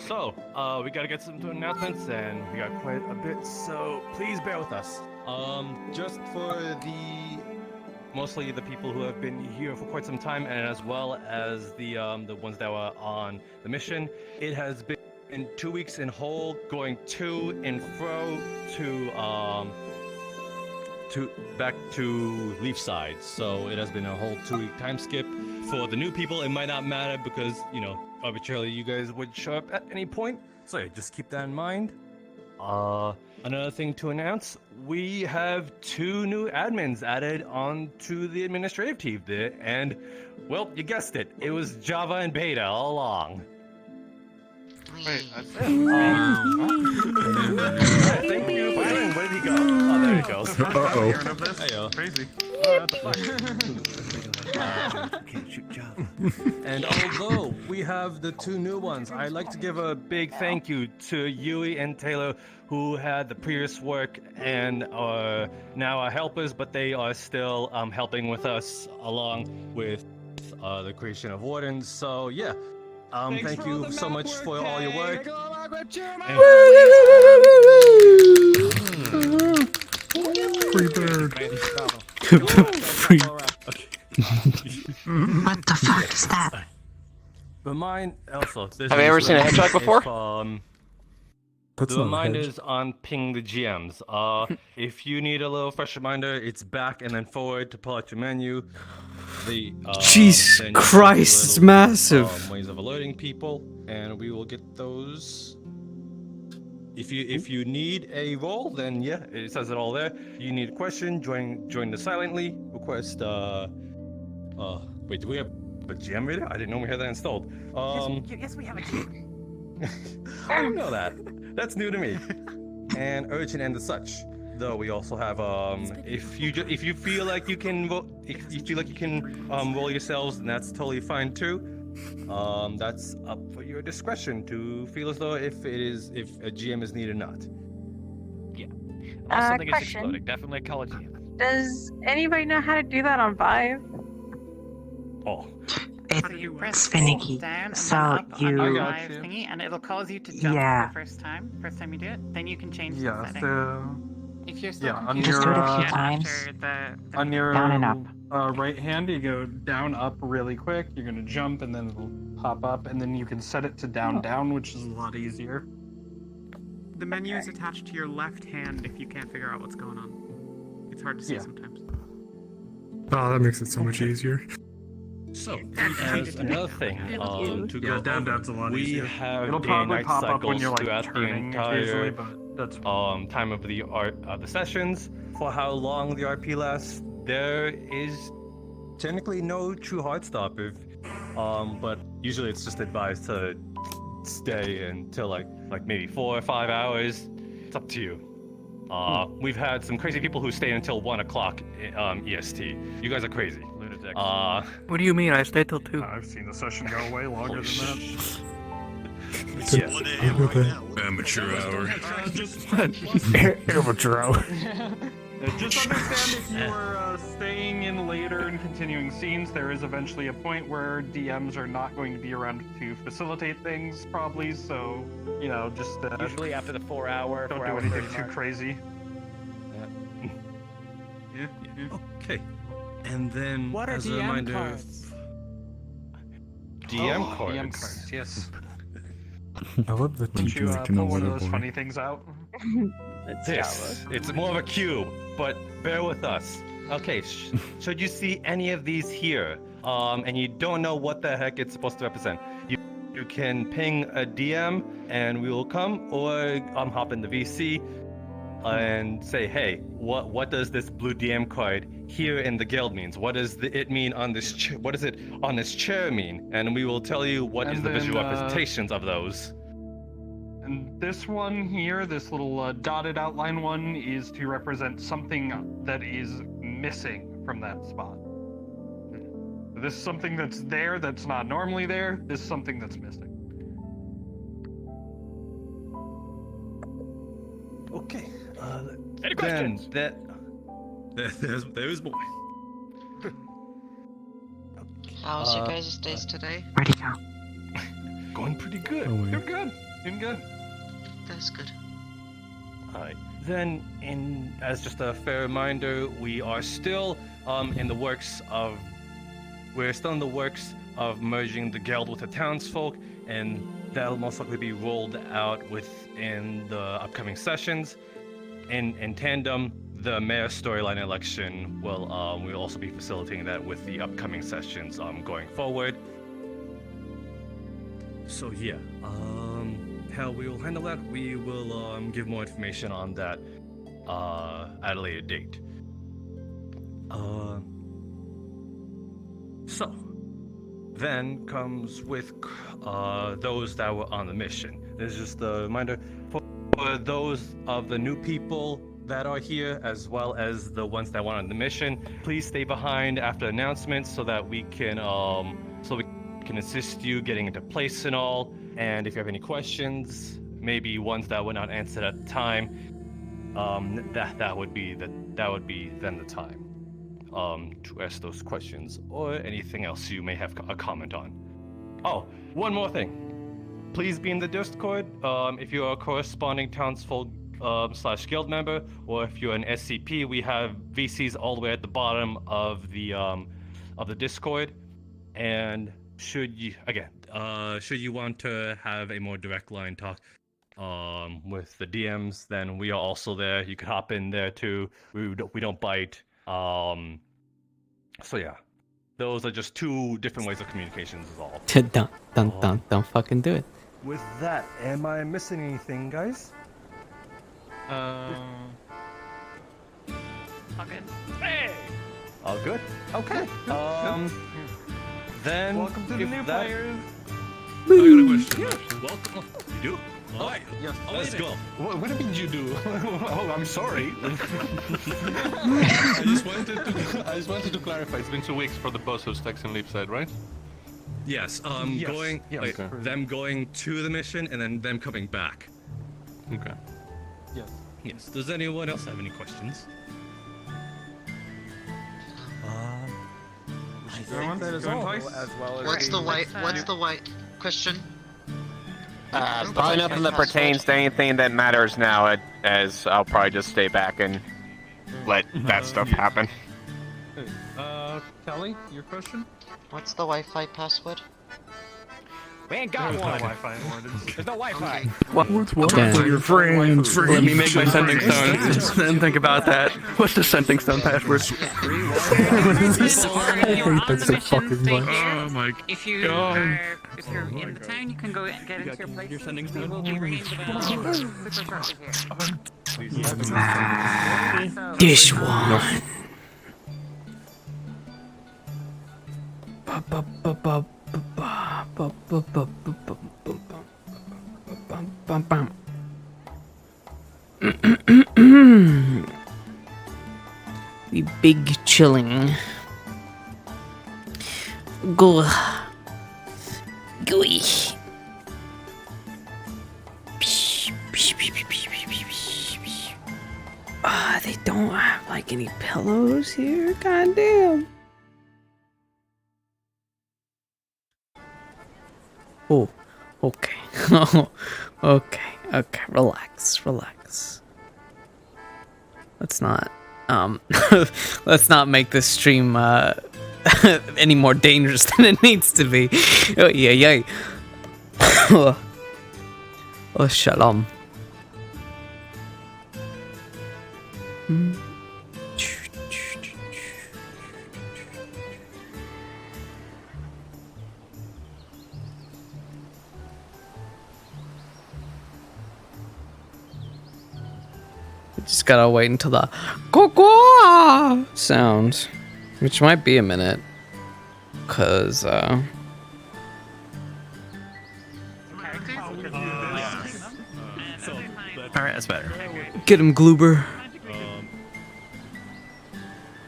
So, we gotta get some announcements, and we got quite a bit, so please bear with us. Just for mostly the people who have been here for quite some time, and as well as the ones that were on the mission, it has been 2 weeks in whole, going to and fro to back to Leafside. So it has been a whole 2-week time skip. For the new people, it might not matter because, you know, arbitrarily you guys would show up at any point. So yeah, just keep that in mind. Another thing to announce, we have 2 new admins added onto the administrative team there, and, well, you guessed it, it was Java and Beta all along. Wait, that's Thank you, Byron. Where did he go? Oh, there he goes. Uh-oh. Heyo. Crazy. Can't shoot Java. And although we have the 2 new ones, I'd like to give a big thank you to Yui and Taylor, who had the previous work and are now our helpers, but they are still helping with us along with the creation of Wardens. So yeah, thank you so much for all your work. Free bird. Free. What the fuck is that? Remind also. Have you ever seen a hedgehog before? That's The not a reminder hedge. is on ping the GMs. If you need a little fresh reminder, it's back and then forward to pull out your menu. Jesus then you have Christ, it's little, massive. ways of alerting people, and we will get those. If you need a role, then yeah, it says it all there. You need a question, join the silently. Request wait, do we have a GM reader? I didn't know we had that installed. Yes, we have a GM. I didn't know that. That's new to me. And urgent and the such. Though we also have if you feel like you can if you feel like you can roll yourselves, then that's totally fine too. That's up for your discretion to feel as though if a GM is needed or not. Yeah. Unless something is Question. exploding, definitely call a GM. Does anybody know how to do that on Vive? Oh. It's press finicky. down and So then up on you- the I got live you. thingy, and it'll cause you to jump Yeah. the first time you do it. Then you can change the Yeah, setting. so If you're still yeah, on confused, Just do it a few yeah, times. after the on your Down and up. right hand, you go down up really quick. You're gonna jump and then it'll pop up, and then you can set it to down down, which is a lot easier. The menu is attached to your left hand if you can't figure out what's going on. It's hard to see Yeah. sometimes. Oh, that makes it so much easier. So, as another thing, to go Yeah, down over, down's a lot we easier. have It'll day probably night pop up when cycles you're like throughout the turning occasionally, entire but that's time of the sessions. For how long the RP lasts, there is technically no true hard stop. But usually it's just advised to stay until like maybe 4 or 5 hours. It's up to you. We've had some crazy people who stay until 1 o'clock EST. You guys are crazy. lunatic. What do you mean? I stayed till 2. I've seen the session go way longer than that. Yeah. Amateur hour. Amateur hour. Just understand if you are staying in later and continuing scenes, there is eventually a point where DMs are not going to be around to facilitate things, probably. So, you know, just Usually after the 4 hour, don't 4 do hour anything 30 too mark. crazy. Okay. And then What are as a DM reminder, cards? DM Oh, cards. DM cards, yes. I love the Didn't teaching you like an pull one of little those boy. funny things out? It's more of a cube, but bear with us. Okay, should you see any of these here, and you don't know what the heck it's supposed to represent, you can ping a DM and we will come, or hop in the VC and say, hey, what does this blue DM card here in the guild means? What does it mean on this? What does it on this chair mean? And we will tell you what And is the visual then, representations of those. And this one here, this little dotted outline one, is to represent something that is missing from that spot. This is something that's there that's not normally there. This is something that's missing. Okay. Any questions? There's boy. How's Uh, your guys' days today? Where'd he go? Going pretty good. Oh, wait. You're good. Doing good. That's good. Alright. Then, as just a fair reminder, we are still in the works of merging the guild with the townsfolk, and that'll most likely be rolled out within the upcoming sessions. In tandem, the mayor storyline election will we'll also be facilitating that with the upcoming sessions going forward. So yeah, how we will handle that, we will give more information on that at a later date. So then comes with those that were on the mission. This is just a reminder for those of the new people that are here, as well as the ones that went on the mission. Please stay behind after announcements so that we can assist you getting into place and all. And if you have any questions, maybe ones that were not answered at the time, that would be then the time to ask those questions or anything else you may have a comment on. Oh, one more thing. Please be in the Discord if you are a corresponding townsfolk / guild member, or if you're an SCP. We have VCs all the way at the bottom of the Discord. And should you want to have a more direct line talk with the DMs, then we are also there. You can hop in there too. We don't bite. So yeah, those are just two different ways of communications is all. Don't fucking do it. With that, am I missing anything, guys? All good. Hey! All good? Okay. Then Welcome to the new players. I got a question. Welcome. You do? Oh, Yes. let's go. What did you do? Oh, I'm sorry. I just wanted to clarify. It's been 2 weeks for the boss who's texting Leap side, right? Yes. Yes. Going. Yes. Wait, Okay. them going to the mission and then them coming back. Okay. Yes. Yes. Does anyone else have any questions? What's the white question? Probably nothing that pertains to anything that matters now, as I'll probably just stay back and let that stuff happen. Kelly, your question? What's the Wi-Fi password? We ain't got There's no one. Wi-Fi in Wardens. There's no Wi-Fi. What's for your friends? Let me make my sending stone and think about that. What's the sending stone password? That's so fucking much. Oh my If you're in the town, you can go and get into your place. Your sending We stone? will be ringing the bell super shortly here. This one. The big chilling. Go. Gooey. They don't have like any pillows here. Goddamn. Oh, okay. Okay. Relax. Let's not, let's not make this stream, any more dangerous than it needs to be. Oh, yeah. Oh, shalom. Just gotta wait until the "Cocoa" sound, which might be a minute, cause Alright, that's better. get him, Gloober.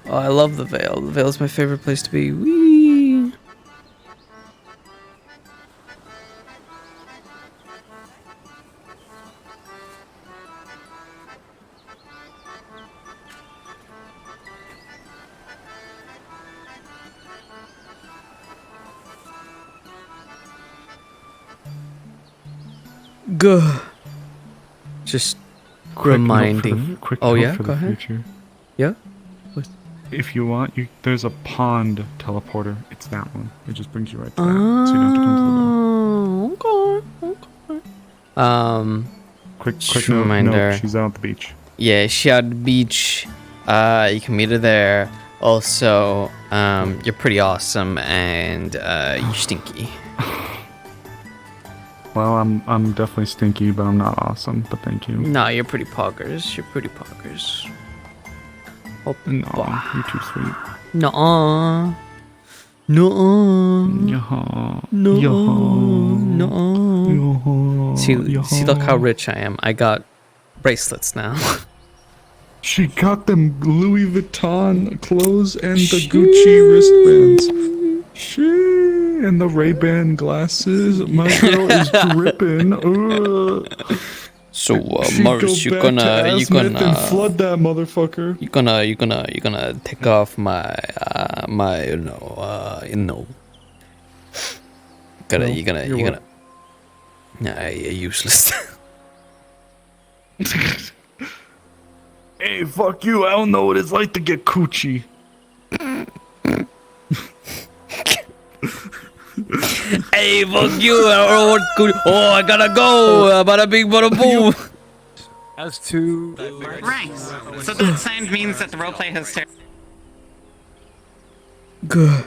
Oh, I love the Vale. The Vale is my favorite place to be. Whee! Gah. Just reminding. Quick Oh note yeah, for go the ahead. future. Yeah. If you want, there's a pond teleporter. It's that one. It just brings you right to that, so you don't have to come to the door. Okay. Quick Just note, reminder. she's out at the beach. Yeah, she at the beach. You can meet her there. Also, you're pretty awesome, and you're stinky. Well, I'm definitely stinky, but I'm not awesome. But thank you. No, you're pretty poggers. You're pretty poggers. No, you're too sweet. Nuh-uh. Nuh-uh. Nuh-uh. See, look how rich I am. I got bracelets now. She got them Louis Vuitton clothes and the Gucci wristbands. Shit. And the Ray-Ban glasses. My girl is dripping. So, Morris, you're gonna flood that motherfucker. You're gonna take off my you're gonna nah, you're useless. Hey, fuck you! I don't know what it's like to get coochie. Hey, fuck you! I gotta go! Bada bing, bada boom. As to Right. So that sound means that the roleplay has started. Good.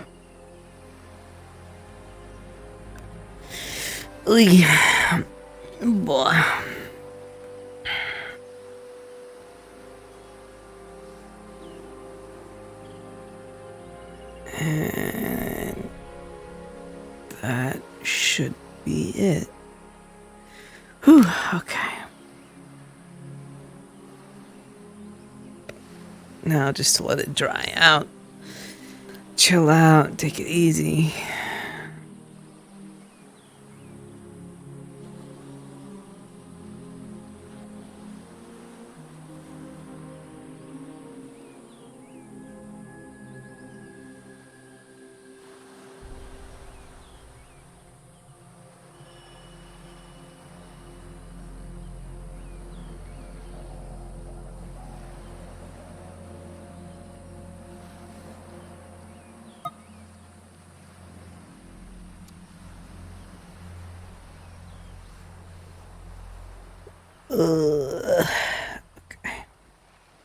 Boy. And that should be it. Whew, okay. Now just to let it dry out. Chill out, take it easy. Okay.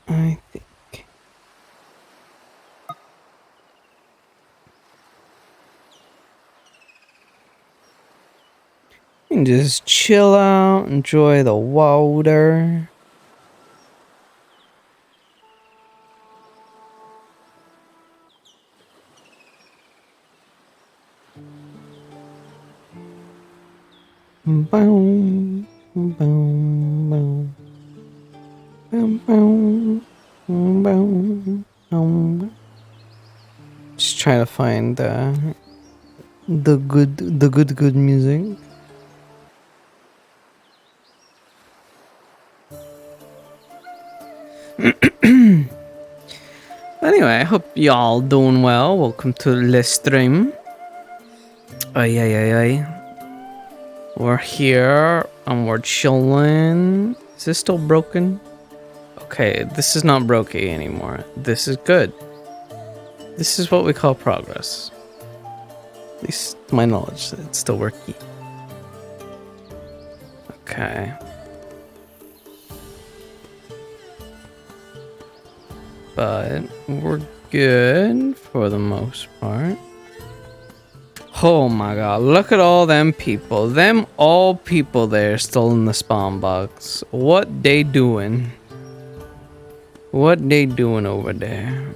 I think. And just chill out, enjoy the water. Boom, boom, boom, boom, boom, boom, boom. Just trying to find the good music. Anyway, I hope y'all doing well. Welcome to the stream. Ay. We're here and we're chilling. Is this still broken? Okay, this is not broken anymore. This is good. This is what we call progress. At least to my knowledge, it's still working. Okay. But we're good for the most part. Oh my god, look at all them people. Them all people there still in the spawn box. What they doing? What they doing over there?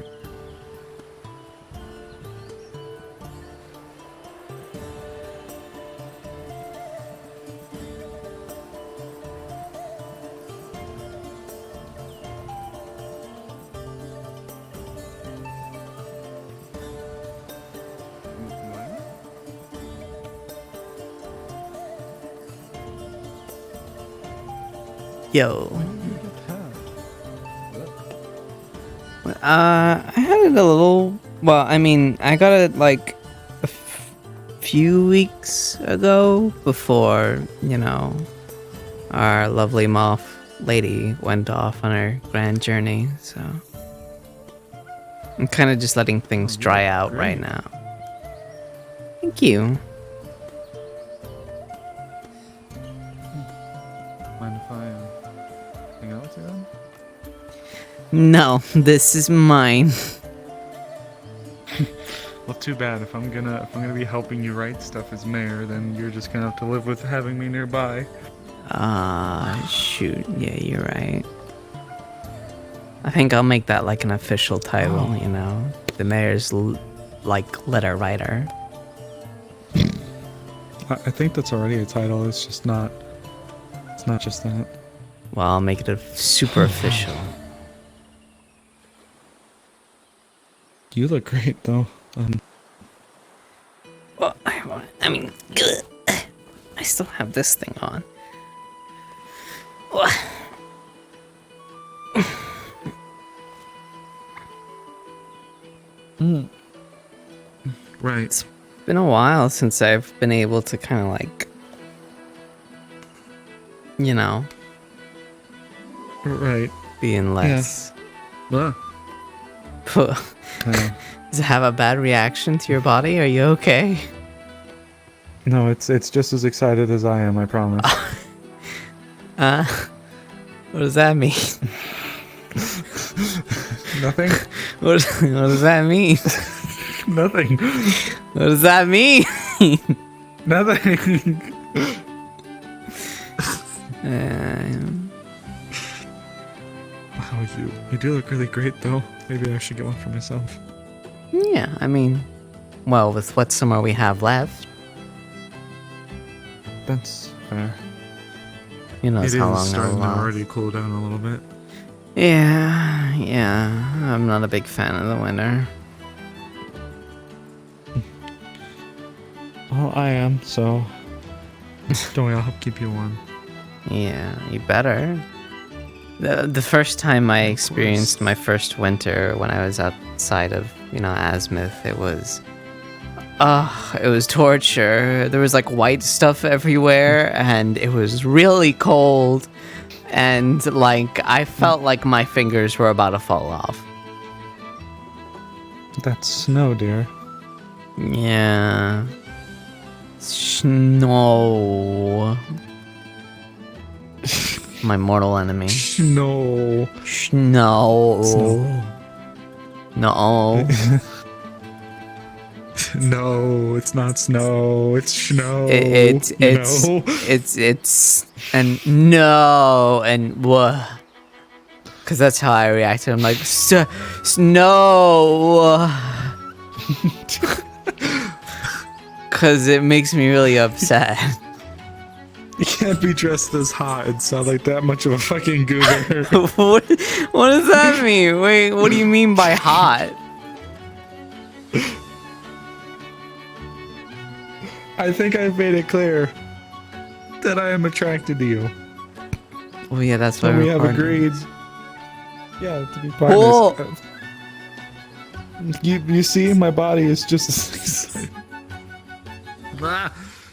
Yo. I had it a little. Well, I mean, I got it like a few weeks ago before, you know, our lovely moth lady went off on her grand journey, so I'm kind of just letting things dry out right now. Thank you. Mind if I hang out with you then? No, this is mine. Well, too bad. If I'm gonna be helping you write stuff as mayor, then you're just gonna have to live with having me nearby. Shoot. Yeah, you're right. I think I'll make that like an official title, you know? The mayor's like letter writer. I think that's already a title. It's just not. It's not just that. Well, I'll make it a super official. You look great, though. Well, I mean, I still have this thing on. Right. It's been a while since I've been able to kind of like, you know, Right. being less. Yeah. Does it have a bad reaction to your body? Are you okay? No, it's just as excited as I am. I promise. What does that mean? Nothing. What does that mean? Nothing. What does that mean? Nothing. Wow, you do look really great, though. Maybe I should get one for myself. Yeah, I mean, well, with what summer we have left, That's fair. who knows how long it'll starting to last. already cool down a little bit. Yeah, I'm not a big fan of the winter. Well, I am, so don't worry, I'll help keep you warm. Yeah, you better. The first time I experienced my first winter when I was outside of, Azimuth, it was torture. There was like white stuff everywhere and it was really cold and like I felt like my fingers were about to fall off. That's snow, dear. Yeah. Snow. My mortal enemy. Snow. Snow. No. No, it's not snow. It's snow. It's and no and what? Because that's how I reacted. I'm like, snow. Because it makes me really upset. You can't be dressed as hot and sound like that much of a fucking goober. what does that mean? Wait, what do you mean by hot? I think I've made it clear that I am attracted to you. Well, yeah, that's why And we have partners. agreed. Yeah, to be partners. Oh. You see, my body is just.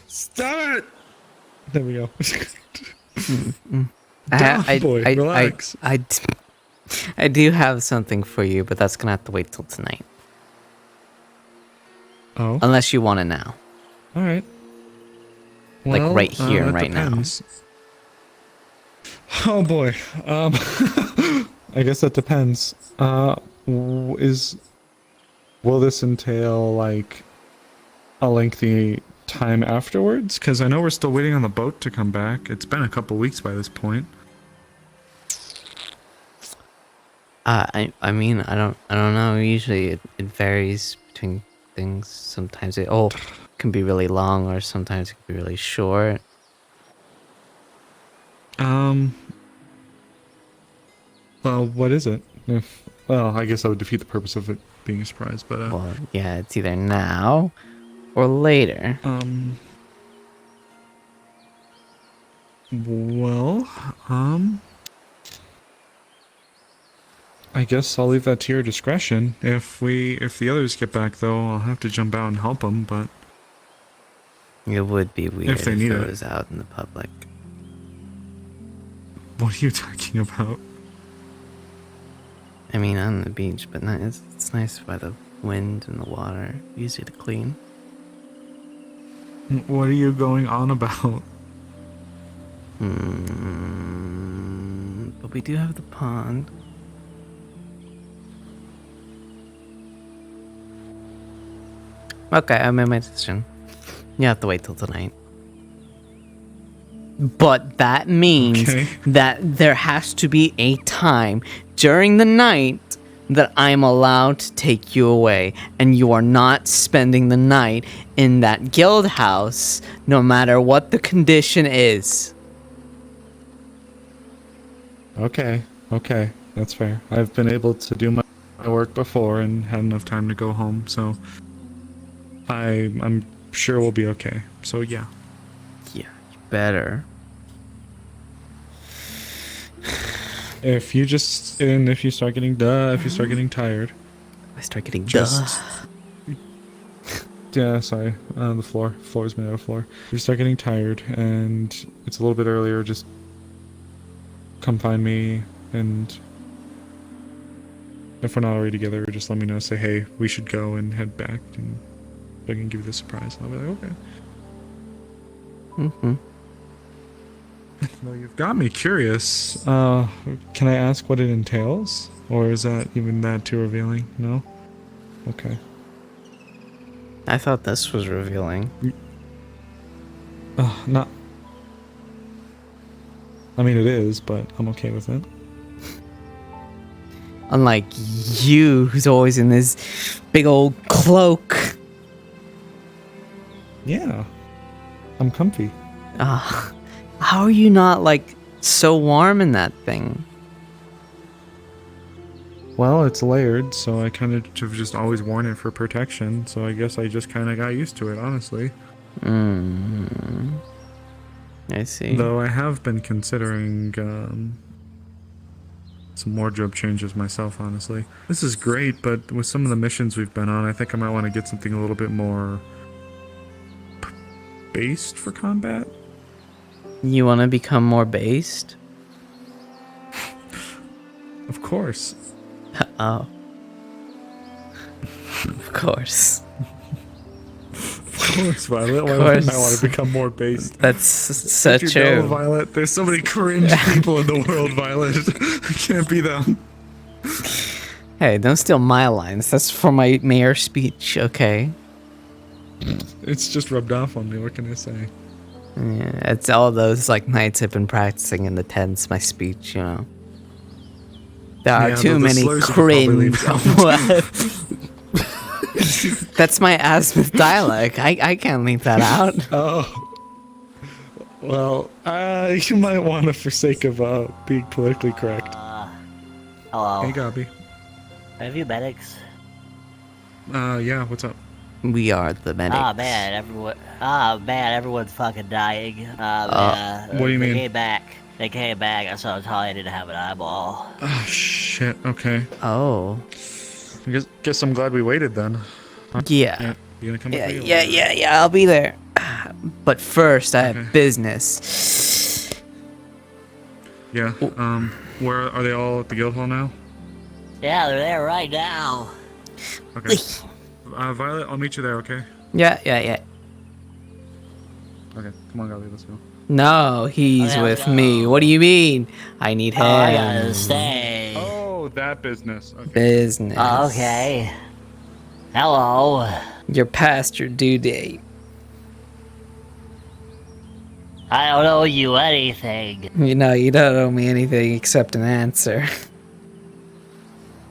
Stop it! There we go. Relax. I do have something for you, but that's gonna have to wait till tonight. Oh. Unless you want it now. All right. Like Well, right here and that right depends. Oh boy. I guess that depends. Will this entail like a lengthy time afterwards? Because I know we're still waiting on the boat to come back. It's been a couple weeks by this point. I mean, I don't know. Usually it varies between things. Sometimes it can be really long, or sometimes it can be really short. Well, what is it? Well, I guess that would defeat the purpose of it being a surprise, but Well, yeah, it's either now or later. Well, I guess I'll leave that to your discretion. If the others get back, though, I'll have to jump out and help them, but It would be weird they need it it. was out in the public. What are you talking about? I mean, on the beach, but it's nice by the wind and the water. Easy to clean. What are you going on about? But we do have the pond. Okay, I made my decision. You have to wait till tonight. But that means that there has to be a time during the night that I'm allowed to take you away. And you are not spending the night in that guild house, no matter what the condition is. Okay, that's fair. I've been able to do my work before and had enough time to go home, so I'm sure we'll be okay. So yeah. Yeah, you better. If you start getting tired. I start getting Yeah, sorry. The floor is made out of floor. If you start getting tired and it's a little bit earlier, just come find me, and if we're not already together, just let me know. Say, hey, we should go, and head back, and I can give you the surprise. And I'll be like, okay. Well, you've got me curious. Can I ask what it entails? Or is that even that too revealing? No? Okay. I thought this was revealing. Not... I mean, it is, but I'm okay with it. Unlike you, who's always in this big old cloak. Yeah. I'm comfy. How are you not, like, so warm in that thing? Well, it's layered, so I kind of have just always worn it for protection, so I guess I just kind of got used to it, honestly. I see. Though I have been considering some wardrobe changes myself, honestly. This is great, but with some of the missions we've been on, I think I might want to get something a little bit more based for combat. You want to become more based? Of course. Oh. Of course. Of course, Violet. Why wouldn't I want to become more based? That's so Did you true. know, Violet? There's so many cringe people in the world, Violet. I can't be them. Hey, don't steal my lines. That's for my mayor speech, okay? It's just rubbed off on me. What can I say? Yeah, it's all those like nights I've been practicing in the tents, my speech, you know. There are too many cringe. That's my Asmith dialect. I can't leave that out. Oh. Well, you might want to forsake of being politically correct. Hello. Hey, Gabi. Have you medics? Yeah, what's up? We are the medics. Everyone's fucking dying. What do you mean? They came back, so I was telling you to have an eyeball. Oh, shit, okay. Oh. I guess I'm glad we waited then. Huh? Yeah. You gonna come with me? Yeah, I'll be there. But first, I have business. Yeah, where are they all at the guild hall now? Yeah, they're there right now. Okay. Violet, I'll meet you there, okay? Yeah. Okay, come on, Gabi, let's go. No, he's with me. What do you mean? I need him. I gotta stay. Oh, that business. Okay. Business. Okay. Hello. You're past your due date. I don't owe you anything. You know, you don't owe me anything except an answer.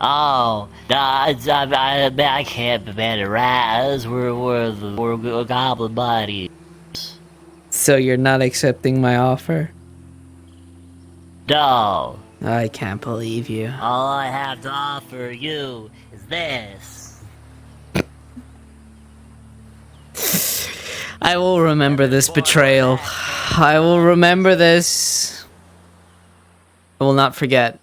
Oh, no, I can't be mad at Raz. We're goblin buddies. So you're not accepting my offer? No. I can't believe you. All I have to offer you is this. I will remember this betrayal. I will remember this. I will not forget.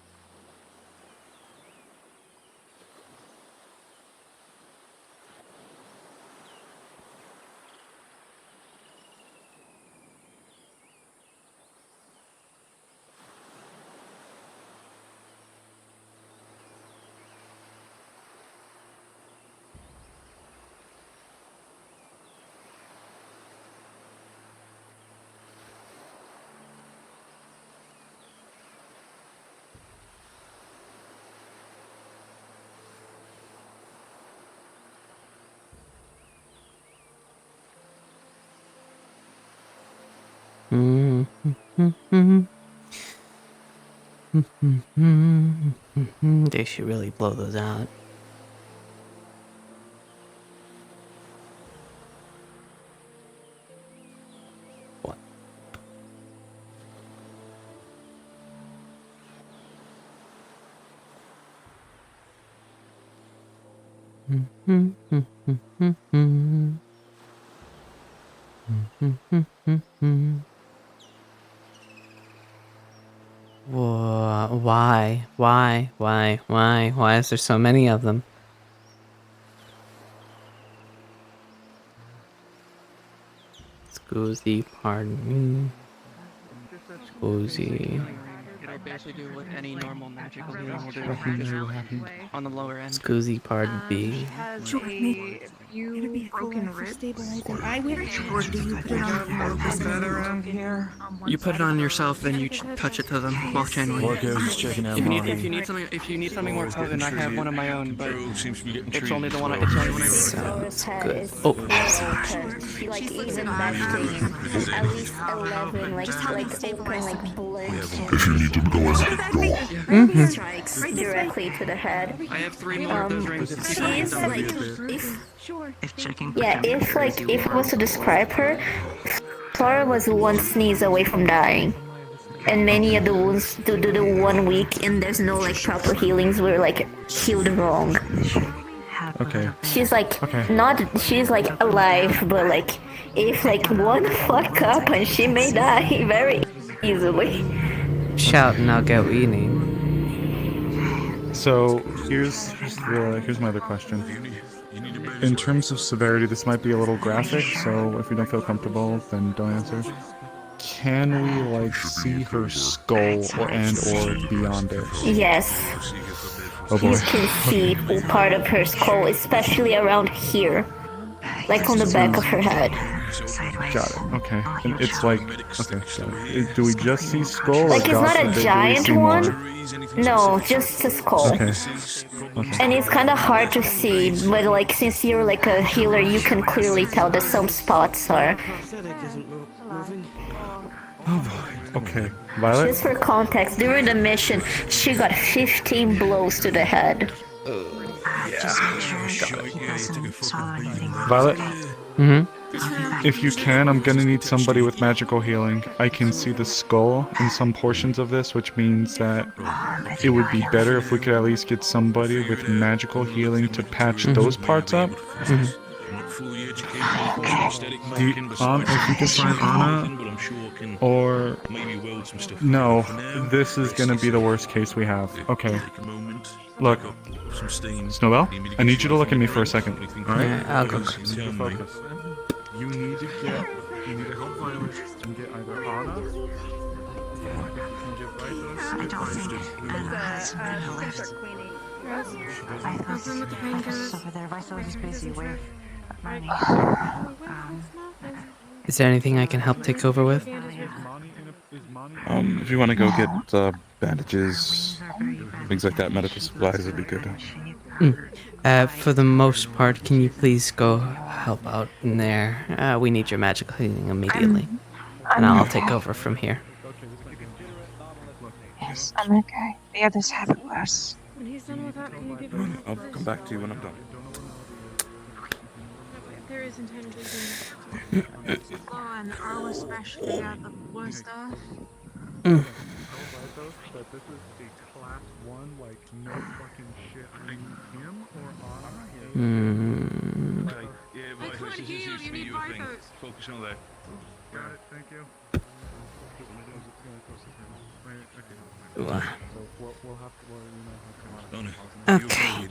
They should really blow those out. What? Why? Why is there so many of them? Scusi, pardon me. Scusi. It'll basically do what any normal magical healing will do. On the lower end. Scusi, pardon me. Has a few broken ribs. Or do you put it on You put it on yourself, then you touch it to them while channeling. If you need something more potent, I have one of my own, but it's only the one I Sounds good. Oh, Like even matching at least 11 like bullets. If you need to go ahead, Strikes directly to the head. I have 3 more of those rings. She's like if I was to describe her, Flora was one sneeze away from dying. And many of the wounds do the 1 week and there's no like proper healings were like healed wrong. Okay. She's like she's like alive, but like if like one fuck up and she may die very easily. shout and I'll get what you need. So here's my other question. In terms of severity, this might be a little graphic, so if you don't feel comfortable, then don't answer. Can we like see her skull or beyond it? Yes. Oh boy. You can see part of her skull, especially around here. Like on the back of her head. Got it. Okay. And it's like, okay, got it. Do we just see skull? Like it's not a giant one. More? No, just a skull. Okay. And it's kind of hard to see, but like since you're like a healer, you can clearly tell that some spots are. Oh boy. Okay. Violet? Just for context, during the mission, she got 15 blows to the head. Violet? Mm-hmm. If you can, I'm gonna need somebody with magical healing. I can see the skull in some portions of this, which means that it would be better if we could at least get somebody with magical healing to patch those parts up. If you can find Anna, or no, this is gonna be the worst case we have. Okay. Look, Snowbell, I need you to look at me for a second. All right? Yeah, I'll go. Focus. You need to help Violet and get either Anna and get Vitos. I don't think Anna has been left. Vitos over there. Vitos is busy with money. Is there anything I can help take over with? If you want to go get bandages, things like that, medical supplies would be good. For the most part, can you please go help out in there? We need your magical healing immediately. And I'll take over from here. Yes, I'm okay. The others have it worse. When he's done with that, can you give him... I'll come back to you when I'm done. There isn't anything. Oh, and Earl especially got the worst stuff. That this is a class 1, like no fucking shit. I mean, him or Anna? I can't heal, you need Vitos. Focus on that. Got it, thank you. Okay.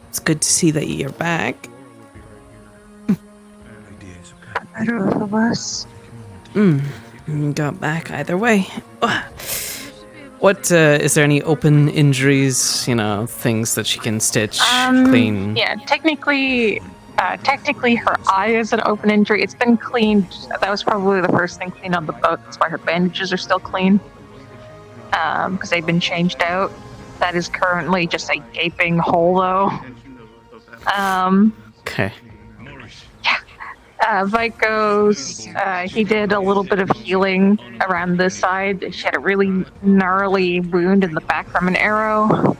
It's good to see that you're back. Better or worse. You got back either way. What, is there any open injuries, things that she can stitch, clean? Yeah, technically her eye is an open injury. It's been cleaned. That was probably the first thing cleaned on the boat. That's why her bandages are still clean. Because they've been changed out. That is currently just a gaping hole, though. Okay. Vico's, he did a little bit of healing around this side. She had a really gnarly wound in the back from an arrow.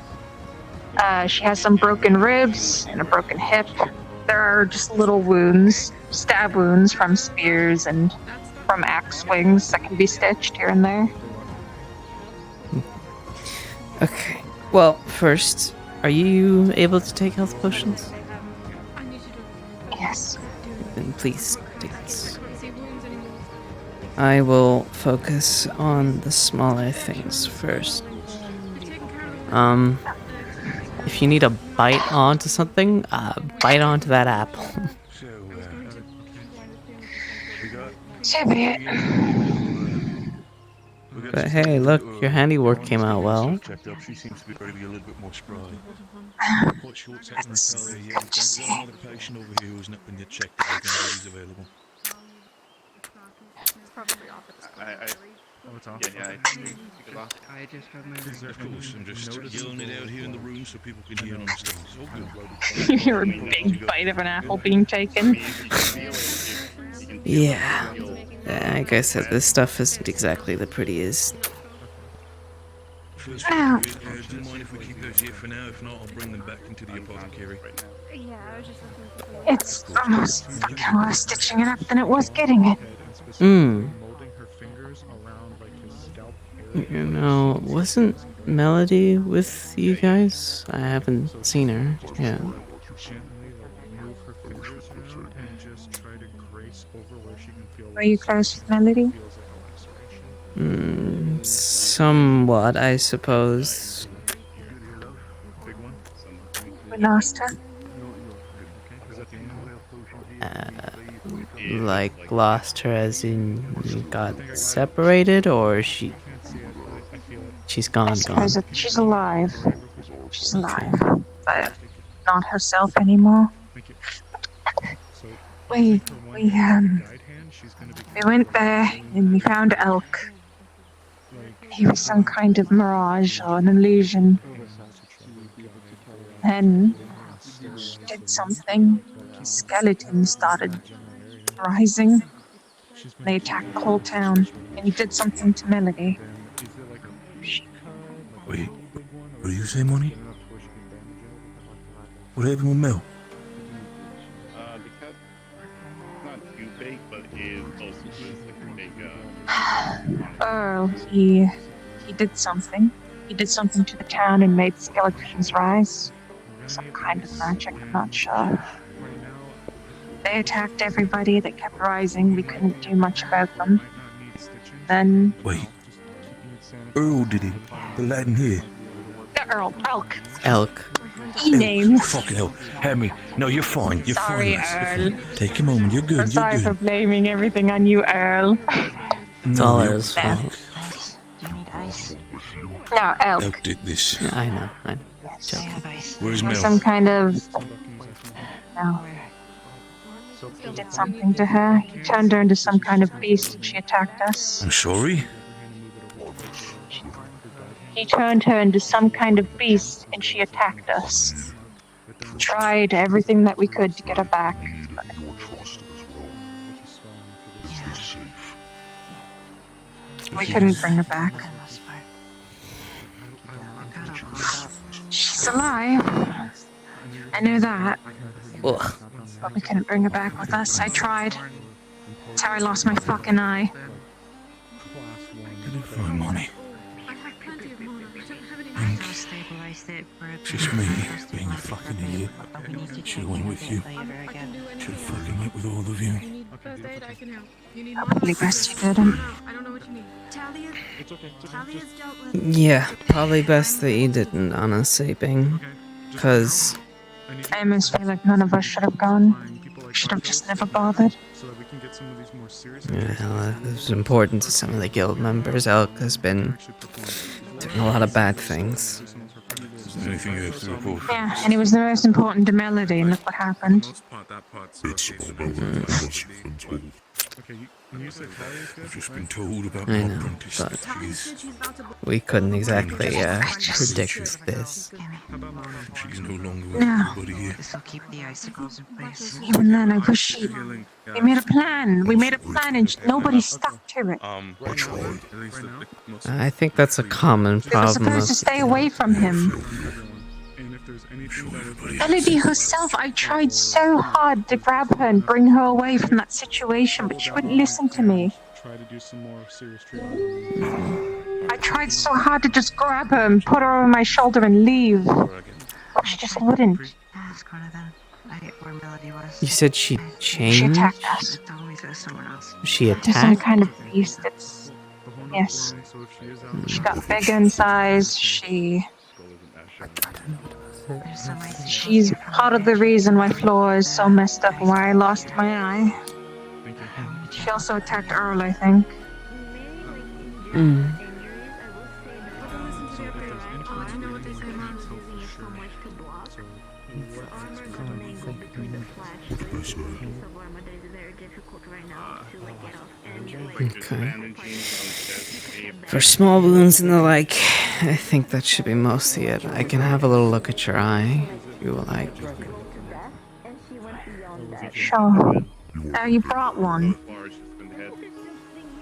She has some broken ribs and a broken hip. There are just little wounds, stab wounds from spears and from axe swings that can be stitched here and there. Okay. Well, first, are you able to take health potions? Yes. Then please take this. I will focus on the smaller things first. If you need to bite onto something, bite onto that apple. So be it. But hey, look, your handiwork came out well. She seems to be ready to be a little bit more spry. That's good to see. Another patient over here who's not been yet checked out again, but he's available. I just have my. Of course, I'm just yelling it out here in the room so people can hear and understand. It's all good. You hear a big bite of an apple being taken. Yeah. Like I said, this stuff isn't exactly the prettiest. Do you mind if we keep those here for now? If not, I'll bring them back into the apothecary. It's almost fucking worse stitching it up than it was getting it. You know, wasn't Melody with you guys? I haven't seen her yet. Were you close with Melody? Somewhat, I suppose. We lost her. Like lost her as in you got separated, or she's gone. She's alive. She's alive, but not herself anymore. We went there and we found Elk. He was some kind of mirage or an illusion. Then he did something. His skeleton started rising. They attacked the whole town, and he did something to Melody. Wait, what do you say, Money? What happened with Mel? Oh, he did something. He did something to the town and made skeletons rise. Some kind of magic, I'm not sure. They attacked everybody that kept rising. We couldn't do much about them. Then... Wait. Earl did it. The lad in here. Elk. Elk. Names. Fucking hell. Hammy. No, you're fine. You're Sorry, fine. Earl. Take a moment. You're good. I'm sorry for blaming everything on you, Earl. It's all Earl's fault. No, Elk. Elk did this. Yeah, I know. Where's Mel? Some kind of... No. He did something to her. He turned her into some kind of beast and she attacked us. I'm sorry? He turned her into some kind of beast and she attacked us. Tried everything that we could to get her back. We couldn't bring her back. She's alive. I knew that. Ugh. But we couldn't bring her back with us. I tried. That's how I lost my fucking eye. Fine, Money. Just me being a fucking idiot. Should have went with you. Should have fucking went with all of you. Probably best you didn't. Yeah, probably best that you didn't, honestly, Bing. Because... I almost feel like none of us should have gone. Should have just never bothered. Well, it was important to some of the guild members. Elk has been doing a lot of bad things. Anything you have to report? Yeah, and he was the most important to Melody, and look what happened. Okay, you said Talia's good? I've just been told about my apprentice. We couldn't exactly predict this. She's no longer with No. everybody here. This will keep the icicles in place. Even then, I wish she. We made a plan. We made a plan, and nobody stuck to it. I think that's a common They were problem. supposed to stay away from him. And if there's anything that is Elodie herself, I tried so hard to grab her and bring her away from that situation, but she wouldn't listen to me. Try to do some more serious treatment. I tried so hard to just grab her and put her over my shoulder and leave, but she just wouldn't. Ask one of them. Where Melody was. You said she She changed? attacked us. Told me to go somewhere else. She She's some attacked? kind of beast. It's yes. She got bigger in size. She's part of the reason why Flora is so messed up and why I lost my eye. She also attacked Earl, I think. Okay. For small wounds and the like, I think that should be mostly it. I can have a little look at your eye, if you would like. Sure. You brought one.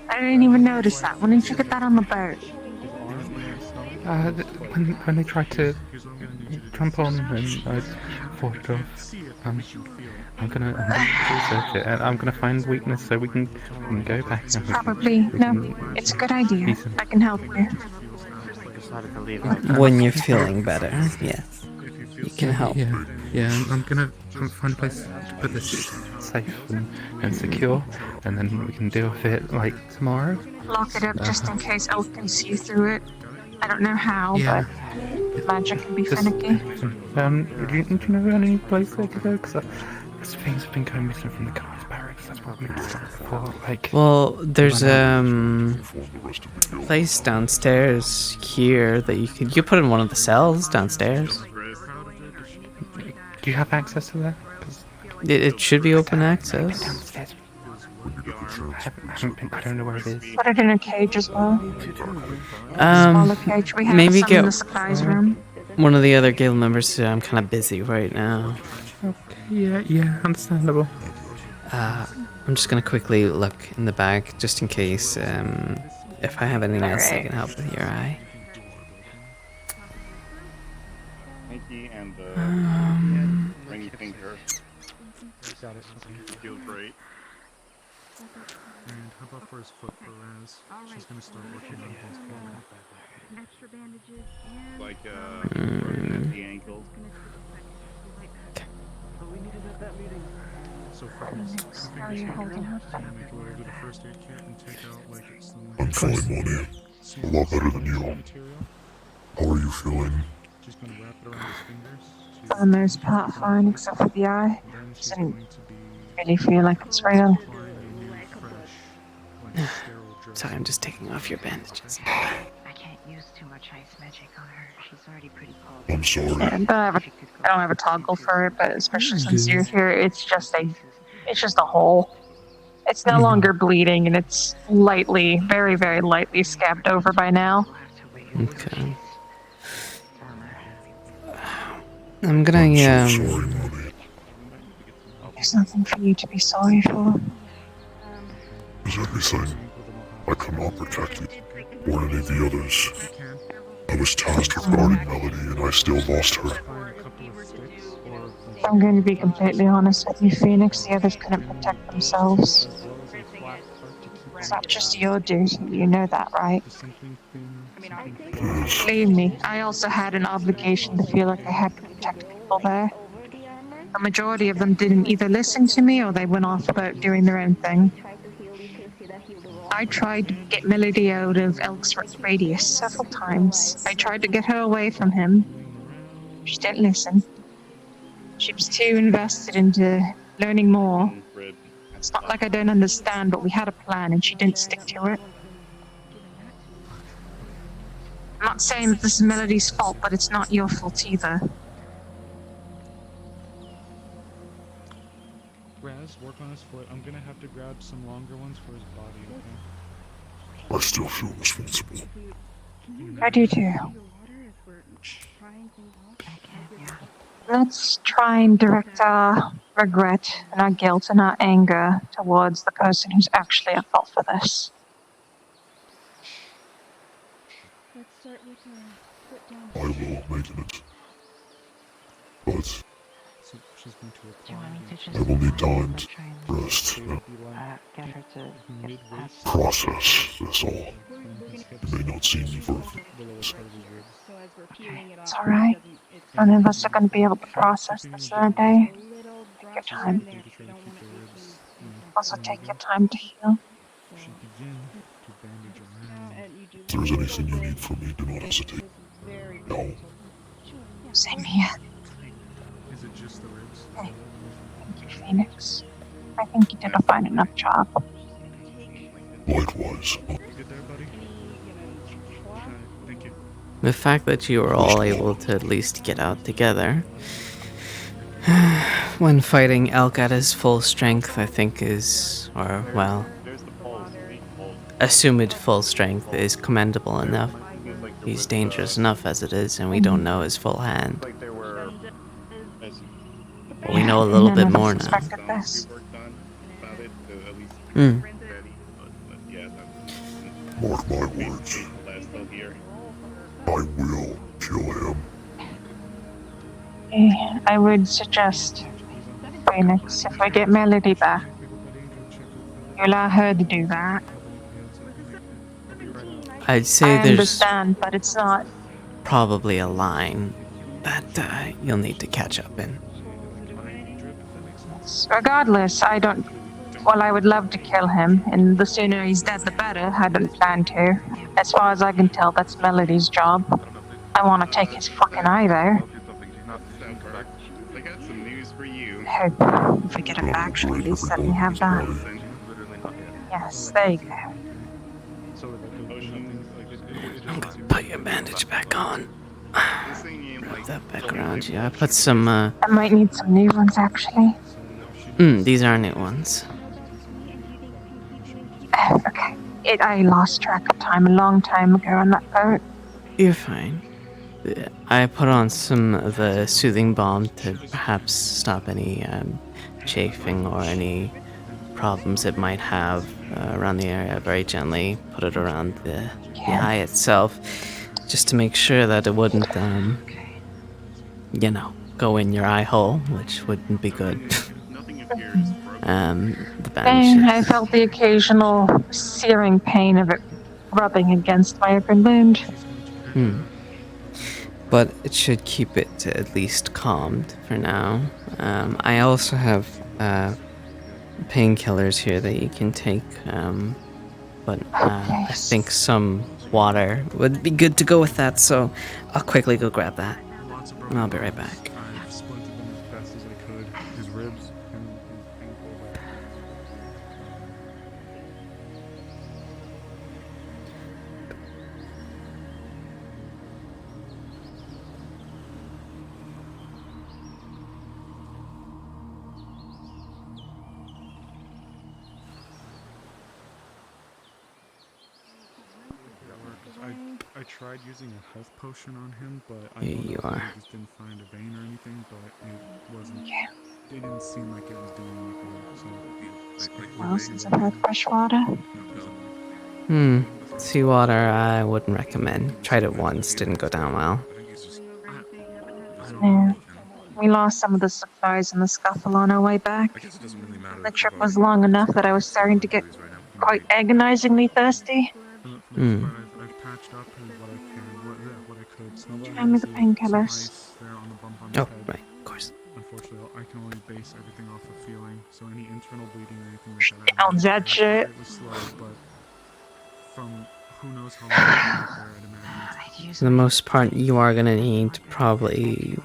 I didn't even notice that. When did you get that on the boat? When they tried to jump on and I fought it off, I'm gonna research it and I'm gonna find weakness so we can go back. Probably. No, it's a good idea. I can help you. When you're feeling better, yes. You can help. Yeah, I'm gonna find a place to put this safe and secure, and then we can deal with it like tomorrow. Lock it up just in case Elf can see through it. I don't know how, Yeah. but magic can be finicky. Do you know any place I could go? Because things have been going missing from the guards barracks. That's what we discussed before. Like, Well, there's place downstairs here that you put in one of the cells downstairs. do you have access to that? It should be open access. Downstairs. I don't know where it is. Put it in a cage as well. Um, Smaller cage. We have maybe some get in the supplies room. one of the other guild members. I'm kind of busy right now. Yeah, understandable. I'm just gonna quickly look in the bag just in case if I have anything else I can help with your eye. Ring finger. Feels great. And how about for his foot for Raz? She's gonna start working on his foot. Extra bandages. Like at the ankle. So for his How are you holding up? I'm gonna make a little bit of first aid kit and take out like some. I'm fine, Monty. A lot better than you. How are you feeling? She's gonna wrap it around his fingers. For the most part, fine, except for the eye. Doesn't really feel like it's real. Sorry, I'm just taking off your bandages. I can't use too much ice magic on her. She's already pretty cold. I'm sorry. Yeah, I don't have a toggle for it, but especially since you're here, it's just a hole. It's no longer bleeding, and it's lightly, very, very lightly scabbed over by now. Okay. I'm gonna There's nothing for you to be sorry for. Is everything. I could not protect you, or any of the others. I was tasked with guarding Melody, and I still lost her. I'm going to be completely honest with you, Phoenix. The others couldn't protect themselves. It's not just your duty, you know that, right? Believe me, I also had an obligation to feel like I had to protect people there. The majority of them didn't either listen to me or they went off about doing their own thing. I tried to get Melody out of Elk's radius several times. I tried to get her away from him. She didn't listen. She was too invested into learning more. It's not like I don't understand, but we had a plan and she didn't stick to it. I'm not saying that this is Melody's fault, but it's not your fault either. Raz, work on his foot. I'm gonna have to grab some longer ones for his body, okay? I still feel responsible. I do too. Let's try and direct our regret and our guilt and our anger towards the person who's actually at fault for this. I will make it. But So she's going to apply. I will need time to rest and process this all. You may not see me for a few days. It's alright. None of us are going to be able to process this in a day. Take your time. Also, take your time to heal. If there's anything you need from me, do not hesitate. No. Same here. Is it just the ribs? Hey, thank you, Phoenix. I think you did a fine enough job. Likewise. You good there, buddy? Thank you. The fact that you were all able to at least get out together when fighting Elk at his full strength, I think is, or well, assumed full strength is commendable enough. He's dangerous enough as it is, and we don't know his full hand. But we know a little bit more now. This. Mark my words. I will kill him. I would suggest, Phoenix, if I get Melody back, you allow her to do that. I'd say I there's understand, but it's not. probably a line that you'll need to catch up in. Regardless, I don't. Well, I would love to kill him, and the sooner he's dead, the better. I don't plan to. As far as I can tell, that's Melody's job. I want to take his fucking eye there. I got some news for you. Hope if we get him back, she'll at least let me have that. Yes, there you go. I'm gonna put your bandage back on. Wrap that back around you. I put some, I might need some new ones, actually. these are new ones. Okay. I lost track of time a long time ago on that boat. You're fine. I put on some of the soothing balm to perhaps stop any chafing or any problems it might have around the area. Very gently put it around the eye itself, just to make sure that it wouldn't, go in your eye hole, which wouldn't be good. The bandages. I felt the occasional searing pain of it rubbing against my open wound. But it should keep it at least calmed for now. I also have painkillers here that you can take, but I think some water would be good to go with that, so I'll quickly go grab that. And I'll be right back. I splintered them as best as I could. His ribs and his ankle. I tried using a health potion on him, but I Here you are. just didn't find a vein or anything, but it wasn't. It didn't seem like it was doing anything. So Well, since I've had fresh water. Seawater I wouldn't recommend. Tried it once, didn't go down well. Yeah. We lost some of the supplies in the scuffle on our way back. The trip was long enough that I was starting to get quite agonizingly thirsty. I've patched up what I can, what I could. Snowball Hand me the has painkillers. some ice there on the bump on his Oh, head. right, of course. Unfortunately, I can only base everything off of feeling. So any internal bleeding or anything like that. Oh, that shit. It was slow, but from who knows how long it took there, I'd imagine. For the most part, you are gonna need probably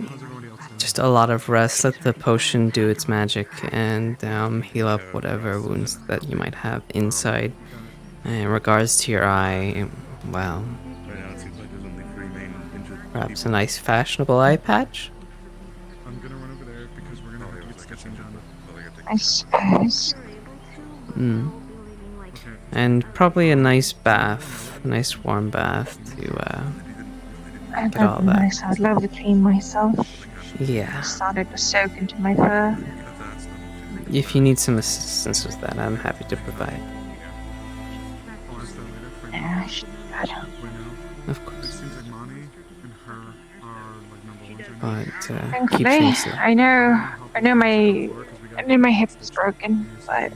just a lot of rest. Let the potion do its magic and heal up whatever wounds that you might have inside. In regards to your eye, well, perhaps a nice fashionable eye patch? I'm gonna run over there because we're gonna have to get sketching done. I suppose. Mm. And probably a nice bath, a nice warm bath to That'd get all be that. nice. I'd love to clean myself. Yeah. Started to soak into my fur. If you need some assistance with that, I'm happy to provide. Yeah, I should do that. Of course. But keep Thankfully, things I know my hip is broken, but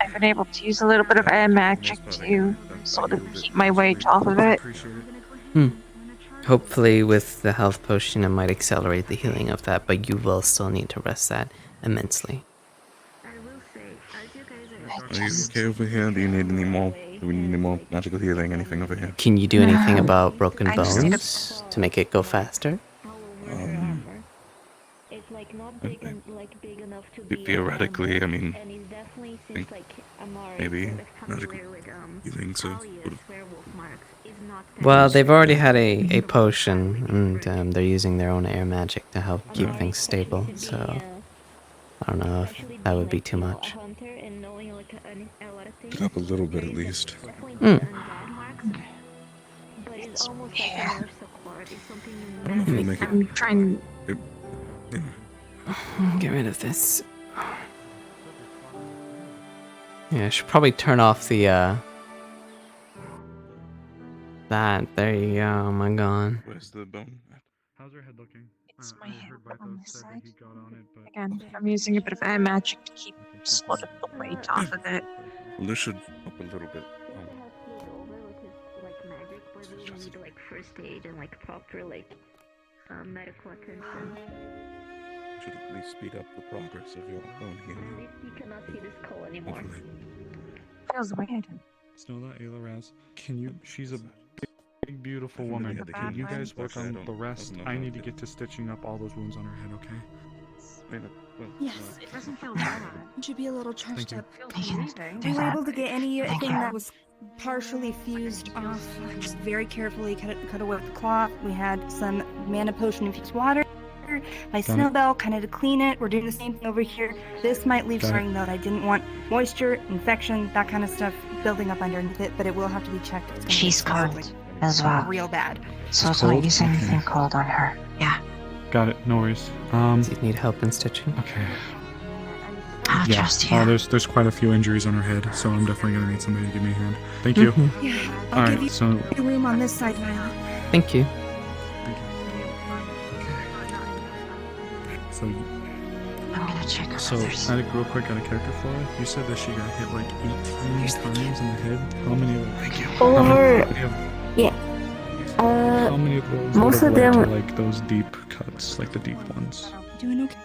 I've been able to use a little bit of air magic to sort of keep my weight off of it. Hopefully with the health potion it might accelerate the healing of that, but you will still need to rest that immensely. Are you okay over here? Do you need any more? Do we need any more magical healing? Anything over here? Can you do anything No, about broken I just need bones to make it go faster? Theoretically, I mean, maybe magical healing. So. Well, they've already had a potion, and they're using their own air magic to help keep things stable, so I don't know if that would be too much. Get up a little bit at least. Yeah. I don't know if it'll make it. I'm trying. Get rid of this. Yeah, I should probably turn off the that. There you go. Oh my god. Where's the bone? How's your head looking? It's my hip on this side. Again, I'm using a bit of air magic to keep sort of the weight off of it. Well, this should help a little bit. First aid and proper medical attention. Should at least speed up the progress of your own healing. You cannot see this skull anymore. Feels weird. Snola, Ayla, Raz, can you? She's a big, beautiful woman. Can you guys work on the rest? I need to get to stitching up all those wounds on her head, okay? Yes, it doesn't feel bad. It should be a little charged up. Do We were that. able to get anything that was partially fused off. Just very carefully cut away with the cloth. We had some mana potion infused water. My snowbell kind of to clean it. We're doing the same thing over here. This might leave scarring though. I didn't want moisture, infection, that kind of stuff building up underneath it, but it will have to be checked. It's gonna She's be cold as well. real bad. So it's not using anything cold on her. Yeah. Got it. No worries. Do you need help in stitching? Okay. I'll Yeah. trust you. There's quite a few injuries on her head, so I'm definitely gonna need somebody to give me a hand. Thank you. Yeah, All I'll right. give you So a room on this side, Violet. Thank you. So, I'm gonna check on so others. real quick out of character, Flora, you said that she got hit 18 times in the head. How many of Yeah. How many of those Most would have of led them- to those deep cuts, the deep ones? Doing okay?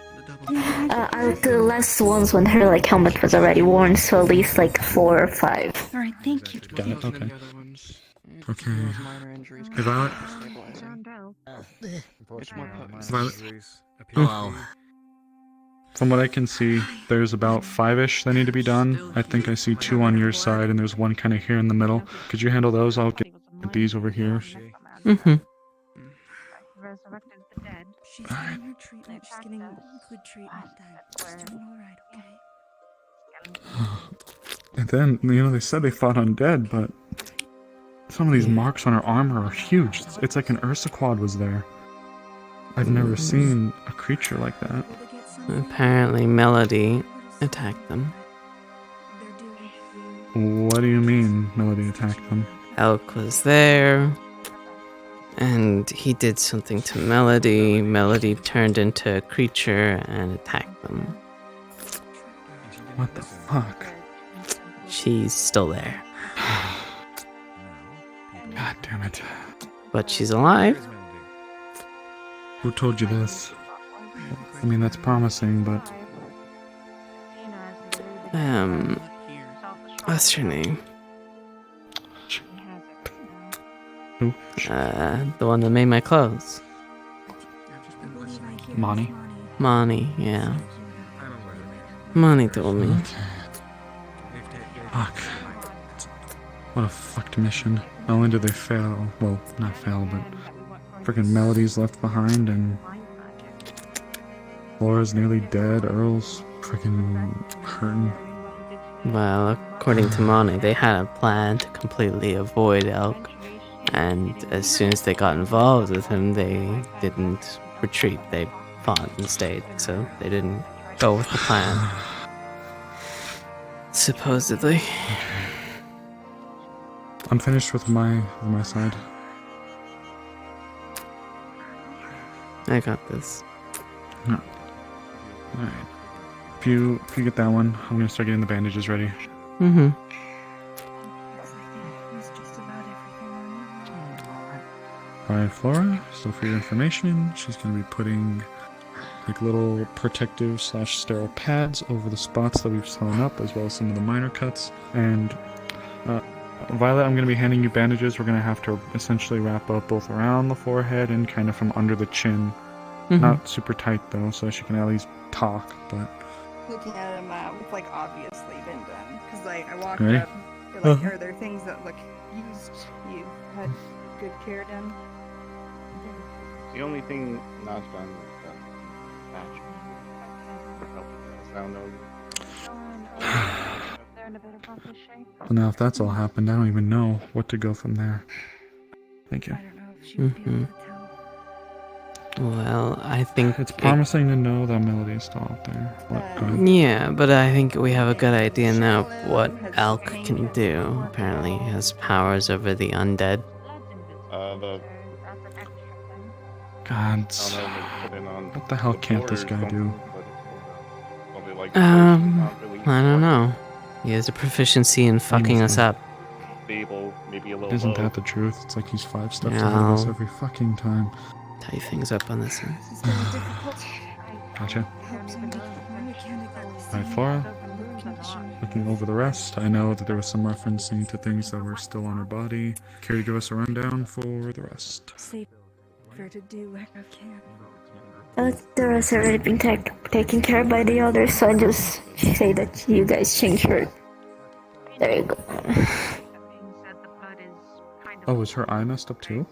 The last ones when her helmet was already worn, so at least 4 or 5. Alright, thank you. Got it. Okay. Okay. Hey, Violet. Violet. Hello. From what I can see, there's about 5-ish that need to be done. I think I see 2 on your side, and there's 1 kind of here in the middle. Could you handle those? I'll get these over here. Mm-hmm. Resurrected the dead. She's getting her treatment. She's getting good treatment then. She's doing alright, okay? And then, they said they fought undead, but some of these marks on her armor are huge. It's like an Ursa quad was there. I've never seen a creature like that. Apparently Melody attacked them. What do you mean, Melody attacked them? Elk was there, and he did something to Melody. Melody turned into a creature and attacked them. What the fuck? She's still there. God damn it. But she's alive. Who told you this? I mean, that's promising, but... What's her name? Who? The one that made my clothes. Monty? Monty, yeah. Monty told me. Fuck. What a fucked mission. Not only did they fail, well, not fail, but freaking Melody's left behind, and Laura's nearly dead, Earl's Freaking hurting. Well, according to Monty, they had a plan to completely avoid Elk, and as soon as they got involved with him, they didn't retreat. They fought and stayed, so they didn't go with the plan. Supposedly. I'm finished with my side. I got this. Yeah. Alright. If you get that one, I'm gonna start getting the bandages ready. Mm-hmm. Alright, Flora, so for your information, she's gonna be putting like little protective / sterile pads over the spots that we've sewn up, as well as some of the minor cuts. And Violet, I'm going to be handing you bandages. We're going to have to essentially wrap up both around the forehead and kind of from under the chin. Mhm. Not super tight though, so she can at least talk, but... Looking at him, it's like obviously been done. Because like, I walked Ready? up, they're like, are there things that look used, you had good care done? The only thing not done is the patch. For helping us. I don't know. They're in a bit of rough shape. Well, now if that's all happened, I don't even know what to go from there. Thank you. Mm-hmm. Well, I think It's promising to know that Melody is still out there. What, go ahead. Yeah, but I think we have a good idea now of what Elk can do. Apparently, he has powers over the undead. God, what the hell can't this guy do? I don't know. He has a proficiency in fucking us up. Stable, maybe a little Isn't low. that the truth? It's like he's 5 steps Yeah. ahead of us every fucking time. Tie things up on this one. Gotcha. Alright, Flora. Looking over the rest, I know that there was some referencing to things that were still on her body. Care to give us a rundown for the rest? Safer to do what I can. The rest have already been taken care of by the others, so I just say that you guys change her. There you go. Oh, was her eye messed up too?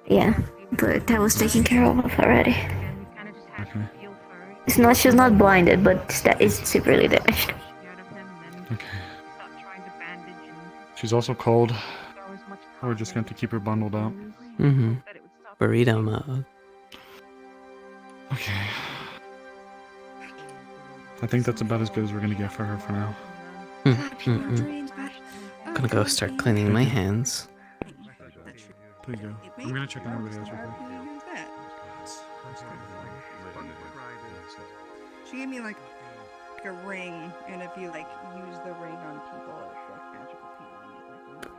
Yeah, but that was taken care of already. Okay. It's not, she's not blinded, but it's severely damaged. Okay. She's also cold. We're just going to keep her bundled up. Mm-hmm. Burrito mode. Okay. I think that's about as good as we're going to get for her for now. I'm gonna go start cleaning my hands. Please go. I'm going to check on everybody else real quick. She gave me like a ring, and if you like use the ring on people, it's like magical healing.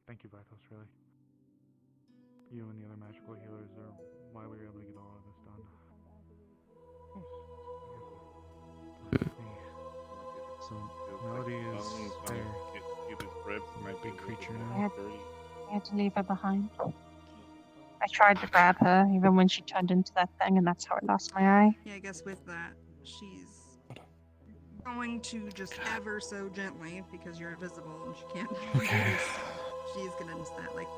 Thank you, Vitos, really. You and the other magical healers are why we were able to get all of this done. So, Melody is there. Big creature now. I had to leave her behind. I tried to grab her, even when she turned into that thing, and that's how I lost my eye. Yeah, I guess with that, she's going to just ever so gently, because you're invisible and she can't. Okay. She's gonna just that like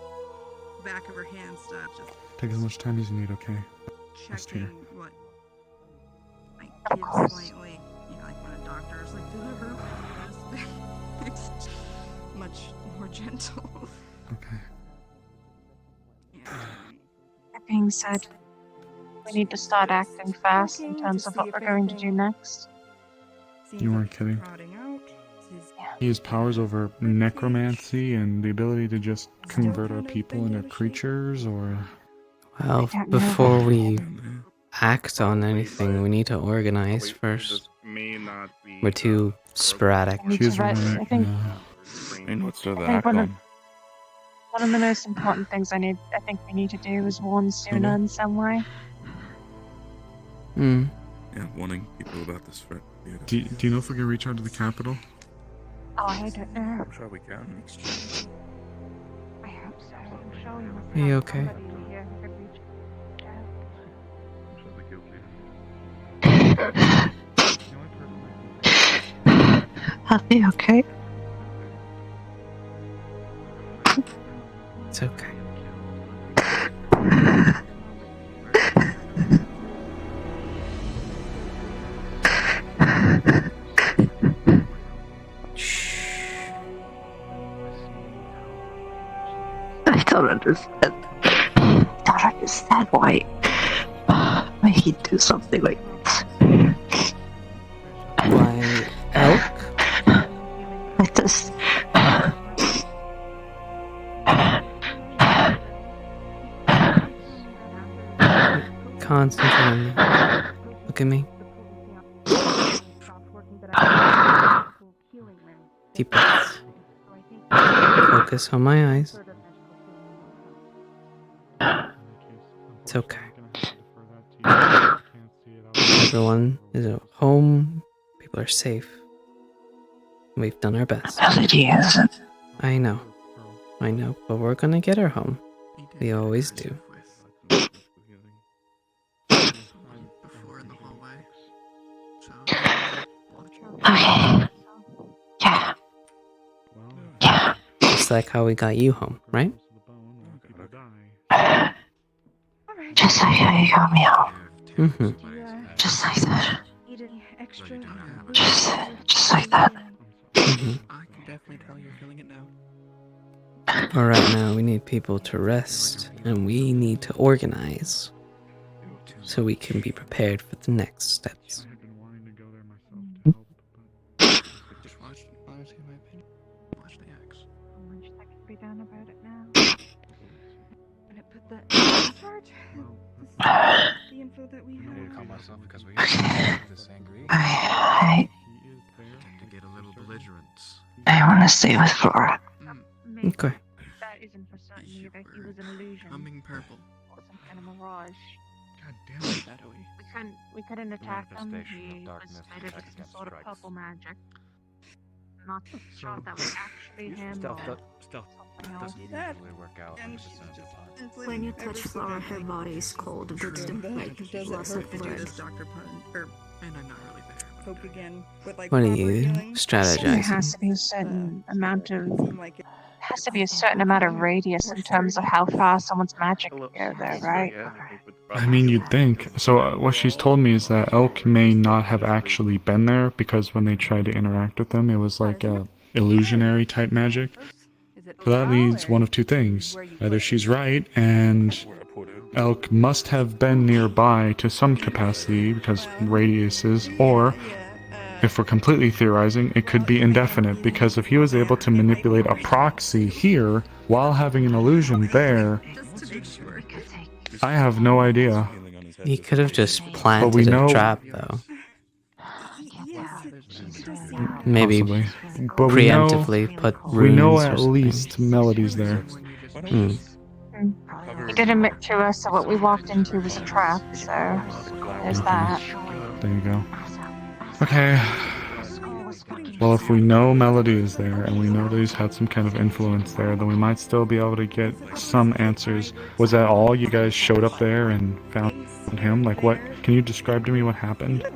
back of her hand stuff, just Take as much time as you need, okay? Rest checking here. what might give slightly, you know, like when a doctor is like, "Do it hurt?" It's much more gentle. Okay. That being said, we need to start acting fast in terms of what we're going to do next. You weren't kidding. Prodding out. He has powers over necromancy and the ability to just convert our people into creatures, or... Well, before we act on anything, we need to organize first. We're too sporadic. She's right. I think And what's there to I think act one on? of the most important things I think we need to do is warn Suna in some way. Hmm. Yeah, warning people about this threat. Do you know if we can reach out to the capital? Oh, I don't know. I'm sure we can. Are you okay? I'll be okay. It's okay. I don't understand. I don't understand why he'd do something like this. Why, Elk? I just... Concentrate on me. Look at me. Deep breaths. Focus on my eyes. It's okay. Everyone is at home. People are safe. We've done our best. Melody isn't. I know, but we're gonna get her home. We always do. Okay. Yeah. Yeah. Just like how we got you home, right? Just like how you got me home. Mm-hmm. Just like that. Just like that. Mm-hmm. I can definitely tell you're feeling it now. But right now, we need people to rest, and we need to organize so we can be prepared for the next steps. Just watch, honestly, in my opinion, watch the X. How much that could be done about it now? And it put the charge. The info that we I need to calm have. myself because we this angry. I To get a little belligerent. want to stay with Flora. Okay. That isn't for certain either. He was an illusion. Humming purple. Or some kind of mirage. God damn it, shadowy. We couldn't attack him. Manifestation of He was darkness made of protects some against sort of strikes. purple magic. Not sure if that was actually him Stealth, or stealth. something else. Doesn't usually work out 100% of the time. When you touch Flora, her body is cold. It's like loss of blood. Dr. Pun, and I'm not really there. Poke again with like What are proper you healing. There strategizing? has to be a certain amount of Like it has to be a certain amount of radius in terms of how far someone's magic can go there, right? I mean, you'd think. So what she's told me is that Elk may not have actually been there because when they tried to interact with them, it was like a illusionary type magic. So that leads one of two things. Either she's right and Elk must have been nearby to some capacity because radiuses, or if we're completely theorizing, it could be indefinite because if he was able to manipulate a proxy here while having an illusion there, I have no idea. He could have just But we planted know- a trap, though. Maybe Possibly. But we know, preemptively put runes we know or at something. least Melody's there. Hmm. He did admit to us that what we walked into was a trap, so there's that. There you go. Okay. Well, if we know Melody is there, and we know that he's had some kind of influence there, then we might still be able to get some answers. Was that all? You guys showed up there and found him? Like, what? Can you describe to me what happened?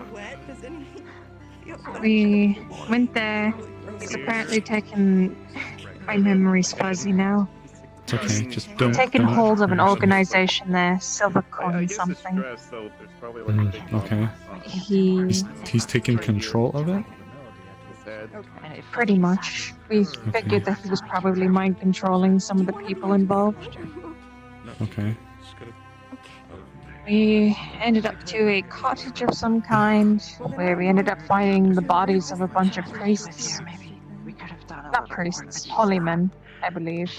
We went there. He's apparently taken. My memory's fuzzy now. It's okay. Just don't. Taken don't- hold of an organization there, Silvercon something. Okay. He's taking control of it? Pretty much. We figured that he was probably mind controlling some of the people involved. Okay. We ended up to a cottage of some kind, where we ended up finding the bodies of a bunch of priests. Not priests, holy men, I believe.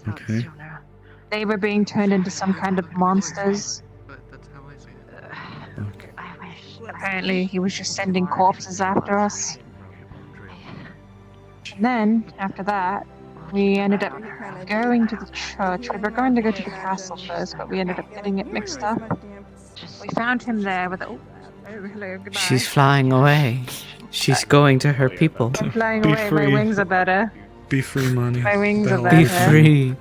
Okay. They were being turned into some kind of monsters. Apparently, he was just sending corpses after us. And then, after that, we ended up going to the church. We were going to go to the castle first, but we ended up getting it mixed up. We found him there with. Oh, hello, goodbye. She's flying away. She's going to her people. I'm flying Be away. free. My wings are better. Be free, Monty. My wings The are hell there. Be with you. free.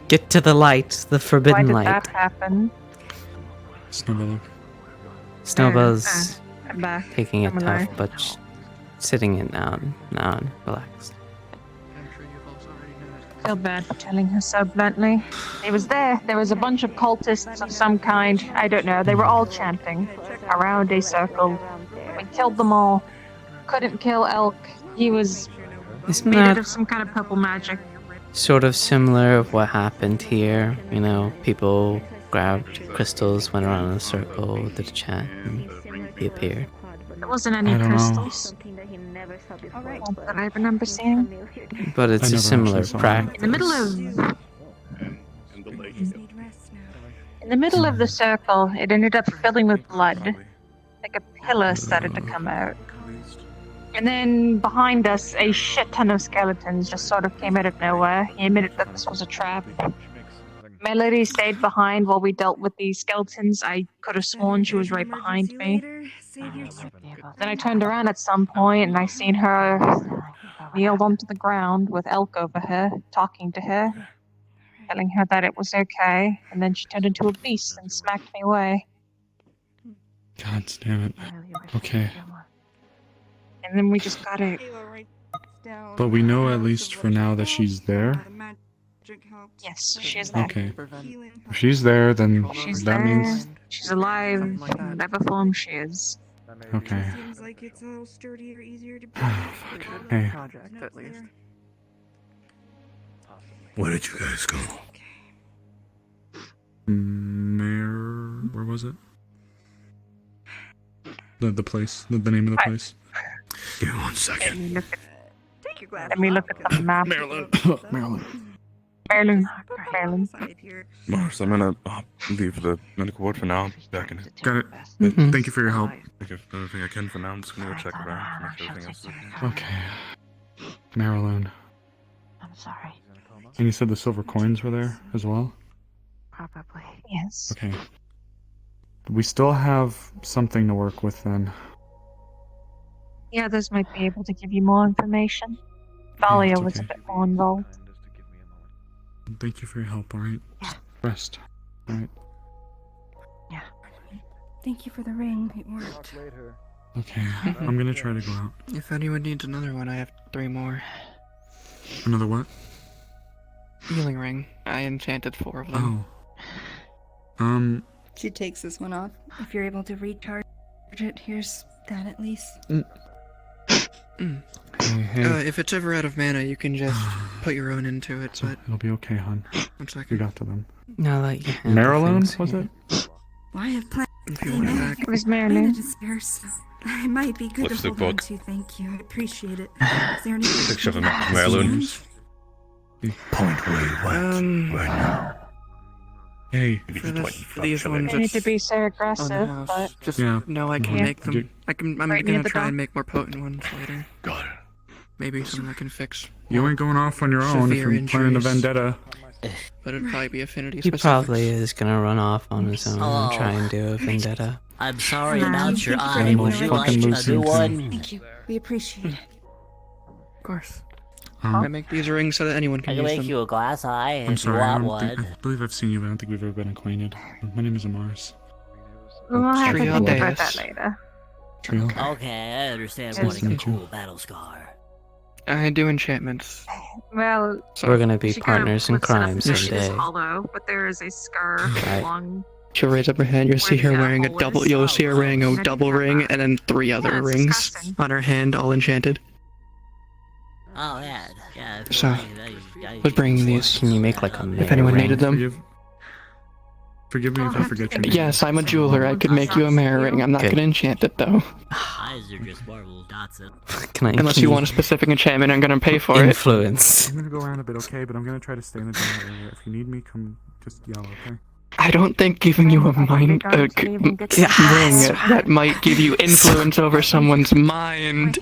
Get to the light, the Why forbidden did light. that happen? Snowball. Snowball's I'm back. taking it I'm tough, alive. but sitting it down, relaxed. I feel bad for telling her so bluntly. He was there. There was a bunch of cultists of some kind. I don't know. They were all chanting around a circle. We killed them all. Couldn't kill Elk. He was Isn't made that of some kind of purple magic. sort of similar of what happened here? You know, people grabbed crystals, went around in a circle, did a chant, and he appeared. There wasn't any I don't know. crystals. Not that I remember seeing. But it's I a never similar actually saw practice. In the middle of the circle, it ended up filling with blood. Like a pillar started to come out. And then behind us, a shit ton of skeletons just sort of came out of nowhere. He admitted that this was a trap. Melody stayed behind while we dealt with these skeletons. I could have sworn she was right behind me. Then I turned around at some point and I seen her kneeled onto the ground with Elk over her, talking to her, telling her that it was okay. And then she turned into a beast and smacked me away. God damn it. Okay. And then we just got it. But we know at least for now that she's there. Yes, she is there. Okay. If she's there, then She's that there. means. She's alive, in whatever form she is. Okay. Seems like it's a little sturdier, easier to Hey. Project, at least. Where did you guys go? Where was it? The place. The name of the place. Give me 1 second. Let me look at the map. Maryland. Maryland. Mars, I'm gonna leave the medical ward for now. I'll be back in it. Got it. Mhm. Thank you for your help. I'll do everything I can for now. I'm just gonna go check around, make sure everything else is okay. Okay. Maryland. I'm sorry. And you said the silver coins were there as well? Probably. Yes. Okay. We still have something to work with then. The others might be able to give you more information. Dahlia it's was a okay. bit more involved. Thank you for your help, alright? Rest. Alright. Thank you for the ring. It worked. Okay. I'm gonna try to go out. If anyone needs another one, I have 3 more. Another what? Healing ring. I enchanted 4 of them. Oh. She takes this one off. If you're able to recharge it, here's that at least. Hey. If it's ever out of mana, you can just put your own into it. So It'll be okay, hon. 1 second. You got to them. Now that you handle Maryland, things was here. it? Well, I have plans. If you want it back. It was I'm in Maryland. despair, so it might be good Flips to the hold on book. to. Thank you. I appreciate it. Is there anything Picture of a I can do? Maryland. Point where you went right now. Hey. For these ones, I need to it's be so on the aggressive, house. but Just Yeah. know I can Yeah. make them. Dude. I'm Right near gonna the try door. and make more potent ones later. Got it. Maybe some I can fix. You ain't going off on your own if Severe you're planning a injuries. vendetta. But it'd probably be affinity He specifics. probably is gonna run off on his own and Oh. try and do a vendetta. I'm sorry Hello. about your Thank you for eye. the Would you fucking like a losing new too. one? Thank you. We appreciate it. Of course. Um, I make these rings so that anyone I can can use make them. you a glass eye I'm if you sorry, I want don't think, one. I believe I've seen you, but I don't think we've ever been acquainted. My name is Amars. we'll have to Trio think about Deus. that later. Trio. Okay, I understand Nice wanting to a meet you. cool battle scar. I do enchantments. Well, We're gonna be she kind of partners in lifts it up crime so she is someday. hollow, but there is a scar Right. along. She'll raise up her hand. You'll see Where her the wearing a apple double. is. You'll see her wearing a How do double you have ring that? and then 3 other it's rings disgusting. on her hand, all enchanted. Oh yeah, yeah. if you So, like, I was bringing these. Can you make like a If anyone ring? needed them. Forgive me if I forget your name. Yes, I'm a jeweler. I could make you a mirror ring. I'm not Good. gonna enchant it though. Eyes are just marble dots. Can I? Unless can you want a specific enchantment, I'm gonna pay for it. influence? I'm gonna go around a bit, okay? But I'm gonna try to stay in the general area. If you need me, come just yell, okay? I don't think giving you a mind ring that might give you influence over someone's mind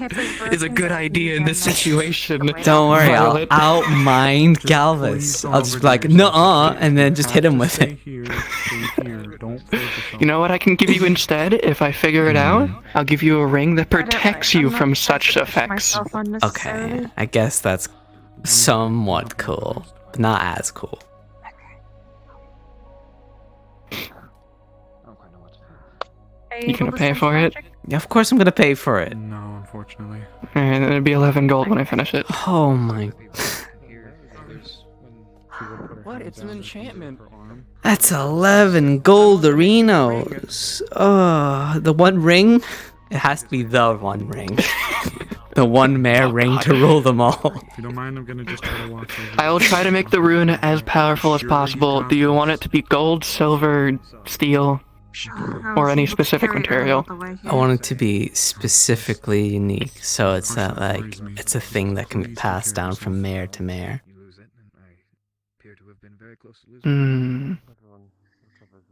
is a good idea in this situation. Don't worry, I'll Violet. outmind Galvus. I'll just be like, nuh-uh, and then just hit him with it. Here, stay here. Don't force yourself. You know what I can give you instead? If I figure it out, I'll give you a ring that protects you from such effects. Okay, I guess that's somewhat cool, but not as cool. You gonna pay for it? Yeah, of course I'm gonna pay for it. No, unfortunately. Alright, then it'd be 11 gold when I finish it. Oh my. What? It's an enchantment. That's 11 golderinos. The one ring? It has to be the one ring. The one mare ring to rule them all. If you don't mind, I'm gonna just try to watch over. I will try to make the rune as powerful as possible. Do you want it to be gold, silver, steel, or any specific material? I want it to be specifically unique, so it's that like it's a thing that can be passed down from mare to mare.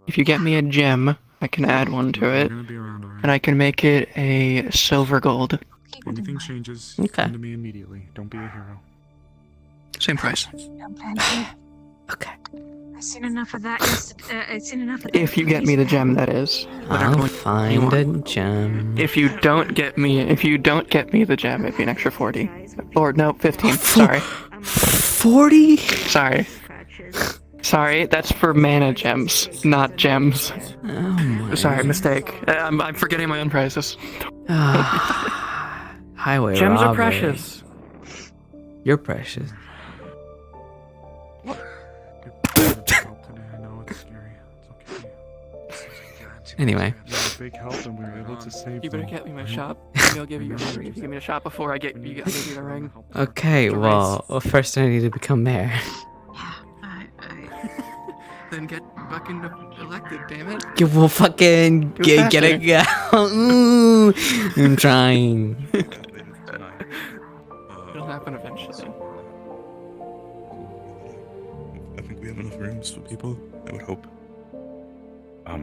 If you get me a gem, I can add one to it, and I can make it a silver gold. If anything changes, Okay. come to me immediately. Don't be a hero. Same price. Okay. I've seen enough of that. I've seen enough of that. If you get me the gem, that is. I'll find a gem. If you don't get me the gem, it'd be an extra 40. Or no, 15. Sorry. 40? Sorry, that's for mana gems, not gems. Oh Sorry, mistake. I'm forgetting my own prices. Highway Gems are robbery. precious. You're precious. Anyway. You're a big help, and we were able to save You better them. get me my shop. Maybe I'll give you a ring. If you give me a shop before I give you the ring. Okay, well, first I need to become mayor. Then get fucking elected, damn it. We'll fucking get it out. Ooh, I'm trying. It'll happen eventually. I think we have enough rooms for people. I would hope. The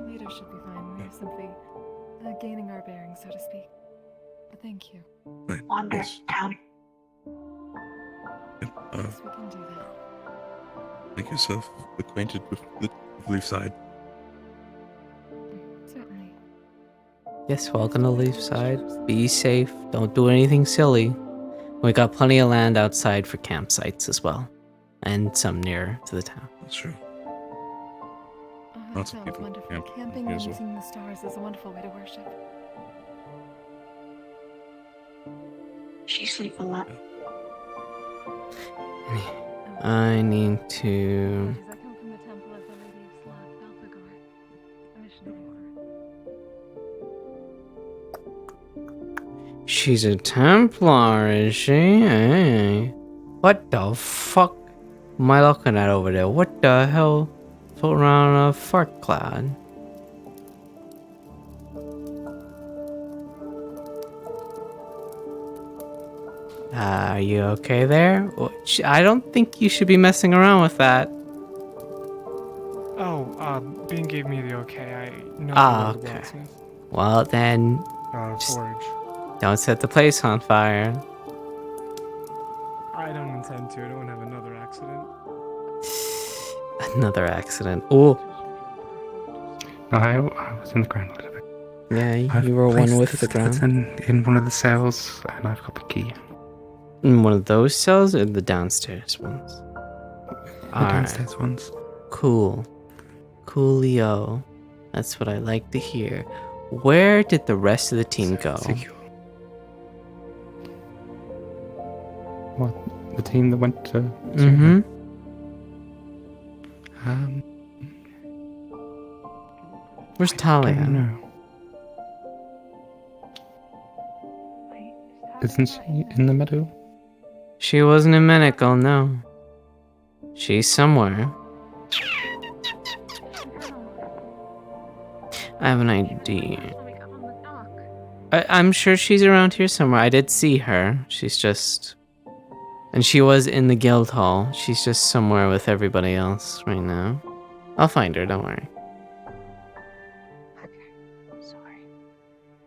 leader should be fine. We have simply gaining our bearings, so to speak. But thank you. Right. Yes. Yep, Yes, we can do that. make yourself acquainted with the Leafside. Certainly. Yes, welcome to Leafside. Be safe. Don't do anything silly. We got plenty of land outside for campsites as well, and some near to the town. That's true. That Lots of sounds people wonderful. camp Camping here and as well. using the stars is a wonderful way to worship. She sleep a lot. I need to. I come from the temple of the Lady of Slav, Belphegor, a missionary. She's a Templar, is she? Hey. What the fuck am I looking at over there? What the hell? Floating around a fart cloud. Are you okay there? I don't think you should be messing around with that. Oh, Bean gave me the okay. I know Ah, the okay. blacksmith. Well, then, Forge. don't set the place on fire. I don't intend to. I don't want to have another accident. Another accident. Oh, I was in the ground. yeah, I've you were one placed with this the ground. in one of the cells, and I've got the key. In one of those cells or the downstairs ones? The downstairs ones. Cool. Coolio. That's what I like to hear. Where did the rest of the team go? What? The team that went to... Mm-hmm. Where's Talia? No. Isn't she in the meadow? She wasn't in Medical, no. She's somewhere. I have an idea. I'm sure she's around here somewhere. I did see her. She's just... And she was in the guild hall. She's just somewhere with everybody else right now. I'll find her, don't worry.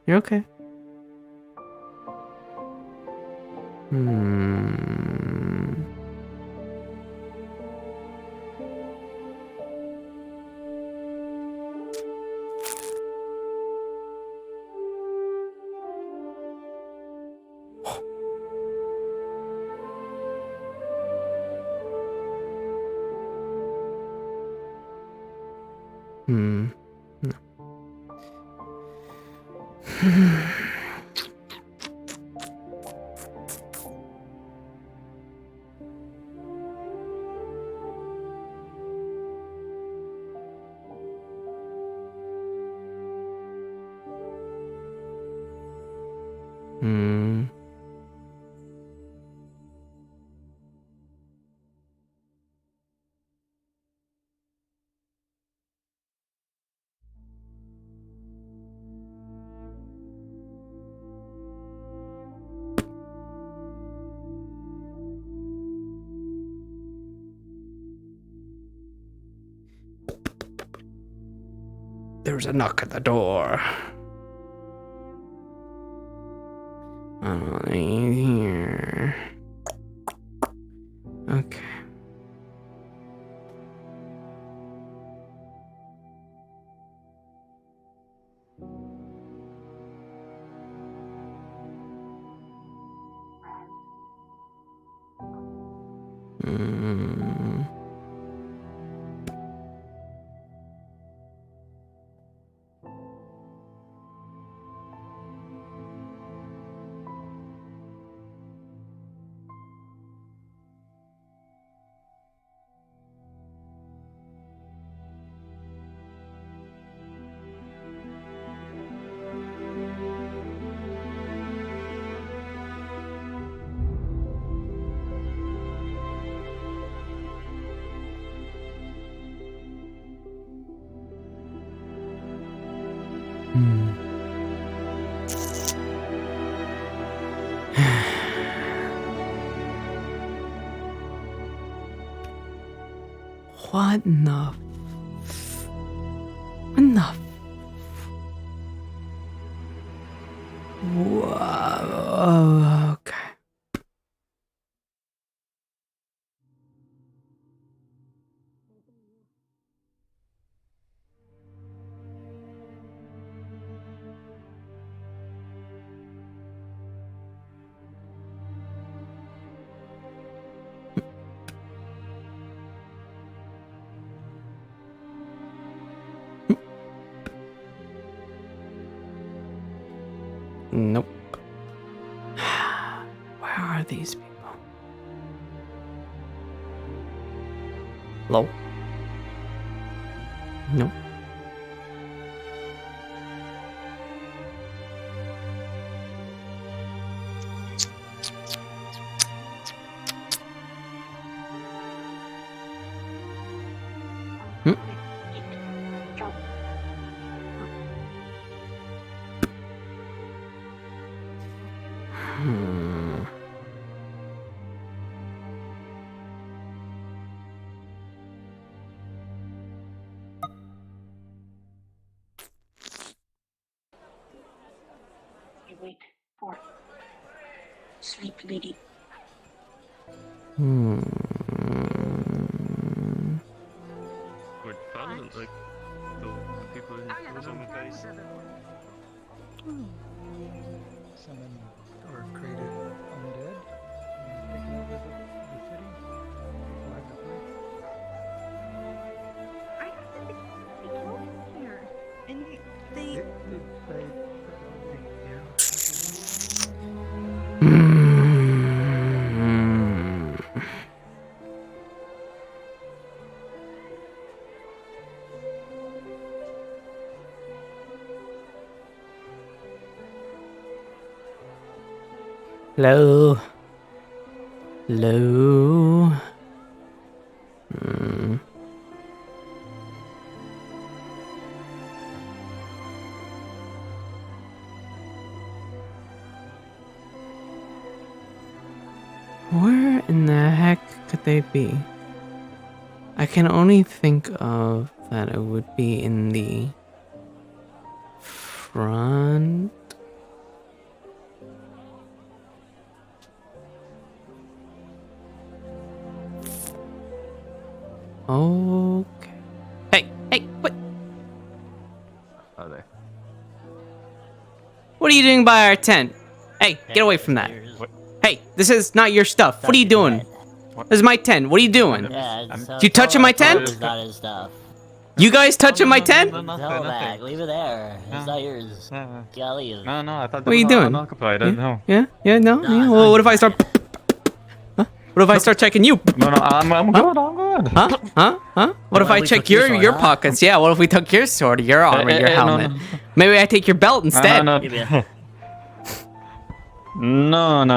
You're okay. There's a knock at the door. Here. Okay. What in the... Whoa, okay. Nope. Where are these people? Hello? Nope. Wait for sleep lady. Wait, found like the people who was on the base. Summon or created undead and taken over the city before I got there. I have to be killed here. And they Hello? Hello? Where in the heck could they be? I can only think of that it would be in the front. Okay. Hey, what? Are they? What are you doing by our tent? Hey, get away from that. Hey, this is not your stuff. What are you doing? This is my tent. What are you doing? Yeah, You touching my tent? It's not his stuff. You guys touching my tent? Tell back. Leave it there. It's not yours. Golly. No, I thought What are you doing? unoccupied. I don't know. Yeah? No? Yeah? Well, what if I start... Huh? What if I start checking you? No, I'm good. I'm good. Huh? What if I check your pockets? Yeah, what if we took your sword, your armor, your helmet? Maybe I take your belt instead. No, I'm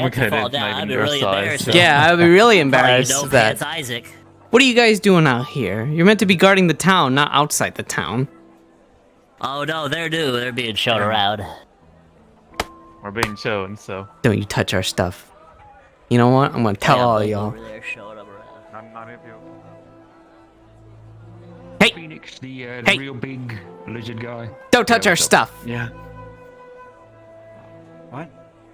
okay. Fall down. I'd be really embarrassed. Yeah, I'd be really embarrassed You of don't that. pants Isaac. What are you guys doing out here? You're meant to be guarding the town, not outside the town. Oh no, they're new. They're being shown around. We're being shown, so. Don't you touch our stuff. You know what? I'm gonna tell all of y'all. I'm not happy. Hey! Phoenix, the Hey! real big lizard guy. Don't touch our stuff. Yeah. What?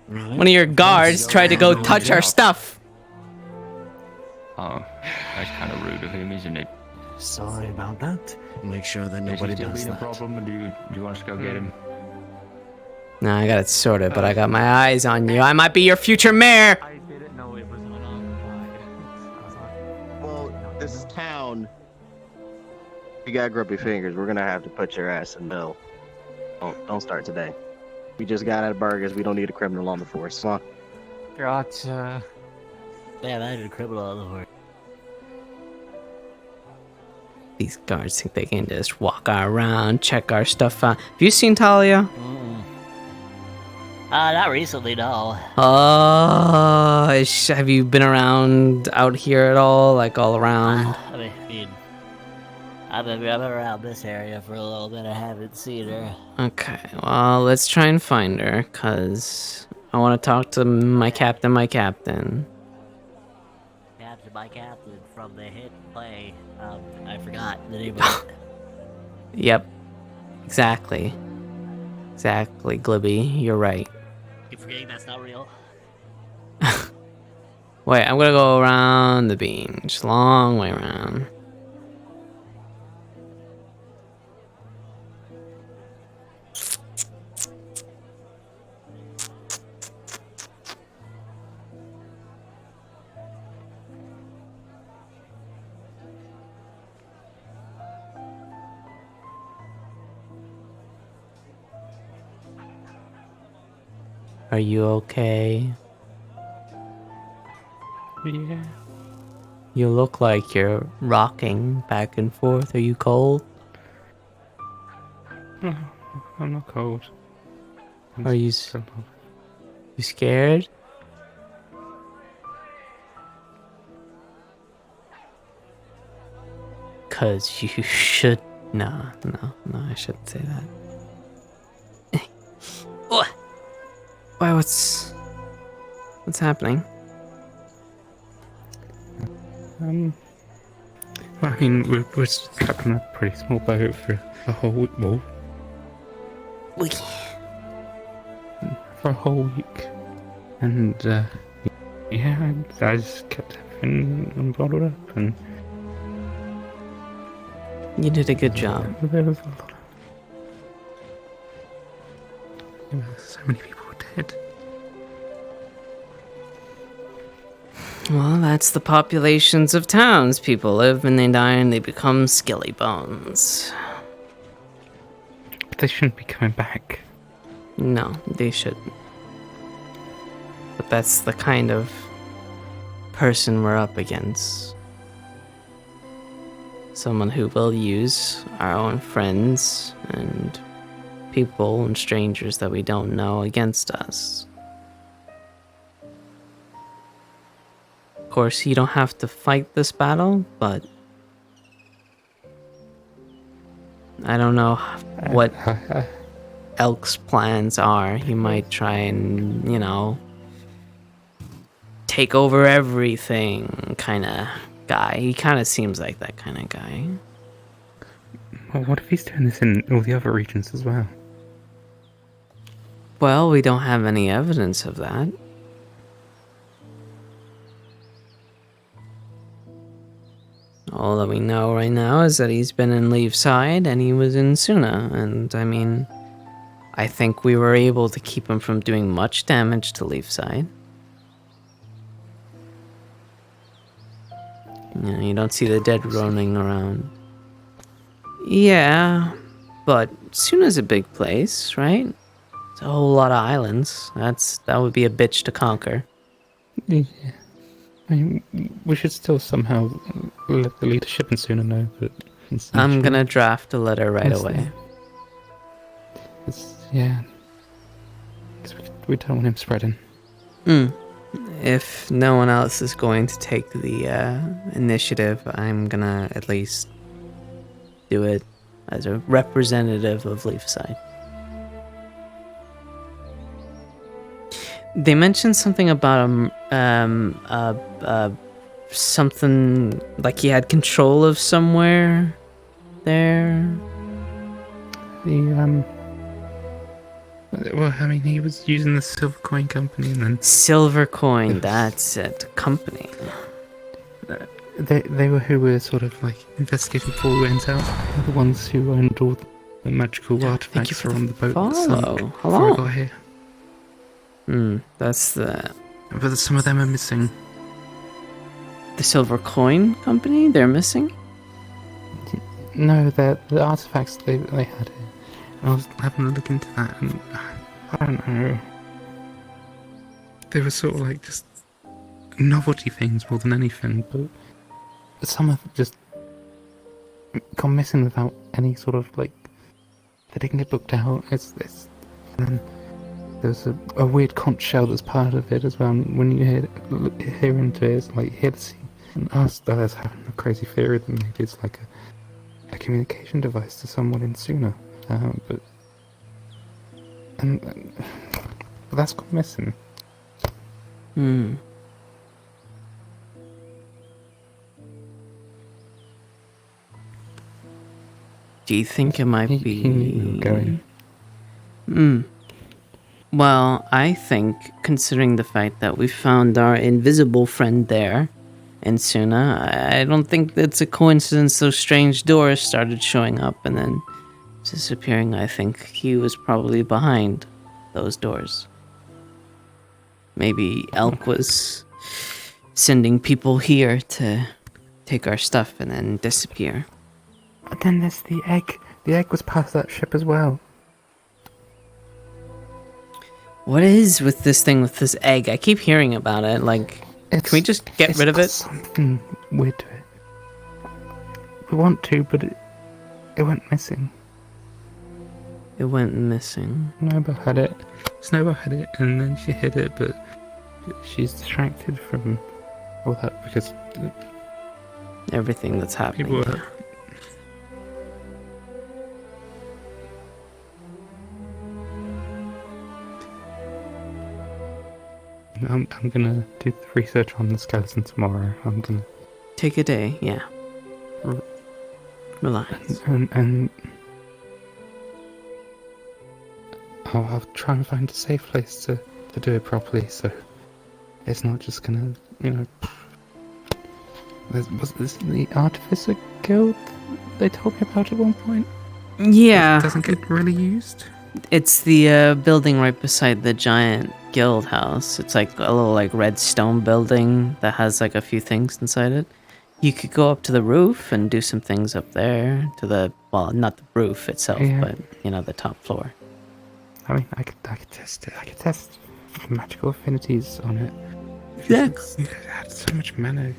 One of your guards tried to go touch our stuff. Oh, that's kind of rude of him, isn't it? Sorry about that. Make sure that nobody Is he does still being that. a problem, or do you want us to go get him? No, I got it sorted, but I got my eyes on you. I might be your future mayor. I didn't know it was unoccupied. Well, this is town. You got grumpy fingers. We're gonna have to put your ass in mill. Don't start today. We just got out of burgers. We don't need a criminal on the force. Come on. Gotcha. Damn, I did a criminal on the horse. These guards think they can just walk around, check our stuff out. Have you seen Talia? Not recently, no. Oh, have you been around out here at all? Like all around? I mean, I've been around this area for a little bit. I haven't seen her. Okay, well, let's try and find her, because I want to talk to my captain, My captain from the hit play. I forgot the name of it. Yep. Exactly, Glibby. You're right. Keep forgetting that's not real. Wait, I'm gonna go around the beach. Long way around. Are you okay? Yeah. You look like you're rocking back and forth. Are you cold? No, I'm not cold. Are you scared? Cause you should. No, I shouldn't say that. Why? What's happening? I mean, we're stuck on a pretty small boat for a whole week. Well, for a whole week, and yeah, I just kept everything bottled up, and you did a good job. There was a lot of, so many people dead. Well, that's the populations of towns. People live and they die and they become skilly bones. But they shouldn't be coming back. No, they shouldn't. But that's the kind of person we're up against. Someone who will use our own friends and people and strangers that we don't know against us. Of course, you don't have to fight this battle, but I don't know what Elk's plans are. He might try and, take over everything kind of guy. He kind of seems like that kind of guy. Well, what if he's doing this in all the other regions as well? Well, we don't have any evidence of that. All that we know right now is that he's been in Leaveside and he was in Suna, and I mean, I think we were able to keep him from doing much damage to Leaveside. You don't see the dead roaming around. Yeah, but Suna's a big place, right? It's a whole lot of islands. That would be a bitch to conquer. Yeah. I mean, we should still somehow let the leadership in Suna know that. I'm gonna draft a letter right away. Yeah. 'Cause we don't want him spreading. If no one else is going to take the initiative, I'm gonna at least do it as a representative of Leafside. They mentioned something about something like he had control of somewhere there. Well, I mean, he was using the Silver Coin Company, and then Silver Coin. That's it. Company. they were who were sort of like investigating before we went out. They're the ones who owned all the magical artifacts on the boat that sunk before I got here. That's the. But some of them are missing. The Silver Coin Company? They're missing? No, the artifacts they had here. I was having a look into that, and I don't know. They were sort of like just novelty things more than anything, but some have just gone missing without any sort of like. They didn't get booked out. And there's a weird conch shell that's part of it as well. And when you hear into it, it's like hear the scene. And I was having a crazy theory that maybe it's like a communication device to someone in Suna. But that's gone missing. Do you think it might be going? Well, I think, considering the fact that we found our invisible friend there in Suna, I don't think it's a coincidence those strange doors started showing up and then disappearing. I think he was probably behind those doors. Maybe Elk was sending people here to take our stuff and then disappear. But then there's the egg. The egg was part of that ship as well. What is with this thing with this egg? I keep hearing about it. Like, can we just get rid of it? Something weird to it. We want to, but it went missing. It went missing. Snowball had it, and then she hid it, but she's distracted from all that because everything that's happening. People are, I'm gonna do the research on the skeleton tomorrow. I'm gonna take a day, yeah. Relax. And I'll try and find a safe place to do it properly, so it's not just gonna, Was this the Artificer Guild they told me about at one point? Yeah. It doesn't get really used? It's the building right beside the giant guild house. It's like a little red stone building that has a few things inside it. You could go up to the roof and do some things up there well, not the roof itself, but the top floor. I mean, I could test it. I could test magical affinities on it. Yeah. It had so much mana.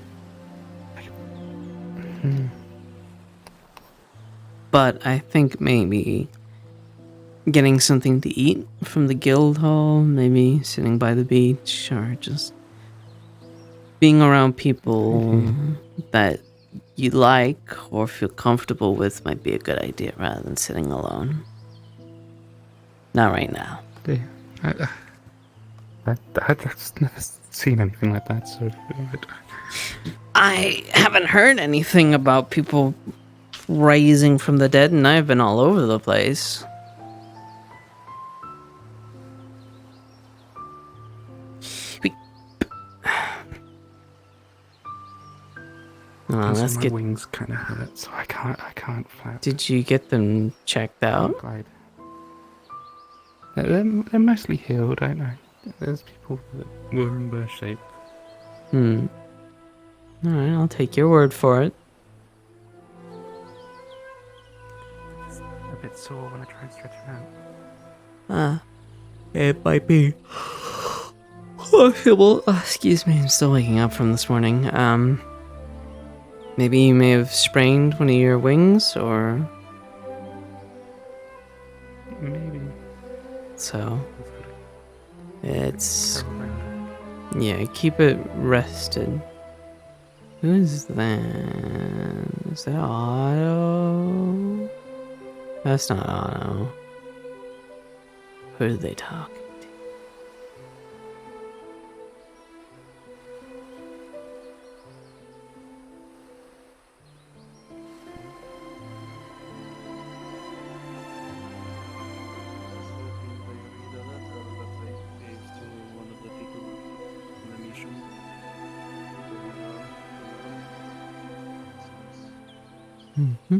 But I think maybe getting something to eat from the guild hall, maybe sitting by the beach, or just being around people that you like or feel comfortable with might be a good idea rather than sitting alone. Not right now. I've just never seen anything like that, so I haven't heard anything about people rising from the dead, and I've been all over the place. my wings kind of hurt, so I can't flap. Did you get them checked out? They're mostly healed, I know. There's people that were in worse shape. Alright, I'll take your word for it. bit sore when I try and stretch it out. It might be. Well, excuse me, I'm still waking up from this morning. Maybe you may have sprained one of your wings, or... Maybe. So... It's... Yeah, keep it rested. Who's that? Is that Otto? That's not Otto. Who are they talking to? Mm-hmm.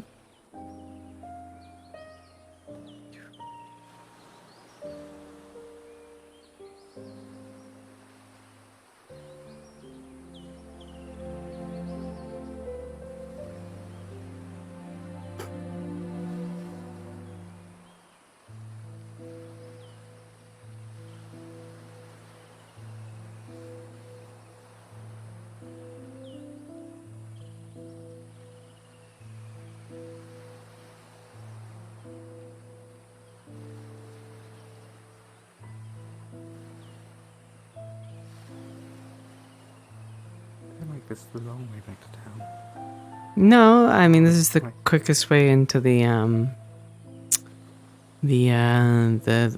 This is the long way back to town. No, I mean, this is the quickest way into the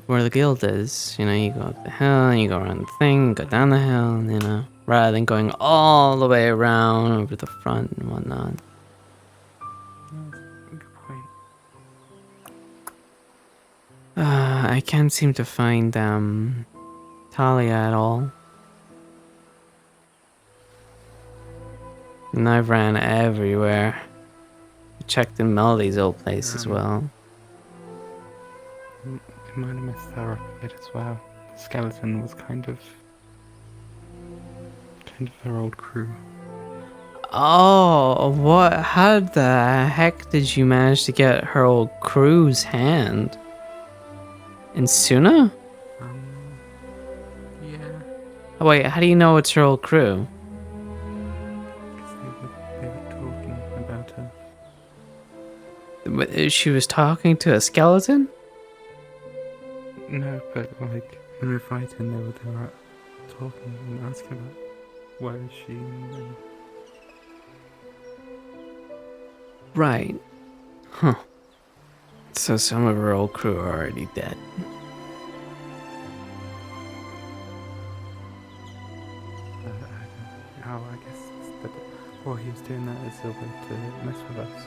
where the guild is. You know, you go up the hill, and you go around the thing, go down the hill, you know, rather than going all the way around over the front and whatnot. Good point. I can't seem to find Talia at all. And I've ran everywhere. I checked in Melody's old place as well. It might have messed her up a bit as well. The skeleton was kind of her old crew. Oh, what? How the heck did you manage to get her old crew's hand? In Suna? Yeah. Oh, wait, how do you know it's her old crew? They were talking about her. She was talking to a skeleton? No, but like when we were fighting, they were talking and asking about where is she. And Right. Huh. So some of her old crew are already dead. I guess that what he was doing that is a way to mess with us.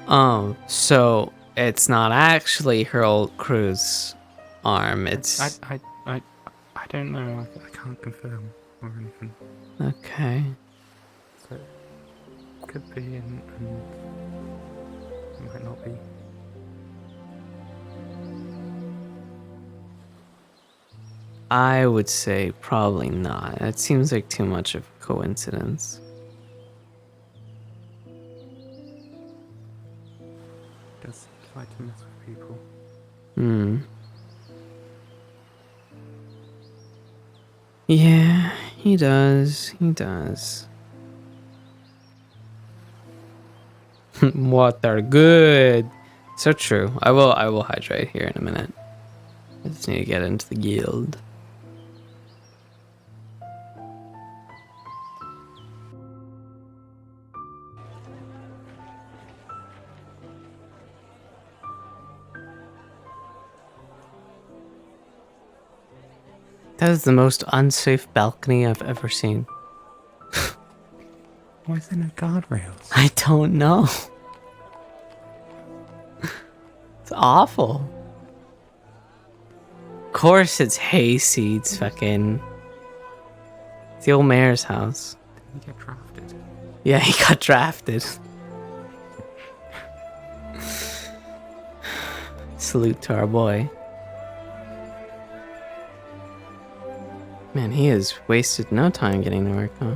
Oh, so it's not actually her old crew's arm. It's I don't know. I can't confirm or anything. okay. So it could be and it might not be. I would say probably not. It seems like too much of a coincidence. Does like to mess with people. Hmm. Yeah, he does. He does. Water, good. So true. I will hydrate here in a minute. I just need to get into the guild. That is the most unsafe balcony I've ever seen. Why is there no guardrails? I don't know. It's awful. Of course it's Hayseed's fucking... It's the old mayor's house. Didn't he get drafted? Yeah, he got drafted. Salute to our boy. Man, he has wasted no time getting to work, huh?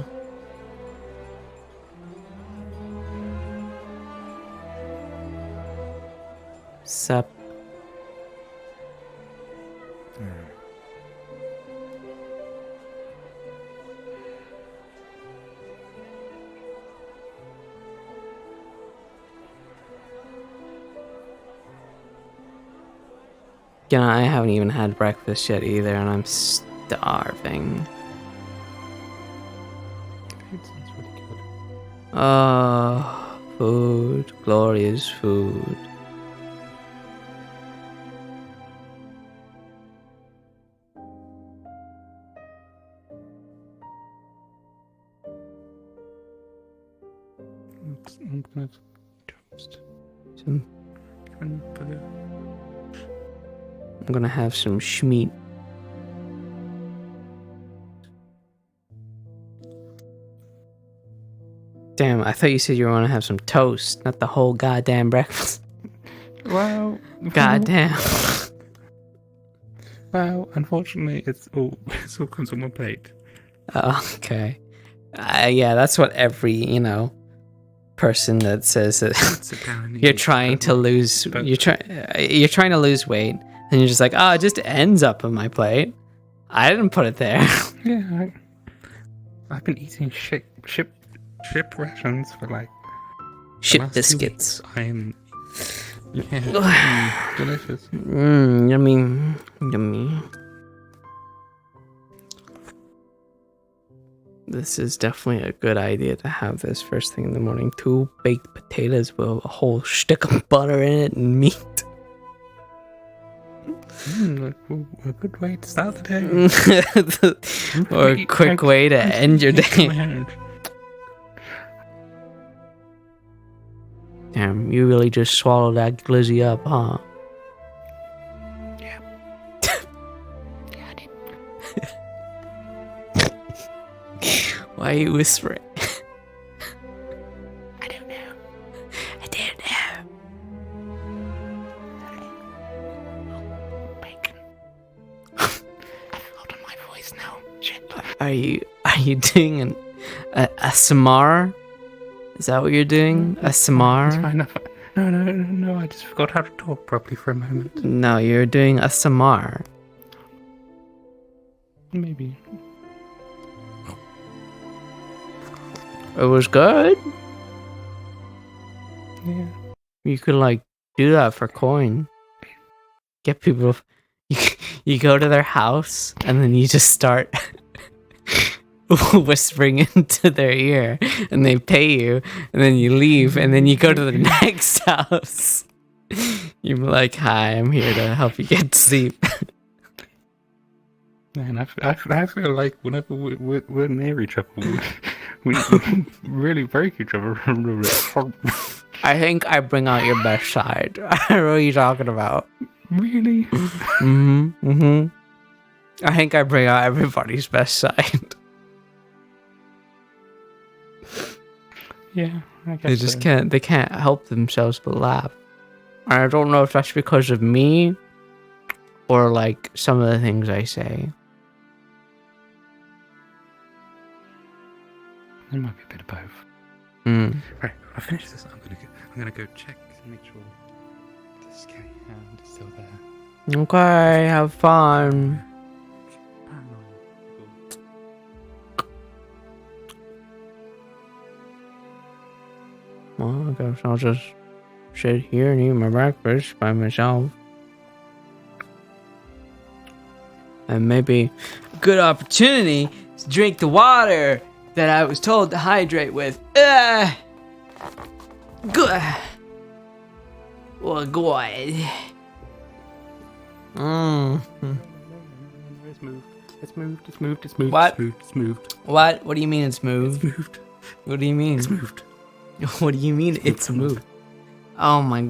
You know, I haven't even had breakfast yet either, and I'm starving. Oh, food. Glorious food. I'm gonna toast. I'm gonna have some schmeat. Damn, I thought you said you were gonna have some toast, not the whole goddamn breakfast. Well, Goddamn. Well, unfortunately, it all comes on my plate. Okay. Yeah, that's what every, person that says that Sit down and you're eat, trying to lose but- you're trying to lose weight, and you're just like, oh, it just ends up on my plate. I didn't put it there. Yeah, I've been eating ship rations for like the Ship last 2 biscuits. weeks. I'm delicious. Yummy. This is definitely a good idea to have this first thing in the morning. 2 baked potatoes with a whole stick of butter in it and meat. A good way to start the day. Or a quick way to end your day. Damn, you really just swallowed that glizzy up, huh? Why are you whispering? I don't know. Bacon. I've forgotten my voice now. Shit. Are you doing a samar? Is that what you're doing? A samar? It's fine. No, I just forgot how to talk properly for a moment. No, you're doing a samar. Maybe. It was good. Yeah. You could do that for coin. Get people. You go to their house and then you just start whispering into their ear, and they pay you, and then you leave, and then you go to the next house. You're like, "Hi, I'm here to help you get to sleep." Man, I feel like whenever we're near each other, we really break each other. I think I bring out your best side. I don't know what you're talking about. Really? I think I bring out everybody's best side. Yeah, I guess They just so. they can't help themselves but laugh. And I don't know if that's because of me or some of the things I say. There might be a bit of both. Right, I'll finish this. I'm gonna go check to make sure this K hand is still there. Okay, have fun. Well, I guess I'll just sit here and eat my breakfast by myself. And maybe a good opportunity to drink the water that I was told to hydrate with. Good. Oh, God. It's moved. What? It's moved. What? What do you mean it's moved? It's moved. What do you mean? It's moved. What do you mean it's moved? Oh my.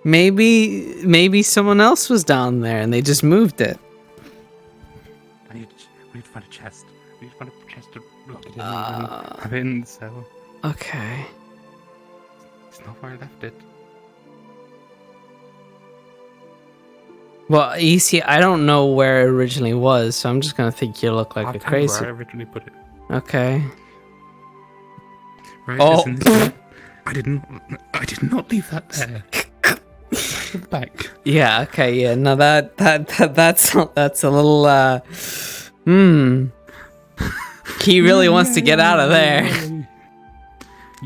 Maybe someone else was down there and they just moved it. We need to find a chest. We need to find a chest to lock it in and have it in the cell. Okay. It's not where I left it. Well, you see, I don't know where it originally was, so I'm just gonna think you look like I'll a tell you crazy. where I originally put it. Okay. Right. Oh. Listen. I did not leave that there. to the back. Yeah. Okay. Yeah. No, that's a little. He really wants to get out of there.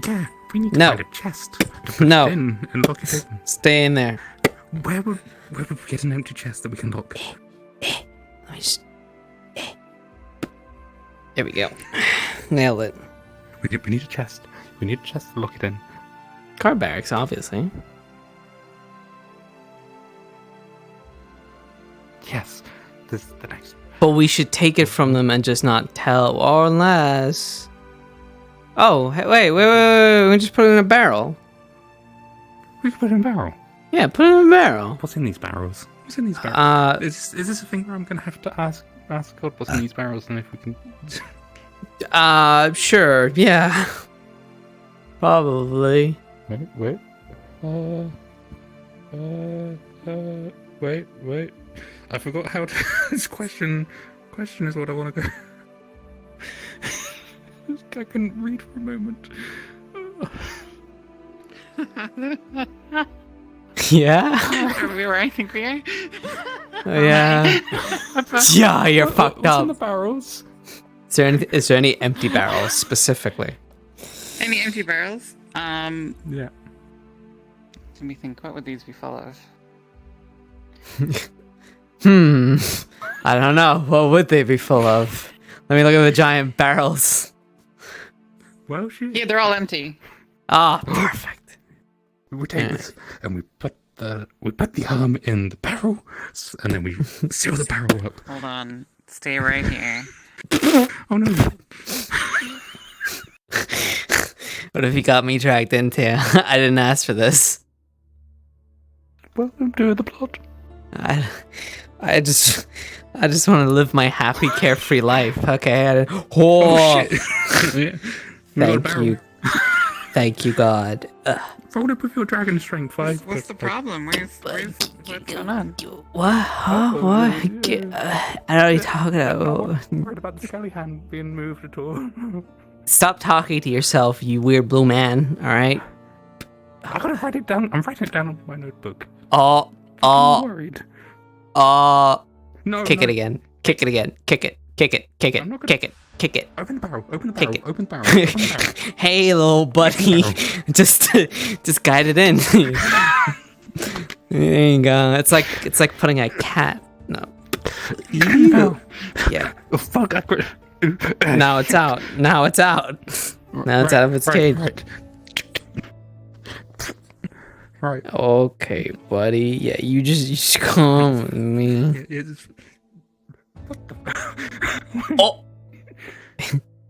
Yeah, we need to No. find a chest to put No. it in and lock it in. Stay in there. Where would we get an empty chest that we can lock? Let me just. There we go. Nailed it. We need a chest. We need a chest to lock it in. Car barracks, obviously. Yes, this is the next. But we should take it from them and just not tell, or unless. Oh, wait. We just put it in a barrel. We can put it in a barrel. Yeah, put it in a barrel. What's in these barrels? What's in these barrels? Is this a thing where I'm gonna have to ask God what's in these barrels and if we can? Sure, yeah. Probably. Wait. Wait. I forgot how to. This question is what I want to go. I couldn't read for a moment. Yeah. Are we where I think we are? Yeah. Yeah, you're fucked What's up. in the barrels? Is there any empty barrels specifically? Any empty barrels? Yeah. Let me think. What would these be full of? I don't know. What would they be full of? Let me look at the giant barrels. Well, shit. Yeah, they're all empty. Ah, perfect. We take this and we put the arm in the barrel, and then we seal the barrel up. Hold on. Stay right here. Oh no! What if you got me dragged into? I didn't ask for this. Welcome to the plot. I just want to live my happy, carefree life. Okay. Shit. Thank you, God. Roll up with your dragon strength 5. What's the problem? What's going on? What? Huh? What? I don't know what you're talking about. I'm not worried about the skelly hand being moved at all. Stop talking to yourself, you weird blue man. All right. I gotta write it down. I'm writing it down on my notebook. I'm worried. No. Kick no. it again. Kick it again. Kick it. Kick it. Kick it. Kick it. Kick it. Open the barrel. Open the barrel. Kick it. Open the barrel. Open the barrel. Hey, little buddy. just guide it in. There you go. It's like putting a cat. No. Yeah. Oh, fuck. Now it's out. Now it's out. Now it's out of its cage. Right. Okay, buddy. Yeah, you just come with me. Oh!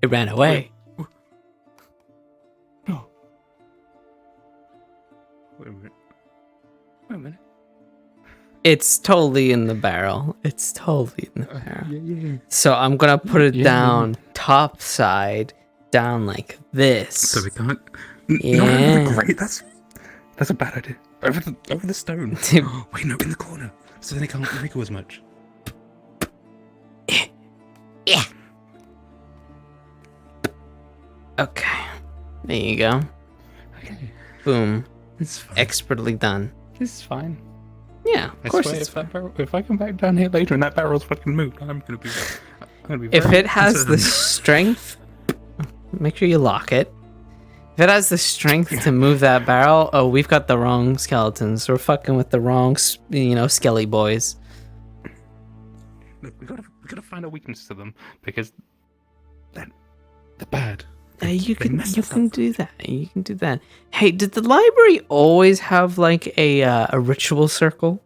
It ran away. No. Wait a minute. It's totally in the barrel. It's totally in the barrel. Yeah. So I'm gonna put it down top side, down like this. So we can't. Yeah. No, great. That's a bad idea. Over the stone. Wait, no, in the corner. So then they can't wriggle as much. Yeah. Okay. There you go. Okay. Boom. It's fine. Expertly done. This is fine. Yeah, of course swear, it's fine. if I come back down here later and that barrel's fucking moved, I'm gonna be If very it has the concerned. strength, make sure you lock it. If it has the strength to move that barrel, oh, we've got the wrong skeletons. We're fucking with the wrong, skelly boys. Look, we gotta find a weakness to them because they're bad. You can do that. You can do that. Hey, did the library always have like a ritual circle?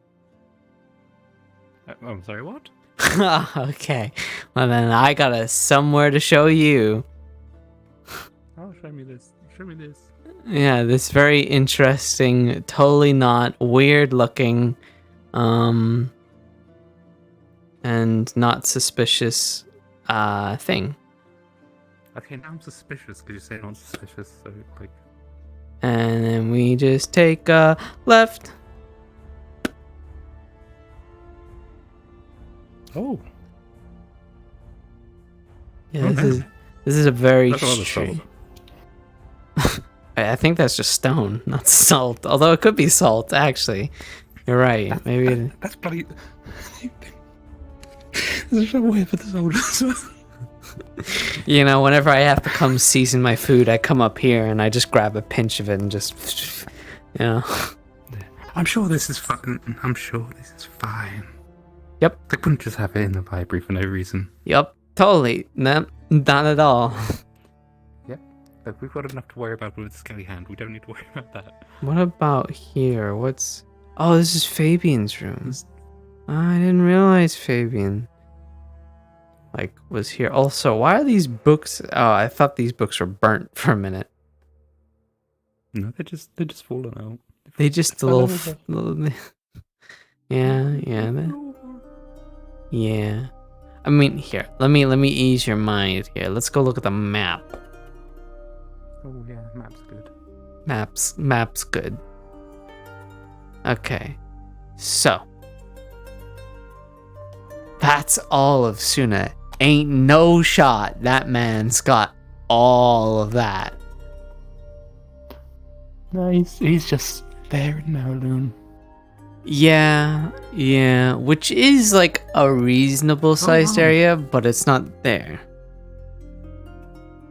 I'm sorry, what? Okay. Well then, I got somewhere to show you. Oh, show me this. Show me this. Yeah, this very interesting, totally not weird looking, and not suspicious thing. Okay, now I'm suspicious because you say not suspicious, so like. And then we just take a left. Oh. Yeah, this is a very That's a lot of strange. I think that's just stone, not salt. Although it could be salt, actually. You're right. Maybe that's bloody. There's no way for the soldiers. you know, whenever I have to come season my food, I come up here and I just grab a pinch of it and just, you know. I'm sure this is fine. I'm sure this is fine. Yep. They couldn't just have it in the library for no reason. Yep. Totally. No, not at all. Yep. Look, we've got enough to worry about with the skelly hand. We don't need to worry about that. What about here? What's... Oh, this is Fabian's room. I didn't realize Fabian, like, was here. Also, why are these books... Oh, I thought these books were burnt for a minute. No, they're just falling out. They just a little... yeah. Yeah. I mean, here, let me ease your mind here. Let's go look at the map. Oh yeah, map's good. Map's good. Okay. So. That's all of Suna. Ain't no shot that man's got all of that. No, he's just there in Maraloon. Yeah, which is like a reasonable sized area, but it's not there.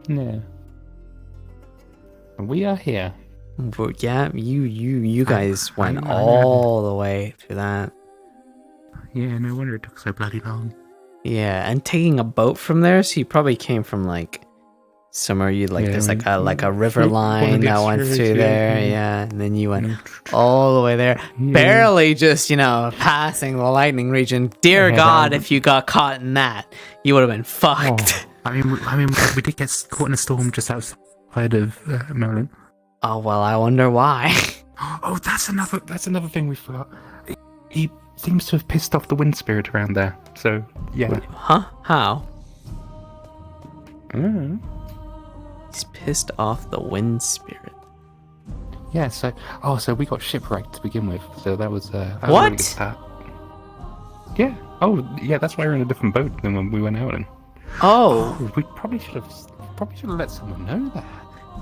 Yeah. We are here. But yeah, you guys went all the way to that. Yeah, no wonder it took so bloody long. Yeah, and taking a boat from there, so you probably came from like somewhere you like there's like a river line that went through there, yeah, and then you went all the way there, barely just, you know, passing the lightning region. Dear God, if you got caught in that, you would have been fucked. Oh, I mean, we did get caught in a storm just outside of Maryland. Oh well, I wonder why. Oh, that's another thing we forgot. He seems to have pissed off the wind spirit around there. So yeah. Huh? How? I don't know. He's pissed off the wind spirit. Yeah, so we got shipwrecked to begin with. So that was what? A really good start. Yeah. Oh, yeah. That's why we're in a different boat than when we went out in. Oh. We probably should have let someone know that.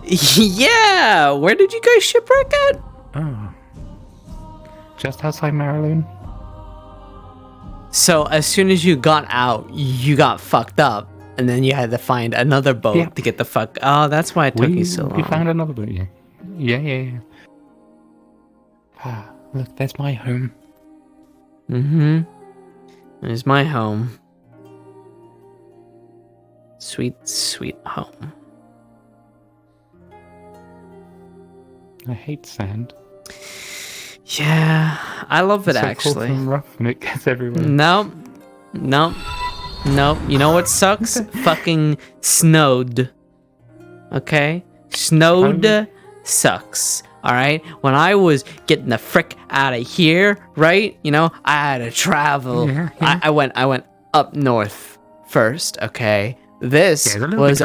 Yeah. Where did you guys shipwreck at? Oh. Just outside Maraloon. So as soon as you got out, you got fucked up. And then you had to find another boat to get the fuck... Oh, that's why it took you so long. We found another boat, yeah. Yeah. Ah, look, there's my home. Mm-hmm. There's my home. Sweet, sweet home. I hate sand. Yeah, I love it, it's so actually. Cold and rough and it gets everywhere. No. You know what sucks? Fucking snowed. Okay? Snowed sucks. Alright? When I was getting the frick out of here, right? You know, I had to travel. Yeah. I went up north first, okay? This was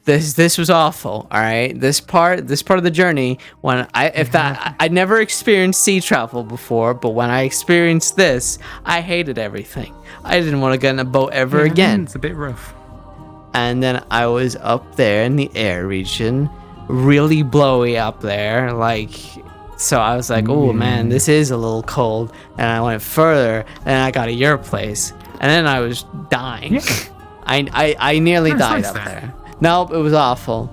this was awful, all right? This part of the journey, when I never experienced sea travel before, but when I experienced this, I hated everything. I didn't want to get in a boat ever again. It's a bit rough. And then I was up there in the air region, really blowy up there, like, so I was like, oh man, this is a little cold. And I went further, and I got to your place, and then I was dying. Yeah. I nearly died up there. Nope, it was awful.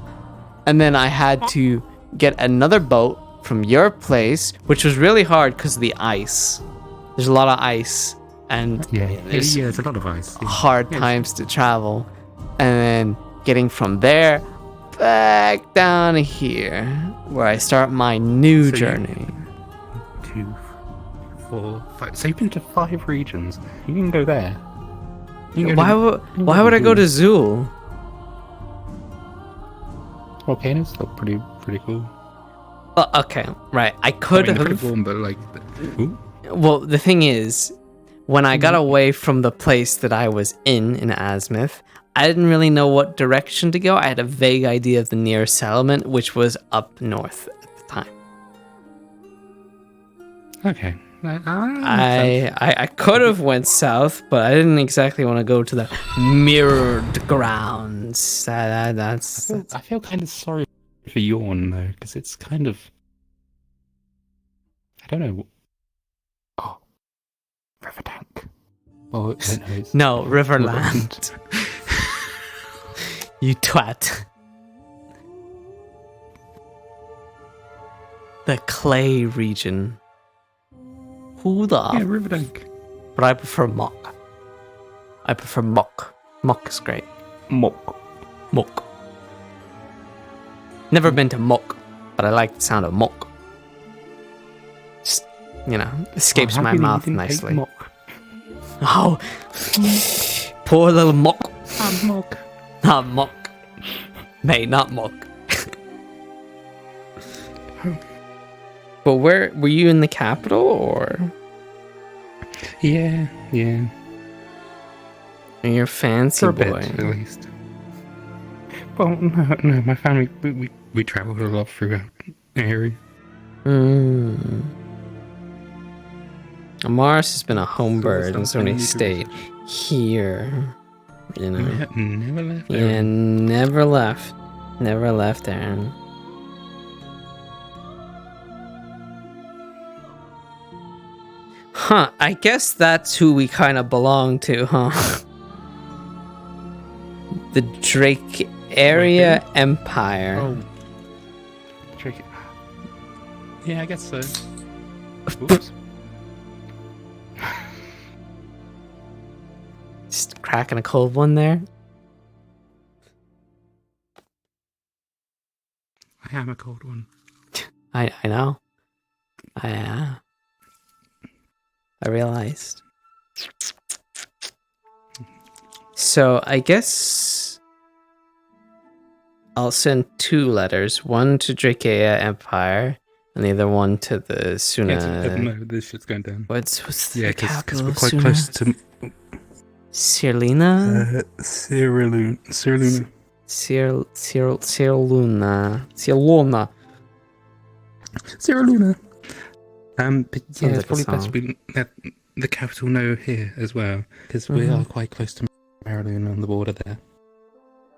And then I had to get another boat from your place, which was really hard because of the ice. There's a lot of ice, and there's a lot of ice. Yeah. Hard times to travel. And then getting from there back down here, where I start my new journey. 2, 4, 5. So you've been to 5 regions. You can go there. Why would I go to Zool? Volcanoes still pretty cool. Okay, right. I could have. Pretty warm, but like. Well, the thing is, when I got away from the place that I was in Azimuth, I didn't really know what direction to go. I had a vague idea of the nearest settlement, which was up north at the time. Okay. I could have went south, but I didn't exactly want to go to the mirrored grounds. That's. I feel kind of sorry for Yawn though, because it's kind of. I don't know. Oh, it's No, Riverland. Riverland. You twat. The clay region. Who the? Yeah, Riverdank. But I prefer mock. I prefer mock. Mock is great. Mock. Mock. Never been to mock, but I like the sound of mock. Just, you know, escapes my mouth nicely. Mock. Oh, poor little mock. I'm mock. Not mock. Mate, not mock. But where were you in the capital or? Yeah. You're a fancy For a boy. bit, at least. Well, no, my family, we travelled a lot throughout the area. Mars has been a home So bird and that's it's only something stayed here. You know? Yeah, never left. Yeah, never left. Never left, Aaron. Huh, I guess that's who we kind of belong to, huh? The Drake Area Empire. Oh. Drake. Yeah, I guess so. Oops. Just cracking a cold one there. I am a cold one. I know. I realized. So I guess I'll send 2 letters. One to Drakea Empire, and the other one to the Suna. No, this shit's going down. What's the capital because we're of quite Suna? close to Cirlina? Cirluna. Cirluna. Cirluna. But yeah, Sounds it's like a probably best song. we let the capital know here as well, because we are quite close to Marilyn on the border there.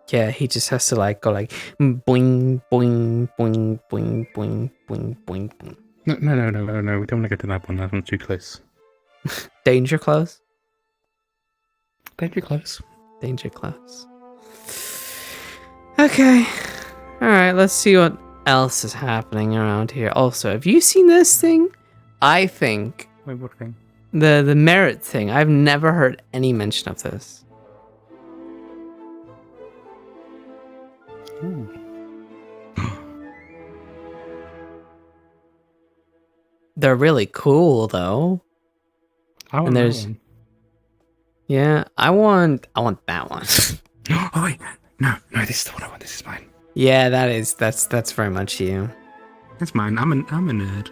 Yeah, he just has to like go like boing boing boing boing boing boing boing boing. No, we don't want to go to that one. That one's too close. Danger close. Danger close. Danger close. Okay. Alright, let's see what else is happening around here. Also, have you seen this thing? I think Wait, what thing? the merit thing. I've never heard any mention of this. Ooh. They're really cool though. I want And that there's one. Yeah, I want that one. Oh wait, no, this is the one I want. This is mine. Yeah, that's very much you. That's mine. I'm a nerd.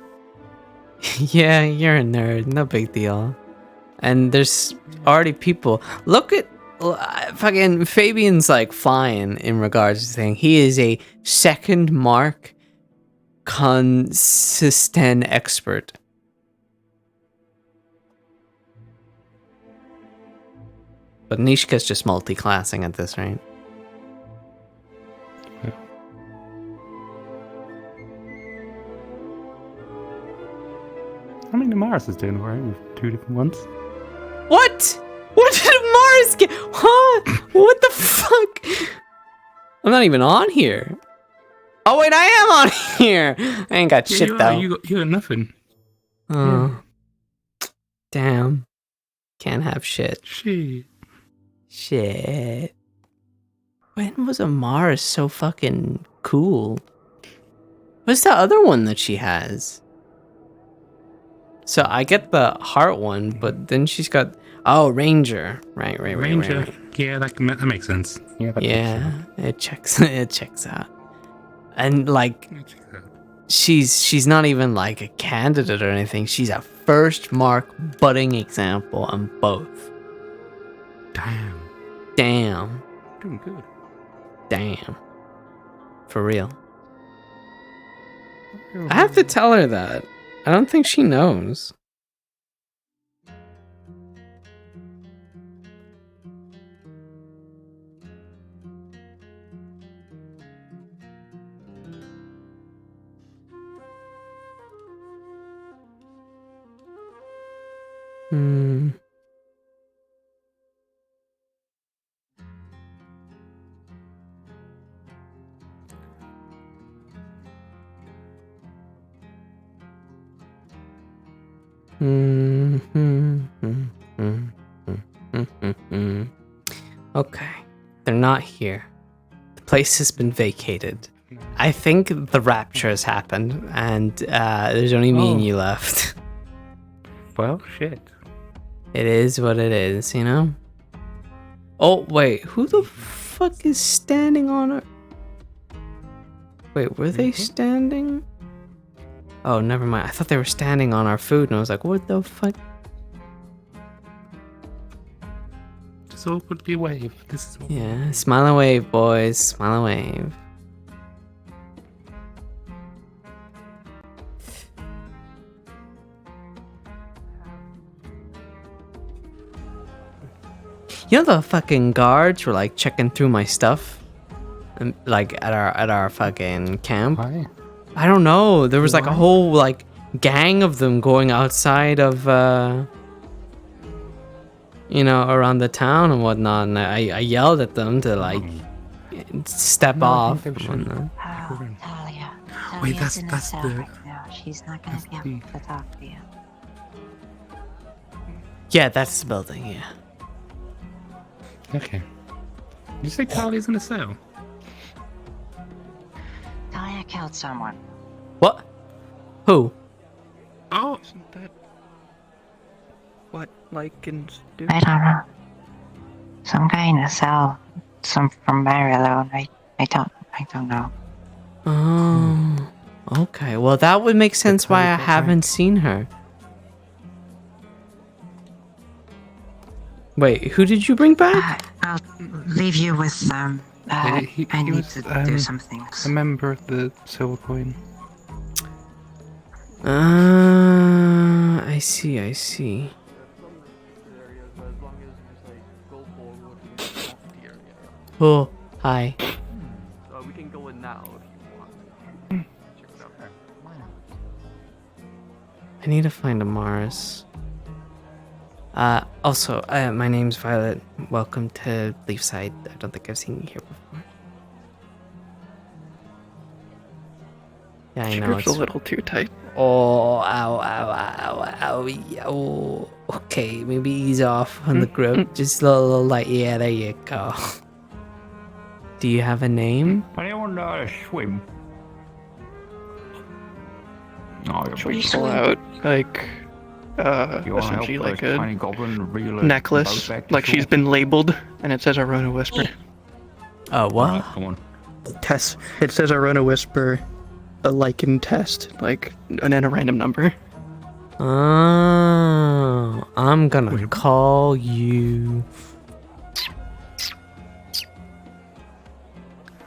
Yeah, you're a nerd. No big deal. And there's already people. Look at fucking Fabian's like fine in regards to saying he is a second mark consistent expert. But Nishka's just multi-classing at this rate. I mean, the Mars is doing alright with 2 different ones. What? What did Mars get? Huh? What the fuck? I'm not even on here. Oh wait, I am on here. I ain't got shit though. You got nothing. Oh, damn. Can't have shit. Shit. When was Amara so fucking cool? What's the other one that she has? So I get the heart one, but then she's got Ranger. Right. Ranger. Yeah, that makes sense. Yeah, it checks out. And like she's not even like a candidate or anything. She's a first mark budding example on both. Damn. Doing good. Damn. For real. I have to tell her that. I don't think she knows. Okay, they're not here. The place has been vacated. I think the rapture has happened, and there's only me and you left. Well, shit. It is what it is, you know? Oh, wait, who the fuck is standing on our... Wait, were they standing? Oh, never mind. I thought they were standing on our food, and I was like, what the fuck? Just awkwardly wave. This is what Yeah, smile and wave, boys. Smile and wave. You know the fucking guards were like checking through my stuff, and like at our fucking camp. Why? I don't know. There was like a whole like gang of them going outside of you know, around the town and whatnot, and I yelled at them to like step off. And whatnot. Talia. Wait, Talia's that's in a that's cell the. right now. She's not gonna be able to talk to you. Yeah, that's the building. Yeah. Okay. Did you say Talia's in a cell? Talia killed someone. What? Who? Oh, isn't that what Lycans do? I don't know. Some guy in a cell. Some from Maryland. I don't know. Oh. Okay. Well, that would make sense why I haven't seen her. Wait, who did you bring back? I'll leave you with I need was, to do some things. A member of the Silver Coin. I see. Oh, hi. We can go in now if you want. Check it out. I need to find a Mars. Also, my name's Violet. Welcome to Leafside. I don't think I've seen you here before. Yeah, I know. It's a little too tight. Oh, ow. Okay, maybe ease off on the grip. Just a little light. Yeah, there you go. Do you have a name? Anyone know how to swim? No, you're She'll pull out like essentially like a necklace, like she's been labeled, and it says Arona Whisper. Oh, what? Right, come on. Test. It says Arona Whisper, a Lycan test, like, and then a random number. Oh, I'm gonna call you.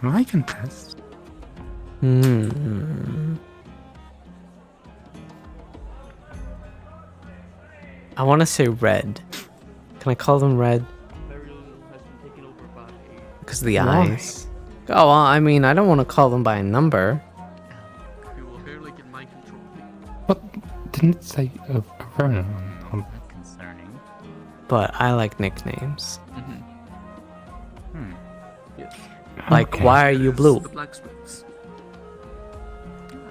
I can test. I want to say Red. Can I call them Red? Because of the eyes. Oh, well, I mean, I don't want to call them by a number. Didn't it say a Ronan on Concerning. But I like nicknames. Yes. Like, Okay. why are you blue? The blacksmiths.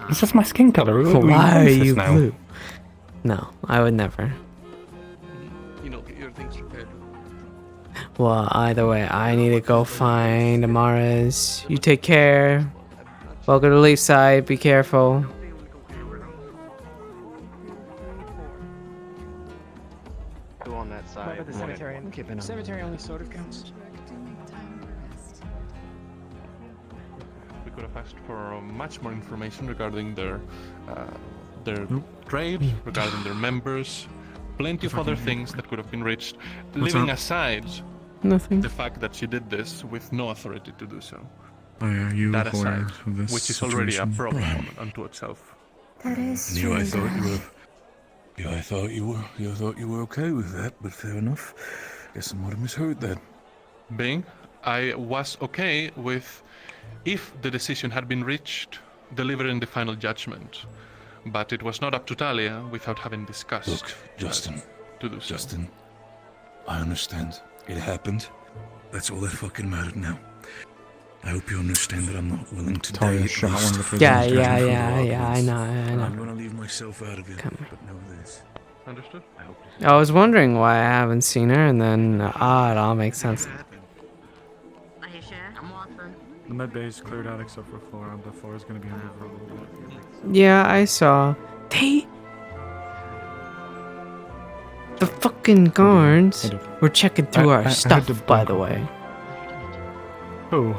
It's just my skin color. Why are you blue? No, I would never. You know, get your things prepared. Well, either way, I need to go find Amara's. You take care. Welcome to Leafside. Be careful. Go on that side. But the cemetery, cemetery only sort of counts. We could have asked for much more information regarding their trade, regarding their members, plenty of other things that could have been reached, leaving aside nothing. The fact that she did this with no authority to do so. Oh yeah, you That aware aside, of this which is already a situation? problem unto itself. That is Yeah, I true. thought you were. Yeah, I thought you were okay with that, but fair enough. Guess I might have misheard that. Being, I was okay with, if the decision had been reached, delivering the final judgment. But it was not up to Talia without having discussed. Look, Justin. To do so. Justin, I understand. It happened. That's all that fucking mattered now. I hope you understand that I'm not willing to Talia die. shot one of the Yeah, I know. I'm gonna leave myself out of it, but know this. Understood? I was wondering why I haven't seen her, and then it all makes sense. The med bay is cleared out except for Flora. The floor is going to be under for a little bit. Yeah, I saw. The fucking guards were checking through I our had stuff, to by the way. Who?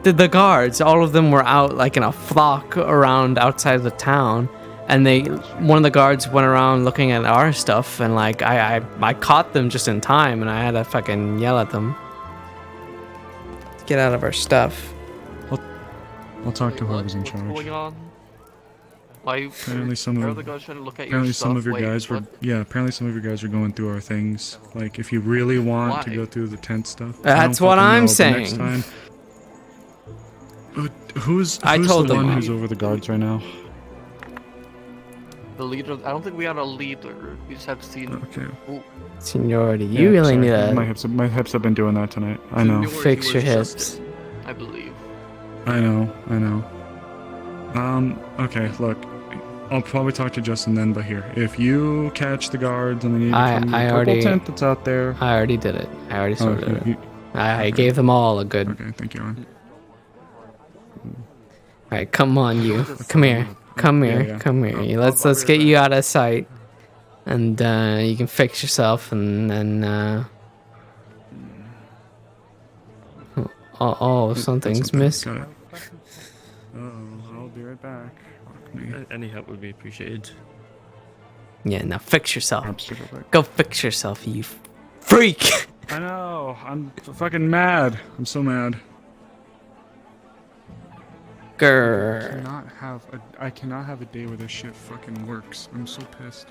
The guards, all of them were out like in a flock around outside the town, and one of the guards went around looking at our stuff, and like I caught them just in time, and I had to fucking yell at them. Get out of our stuff. I'll talk to whoever's in charge. What's going on? Why? Apparently some are of the guys trying to look at apparently your some stuff? of your Wait, guys were what? apparently some of your guys are going through our things. Like if you really want to Why? go through the tent stuff. That's I don't what fucking I'm know, but next saying. time- Who's I told the them. one who's over the guards right now? The leader. I don't think we got a leader. We just have seen. Okay. Seniority, Yeah, you really sorry. need My to hips have been doing that tonight. I know. fix your hips. I believe. I know. Okay, look. I'll probably talk to Justin then, but here. If you catch the guards and they need to come to the purple tent that's out there. I already did it. I already sorted Okay, it. I gave them all a good. Okay, thank you, Ron. Alright, come on, you. Come here. Come here. yeah. Come here. Let's get you out of sight, and you can fix yourself, and then. Something's missing. Got it. I'll be right back. Any help would be appreciated. Yeah, now fix yourself. Absolutely. Go fix yourself, you freak. I know. I'm fucking mad. I'm so mad. Grr. I cannot have a day where this shit fucking works. I'm so pissed.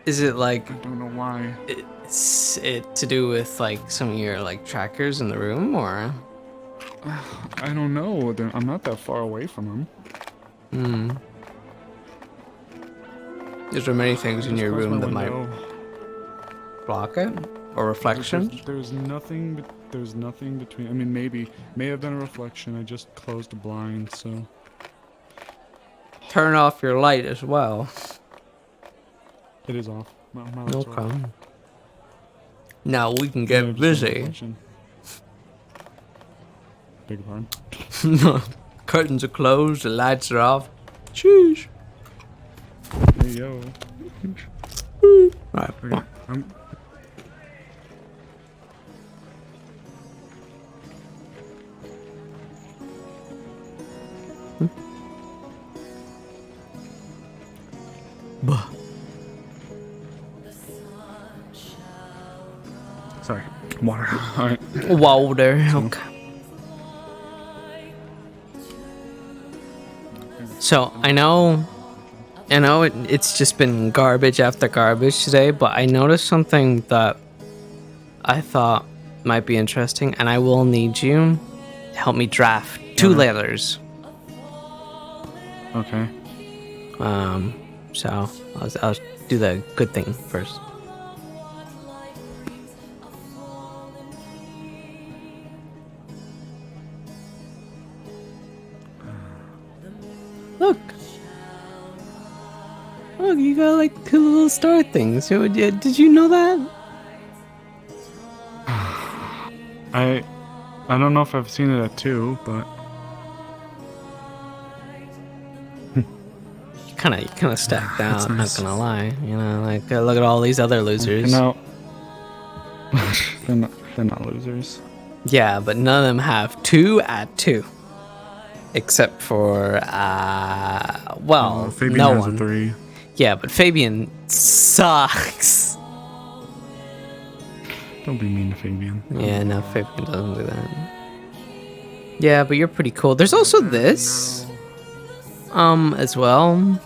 Is it like? I don't know why. It's to do with like some of your like trackers in the room, or? I don't know. I'm not that far away from them. Is there many things in your room that might block it, or reflection? There's nothing. There's nothing between. I mean, may have been a reflection. I just closed the blind, so. Turn off your light as well. It is off. My No light's off. problem. Now we can Yeah, get just a busy. reflection. Beg your pardon? No, curtains are closed, the lights are off. Sheesh. Hey yo. Right. Okay. Bah. Sorry. Water. Alright. Water. Okay. So I know it's just been garbage after garbage today, but I noticed something that I thought might be interesting, and I will need you to help me draft 2 letters. Okay. So I'll do the good thing first. Look, you got like 2 little star things. Did you know that? I don't know if I've seen it at 2, but Kind of stacked That's out. nice. Not gonna lie, like look at all these other losers. No. they're not losers. Yeah, but none of them have 2 at 2, except for Fabian no has one. a 3. Yeah, but Fabian sucks. Don't be mean to Fabian. Yeah, no, Fabian doesn't do that. Yeah, but you're pretty cool. There's also this, as well.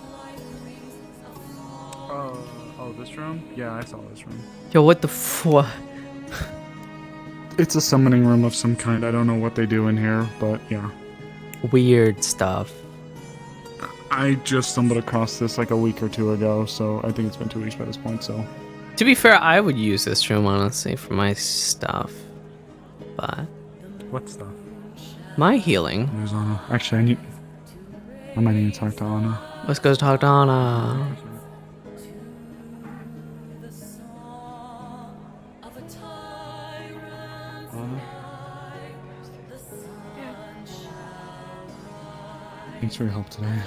Oh, this room? Yeah, I saw this room. Yo, what the fuck? It's a summoning room of some kind. I don't know what they do in here, but yeah. Weird stuff. I just stumbled across this like a week or 2 ago, so I think it's been 2 weeks by this point, so. To be fair, I would use this room, honestly, for my stuff. But... What stuff? My healing. There's Anna. Actually, I might need to talk to Anna. Let's go talk to Anna. Thanks for your help today.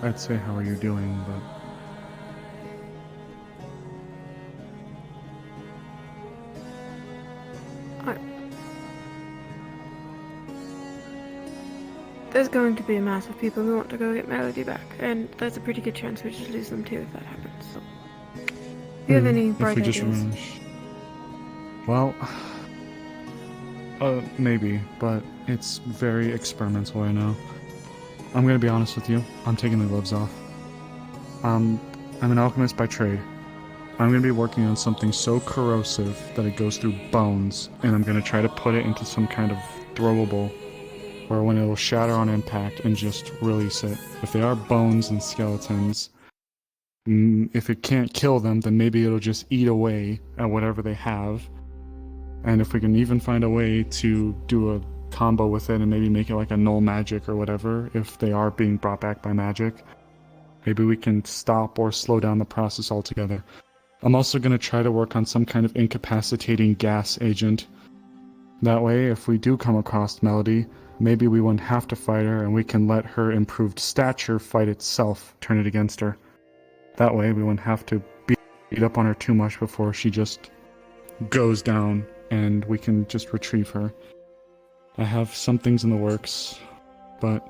I'd say how are you doing, but There's going to be a mass of people who want to go get Melody back, and there's a pretty good chance we just lose them too if that happens. So, if you have any bright if we just ideas? rush. Well, maybe, but it's very experimental right now. I'm gonna be honest with you. I'm taking the gloves off. I'm an alchemist by trade. I'm gonna be working on something so corrosive that it goes through bones, and I'm gonna try to put it into some kind of throwable where when it'll shatter on impact and just release it. If they are bones and skeletons, if it can't kill them, then maybe it'll just eat away at whatever they have. And if we can even find a way to do a combo with it and maybe make it like a null magic or whatever, if they are being brought back by magic, maybe we can stop or slow down the process altogether. I'm also going to try to work on some kind of incapacitating gas agent. That way, if we do come across Melody, maybe we wouldn't have to fight her and we can let her improved stature fight itself, turn it against her. That way, we wouldn't have to beat up on her too much before she just goes down and we can just retrieve her. I have some things in the works, but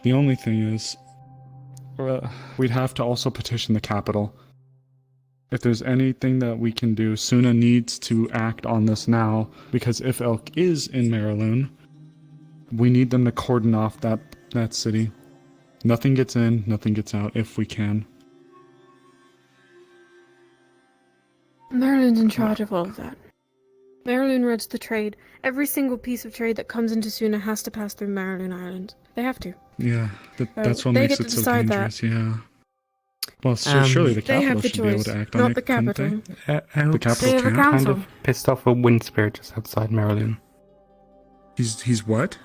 the only thing is, we'd have to also petition the capital. If there's anything that we can do, Suna needs to act on this now, because if Elk is in Mariloon, we need them to cordon off that city. Nothing gets in, nothing gets out, if we can. Mariloon's in charge of all of that. Mariloon runs the trade. Every single piece of trade that comes into Suna has to pass through Mariloon Island. They have to. Yeah, that's what they makes get it to so decide dangerous, that. yeah. Well, surely the They have capital the should be able choice, to act on not it, the couldn't capital. they? The capital They have a can't? council. Kind of pissed off a wind spirit just outside Mariloon. He's what?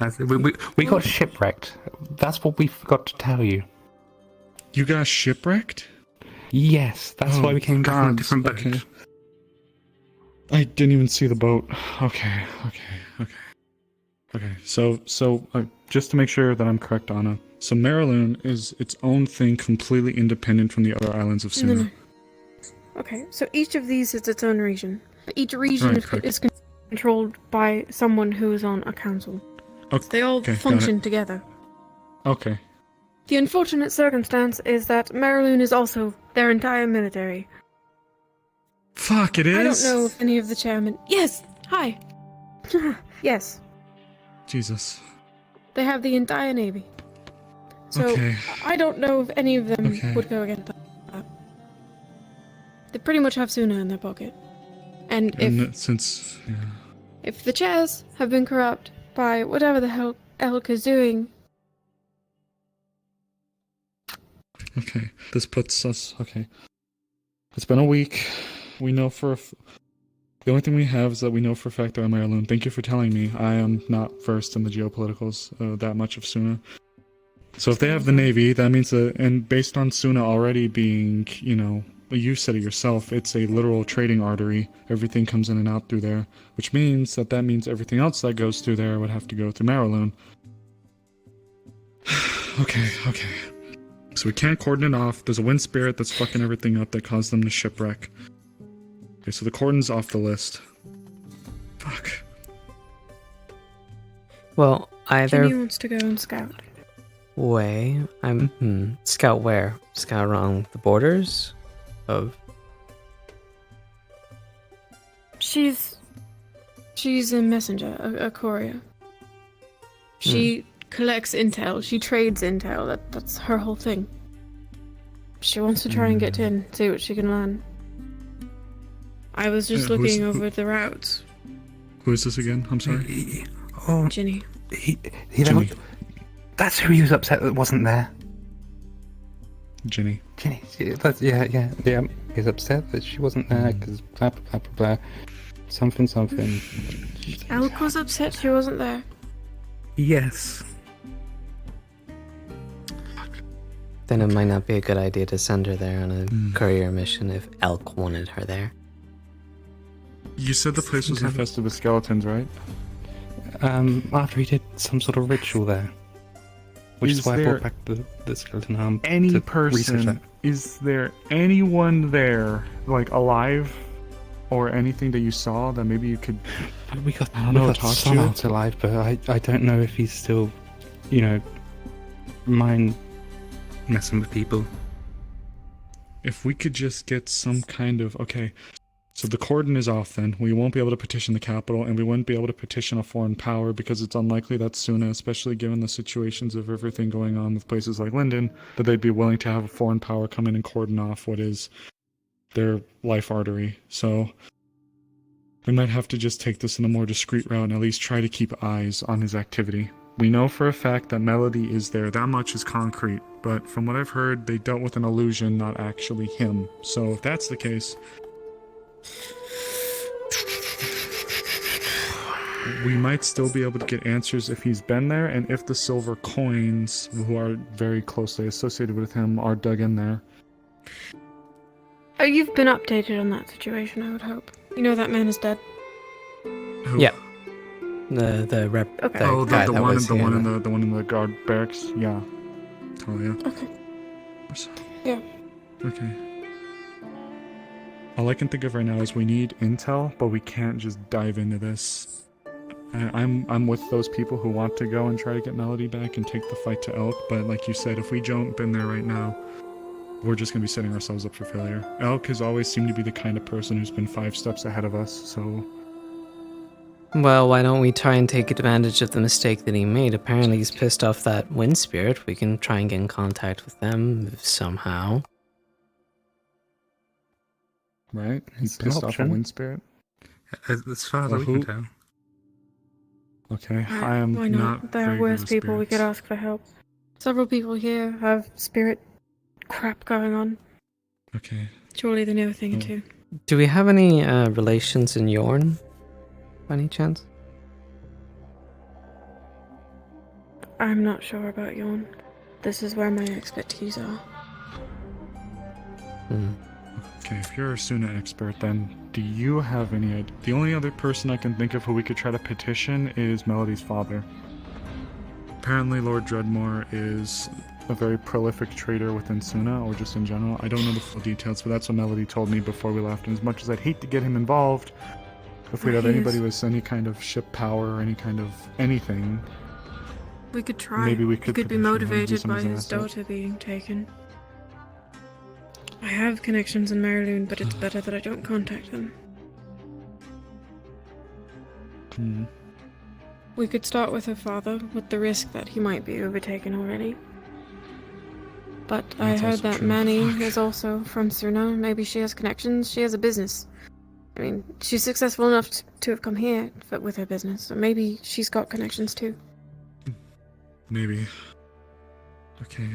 We got shipwrecked. That's what we forgot to tell you. You got shipwrecked? Yes, that's why we came back on a different boat. Okay. I didn't even see the boat. Okay. So just to make sure that I'm correct, Anna. So Mariloon is its own thing, completely independent from the other islands of Suna. No. Okay, so each of these is its own region. Each region Right, is controlled by someone who is on a council. Okay, They all got function it. together. Okay. The unfortunate circumstance is that Mariloon is also their entire military. Fuck, it is? I don't know if any of the chairmen... Yes! Hi! Yes. Jesus. They have the entire navy. So, Okay. I don't know if any of them Okay. would go against that. They pretty much have Suna in their pocket. And if the chairs have been corrupt by whatever the hell Elk is doing... Okay, this puts us... Okay. It's been a week. We know for... The only thing we have is that we know for a fact they're on Mariloon. Thank you for telling me. I am not versed in the geopoliticals that much of Suna. So if they have the navy, that means that... And based on Suna already being, you know... You said it yourself, it's a literal trading artery. Everything comes in and out through there. Which means that means everything else that goes through there would have to go through Mariloon. Okay. So we can't cordon it off. There's a wind spirit that's fucking everything up that caused them to shipwreck. Okay, so the cordon's off the list. Fuck. Well, either Ginny wants to go and scout. way, scout where? Scout around the borders of... She's a messenger, a courier. She collects intel, she trades intel, that's her whole thing. She wants to try and get in, see what she can learn. I was just looking over the routes. Who is this again? I'm sorry. Ginny. Ginny. That's who he was upset that wasn't there. Ginny. Yeah. He's upset that she wasn't there because blah blah blah blah. Something. Elk was upset she wasn't there. Yes. Then it might not be a good idea to send her there on a courier mission if Elk wanted her there. You said the place was infested with skeletons, right? After he did some sort of ritual there. Which is why I brought back the skeleton arm. Any to person, research that. is there anyone there, like alive, or anything that you saw that maybe you could, We got talk some to? out alive, but I don't know if he's still, mind messing with people. If we could just get some kind of, okay, so the cordon is off then. We won't be able to petition the capital, and we wouldn't be able to petition a foreign power because it's unlikely that Suna, especially given the situations of everything going on with places like Linden, that they'd be willing to have a foreign power come in and cordon off what is their life artery. So we might have to just take this in a more discreet route and at least try to keep eyes on his activity. We know for a fact that Melody is there. That much is concrete. But from what I've heard, they dealt with an illusion, not actually him. So if that's the case, we might still be able to get answers if he's been there and if the silver coins, who are very closely associated with him, are dug in there. Oh, you've been updated on that situation, I would hope. You know that man is dead. Who? Yeah. The rep. Okay. Oh, guy the that one was in here. the one in the guard barracks. Yeah. Oh yeah. Okay. Yeah. Okay. All I can think of right now is we need intel, but we can't just dive into this. I'm with those people who want to go and try to get Melody back and take the fight to Elk, but like you said, if we jump in there right now, we're just going to be setting ourselves up for failure. Elk has always seemed to be the kind of person who's been 5 steps ahead of us, so... Well, why don't we try and take advantage of the mistake that he made? Apparently he's pissed off that wind spirit. We can try and get in contact with them somehow. Right? He's It's an pissed off a option. wind spirit? As far as Well, we can tell. Okay, I am Why not? There are very good worse with people we spirits. could ask for help. Several people here have spirit crap going on. Okay. Surely they know a thing or two. Do we have any relations in Yorn, by any chance? I'm not sure about Yorn. This is where my expertise are. Okay, if you're a Suna expert, then do you have any idea? The only other person I can think of who we could try to petition is Melody's father. Apparently Lord Dreadmore is a very prolific trader within Suna, or just in general. I don't know the full details, but that's what Melody told me before we left, and as much as I'd hate to get him involved, if we'd have anybody with any kind of ship power or any kind of anything, We could try. maybe we could He could be petition him, motivated use him by as an his asset. daughter being taken. I have connections in Maryloon, but it's better that I don't contact them. Hmm. We could start with her father, with the risk that he might be overtaken already. But I That's heard also that true. Manny Fuck. is also from Suna. Maybe she has connections. She has a business. I mean, she's successful enough to have come here with her business, so maybe she's got connections too. Maybe. Okay.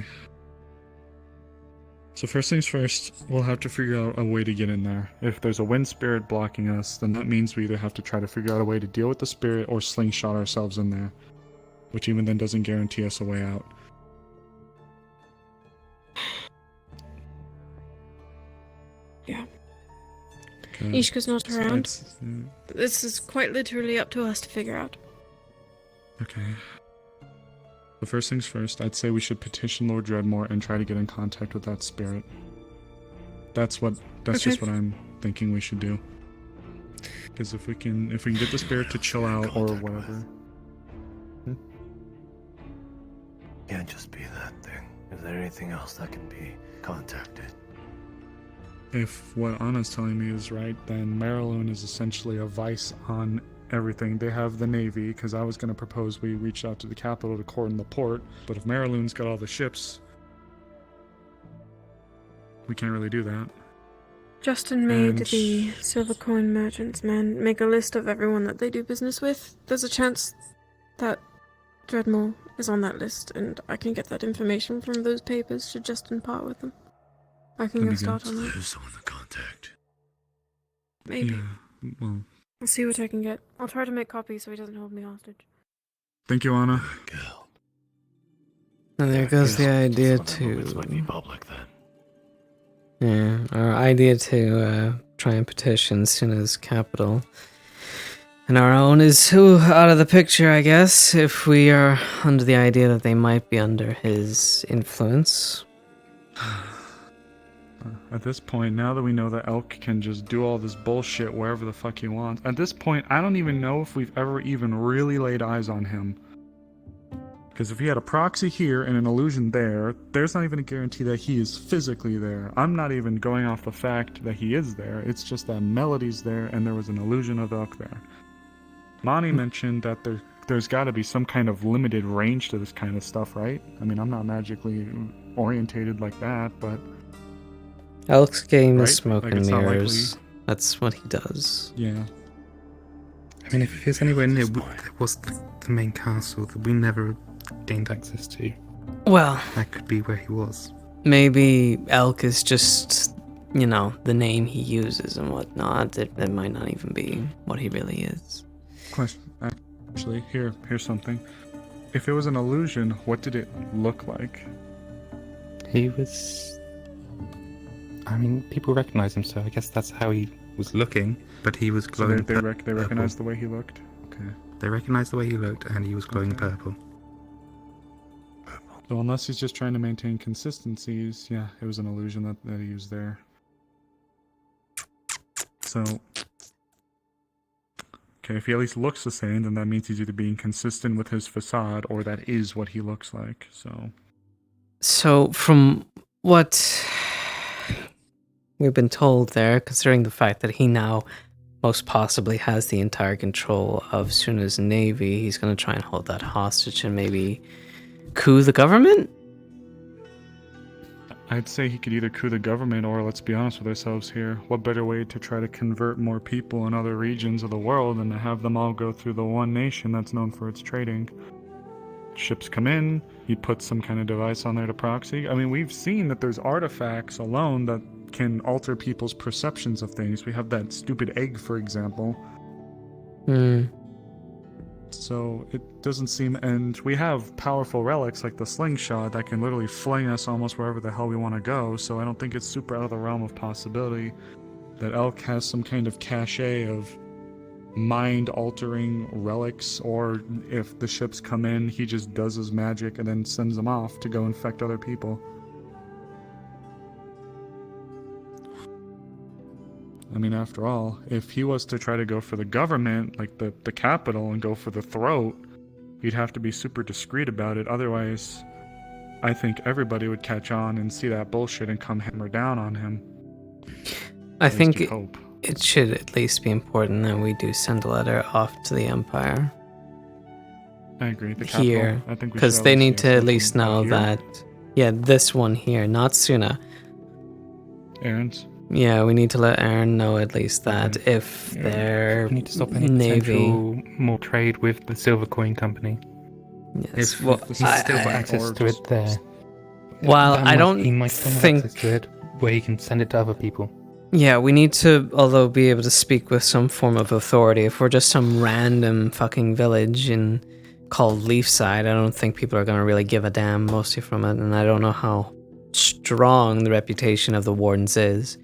So first things first, we'll have to figure out a way to get in there. If there's a wind spirit blocking us, then that means we either have to try to figure out a way to deal with the spirit or slingshot ourselves in there. Which even then doesn't guarantee us a way out. Yeah. Okay. Ishka's not So around. it's- This is quite literally up to us to figure out. Okay. The first things first, I'd say we should petition Lord Dreadmore and try to get in contact with that spirit. That's just what I'm thinking we should do. Because if we can get the spirit to chill out or whatever. Can't just be that thing. Is there anything else that can be contacted? If what Anna's telling me is right, then Maryloon is essentially a vice on everything. They have the Navy, because I was going to propose we reach out to the capital to cordon the port, but if Maryloon's got all the ships, we can't really do that. Justin made And- the silver coin merchants man make a list of everyone that they do business with. There's a chance that Dreadmore is on that list, and I can get that information from those papers should Justin part with them. I can go start on that. There's someone to contact. Maybe. Yeah, well, I'll see what I can get. I'll try to make copies so he doesn't hold me hostage. thank you, Anna. And there goes the idea our idea to try and petition Suna's capital. And our own is out of the picture, I guess, if we are under the idea that they might be under his influence. At this point, now that we know that Elk can just do all this bullshit wherever the fuck he wants, at this point, I don't even know if we've ever even really laid eyes on him. Because if he had a proxy here and an illusion there, there's not even a guarantee that he is physically there. I'm not even going off the fact that he is there, it's just that Melody's there and there was an illusion of Elk there. Monty mentioned that there's got to be some kind of limited range to this kind of stuff, right? I mean, I'm not magically orientated like that, but... Elk's game is Right? smoke Like, and it's not mirrors. likely. That's what he does. Yeah. I mean, if there's anywhere near, there was the main castle that we never gained access to. Well, that could be where he was. Maybe Elk is just, you know, the name he uses and whatnot. It might not even be what he really is. Question. Actually, here's something. If it was an illusion, what did it look like? He was... I mean, people recognize him, so I guess that's how he was looking. But he was glowing. So they recognized the way he looked? Okay. They recognized the way he looked, and he was glowing purple. So unless he's just trying to maintain consistencies, yeah, it was an illusion that he used there. So... Okay, if he at least looks the same, then that means he's either being consistent with his facade, or that is what he looks like, so... So, from what we've been told there, considering the fact that he now most possibly has the entire control of Suna's navy, he's going to try and hold that hostage and maybe coup the government? I'd say he could either coup the government, or let's be honest with ourselves here, what better way to try to convert more people in other regions of the world than to have them all go through the one nation that's known for its trading? Ships come in, he puts some kind of device on there to proxy. I mean, we've seen that there's artifacts alone that can alter people's perceptions of things. We have that stupid egg, for example. So it doesn't seem, and we have powerful relics like the slingshot that can literally fling us almost wherever the hell we want to go, so I don't think it's super out of the realm of possibility that Elk has some kind of cachet of mind-altering relics, or if the ships come in, he just does his magic and then sends them off to go infect other people. I mean, after all, if he was to try to go for the government, like the capital, and go for the throat, he'd have to be super discreet about it. Otherwise, I think everybody would catch on and see that bullshit and come hammer down on him. I think it should at least be important that we do send a letter off to the Empire. I agree. The Here, capital, I think we because should they need to at least something know here. that, yeah, this one here, not Suna. Aaron's? Yeah, we need to let Aaron know at least that if their We need to stop any navy. potential more trade with the Silver Coin Company. Yes, If well, he's still got access to it there. Well, I don't He might still have think- access to it where he can send it to other people. Yeah, we need to, although, be able to speak with some form of authority. If we're just some random fucking village called Leafside, I don't think people are going to really give a damn mostly from it, and I don't know how strong the reputation of the Wardens is.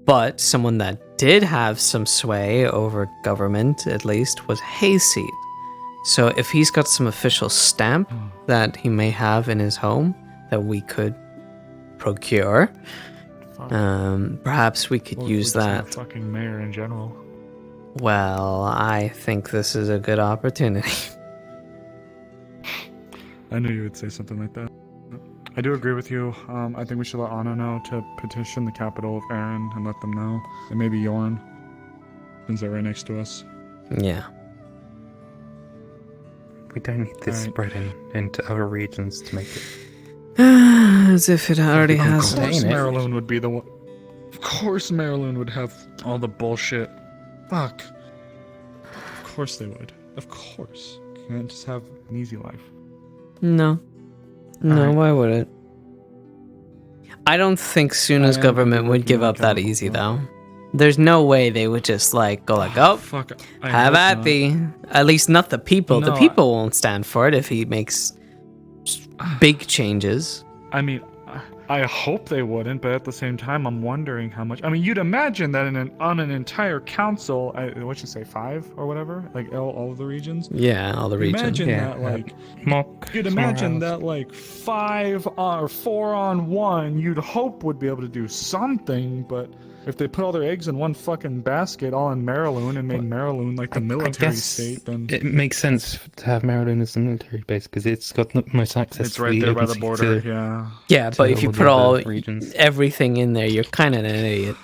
But someone that did have some sway over government, at least, was Hayseed. So if he's got some official stamp that he may have in his home that we could procure, perhaps we could Or use we're just that. not fucking mayor in general. Well, I think this is a good opportunity. I knew you would say something like that. I do agree with you. I think we should let Anna know to petition the capital of Aaron and let them know. And maybe Yorn, since they're right next to us. Yeah. We don't need this spreading into other regions to make it. As if it already has. Of course Marilyn would be the one. Of course Marilyn would have all the bullshit. Fuck. Of course they would. Of course. Can't just have an easy life. No. No, Alright. why would it? I don't think Suna's I am government would working give on up that chemical easy, though. There's no way they would just, like, go like, oh, Fuck. I have hope at not. thee. At least not the people. The No, people won't stand for it if he makes big changes. I mean, I hope they wouldn't, but at the same time, I'm wondering how much. I mean, you'd imagine that on an entire council, what you say, 5 or whatever, like all of the regions. Yeah, all the regions. Imagine Yeah. that, like, Mock. you'd imagine that, like, 5 or 4 on 1, you'd hope would be able to do something, but if they put all their eggs in one fucking basket, all in Maryloon, and made Maryloon like the military state, then it makes sense to have Maryland as the military base because it's got the most access. it's to right there by the agency border. to- Yeah. Yeah, to but if you all the put all other regions. everything in there, you're kind of an idiot.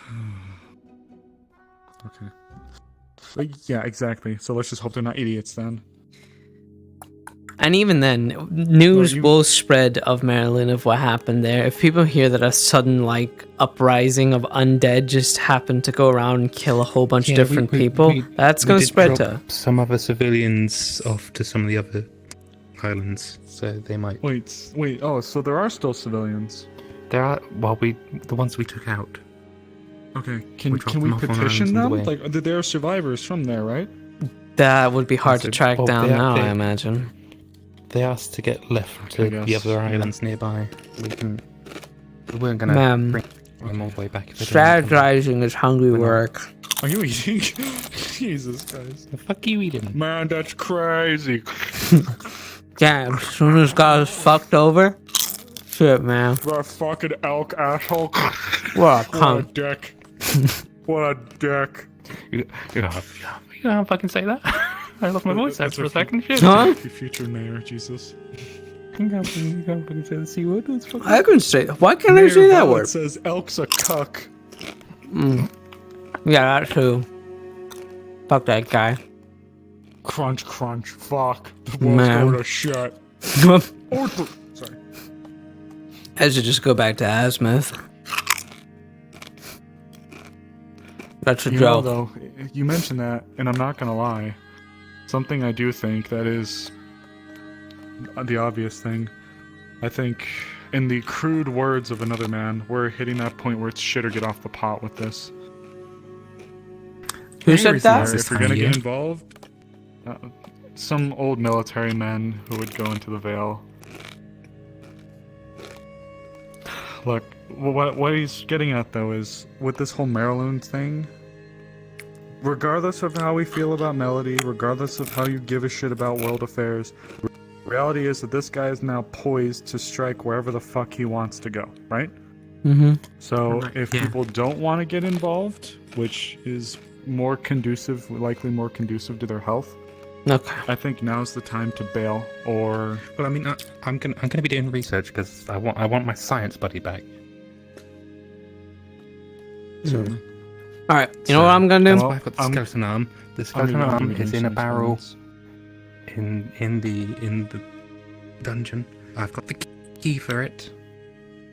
Okay. Yeah, exactly. So let's just hope they're not idiots then. And even then, news Well, will spread of Maryland of what happened there. If people hear that a sudden like uprising of undead just happened to go around and kill a whole bunch of different people, that's going to did spread drop to. some other civilians off to some of the other islands, so they might. Wait. Oh, so there are still civilians. There are. Well, the ones we took out. Okay. We Can dropped we them off on petition islands on them? the way. Like, there are survivors from there, right? That would be hard to track Well, down they- now, they- I imagine. They asked to get left to I the guess, other yeah. islands nearby. We weren't gonna Ma'am, bring them all the way back. If they didn't come. strategizing is hungry work. Are you eating? Jesus Christ. The fuck you eating? Man, that's crazy. Damn, as soon as guys fucked over, shit, man. That fucking elk asshole. What a What a cunt. dick. What a dick. You can't fucking say that. I lost my voice That's after a second. Shit. Huh? Future mayor, Jesus. You can't fucking say the C word. That's fucking. I can say. Why can't I Mayor say that Ballot word? says elk's a cuck. Yeah, that too. Fuck that guy. Crunch, crunch. Fuck. The world's Man. going to shit. Sorry. I should just go back to Azimuth. That's a You know, joke. though, you mentioned that, and I'm not gonna lie. Something I do think that is the obvious thing. I think, in the crude words of another man, we're hitting that point where it's shit or get off the pot with this. Who said that? If you're gonna get involved, some old military men who would go into the Vale. Look, what he's getting at though is with this whole Maryland thing. Regardless of how we feel about Melody, regardless of how you give a shit about world affairs, reality is that this guy is now poised to strike wherever the fuck he wants to go, right? Mm-hmm. So Right, if yeah. people don't want to get involved, which is more conducive, likely more conducive to their health, Okay. I think now's the time to bail. Or Well, I mean, I'm gonna be doing research because I want my science buddy back. So All right. You know what I'm gonna do? that's why I've got the skeleton arm. The skeleton arm is in a barrel in the dungeon. I've got the key for it.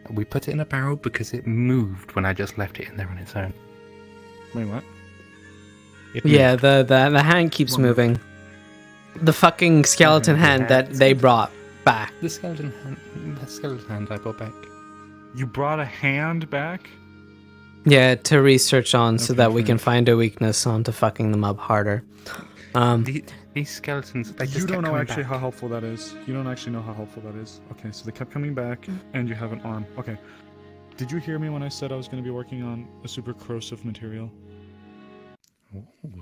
We put it in a barrel because it moved when I just left it in there on its own. Wait, what? It Yeah, moved. the hand keeps moving. The fucking skeleton hand that they brought back. The skeleton hand I brought back. You brought a hand back? Yeah, to research on so Okay, that we fair. can find a weakness on to fucking them up harder. These skeletons, they just You don't kept know coming actually back. how helpful that is. You don't actually know how helpful that is. Okay, so they kept coming back, and you have an arm. Okay. Did you hear me when I said I was going to be working on a super corrosive material?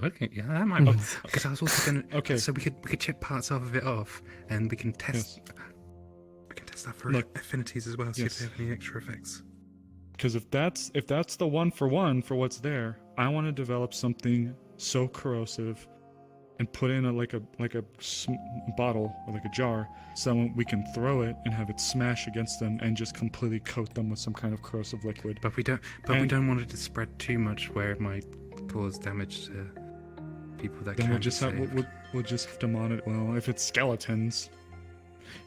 Okay, yeah, that might be. Because I was also gonna. Okay. So we could chip parts of it off, and we can test. We can test that for Look. affinities as well, see Yes. if they have any extra effects. Because if that's the one for what's there, I want to develop something so corrosive, and put in a bottle or like a jar, so we can throw it and have it smash against them and just completely coat them with some kind of corrosive liquid. But we don't want it to spread too much where it might cause damage to people that Then can we'll just have saved. we'll just have to monitor. Well, if it's skeletons.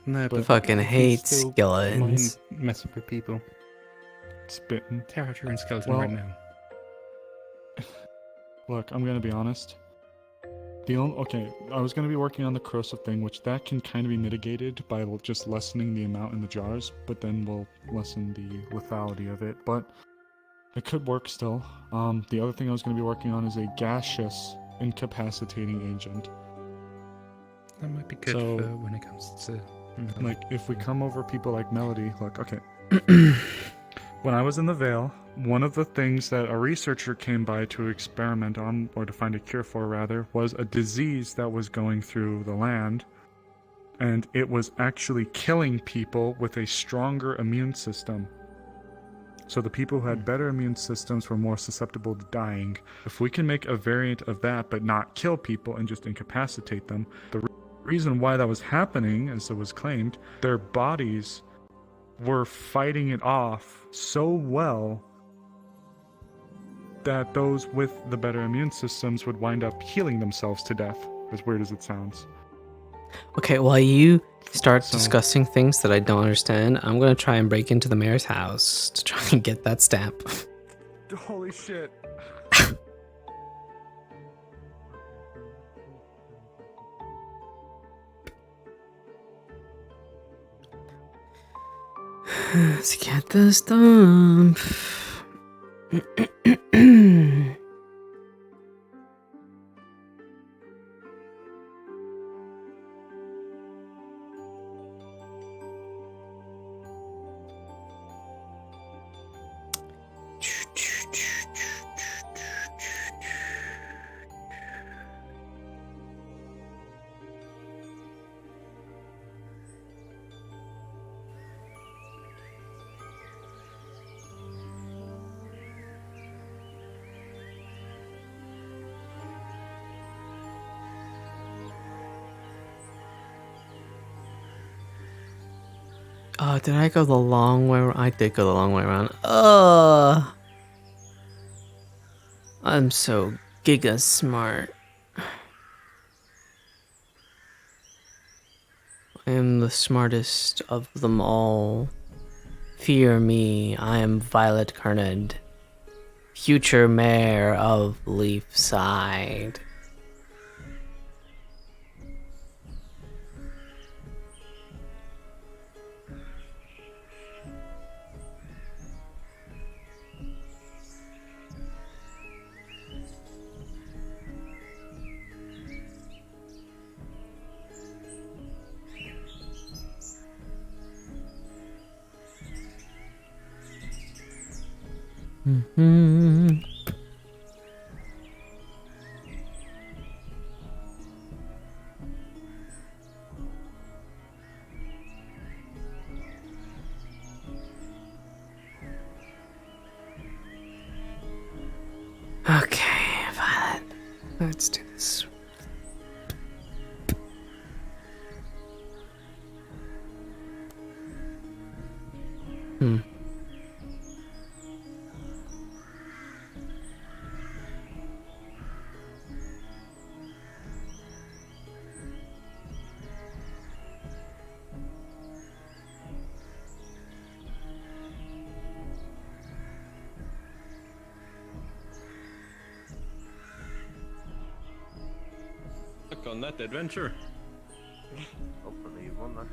No, but fucking we can hate still skeletons. mind messing with people. Spitting. Tear out your own skeleton Well, right now. Look, I'm gonna be honest. Okay, I was gonna be working on the corrosive thing, which that can kind of be mitigated by just lessening the amount in the jars, but then we'll lessen the lethality of it. But it could work still. The other thing I was gonna be working on is a gaseous incapacitating agent. That might be good So- for when it comes to Like, if we come over people like Melody, look, okay. When I was in the Vale, one of the things that a researcher came by to experiment on, or to find a cure for rather, was a disease that was going through the land, and it was actually killing people with a stronger immune system. So the people who had better immune systems were more susceptible to dying. If we can make a variant of that but not kill people and just incapacitate them, the reason why that was happening, as it was claimed, their bodies were fighting it off so well that those with the better immune systems would wind up healing themselves to death, as weird as it sounds. Okay, while you start discussing things that I don't understand, I'm gonna try and break into the mayor's house to try and get that stamp. Holy shit. Let's get the stamp. Oh, did I go the long way around? I did go the long way around. I'm so giga smart. I am the smartest of them all. Fear me, I am Violet Carned, future mayor of Leafside. Mm-hmm. Okay, Violet. Let's do this. On that adventure. Hopefully it will not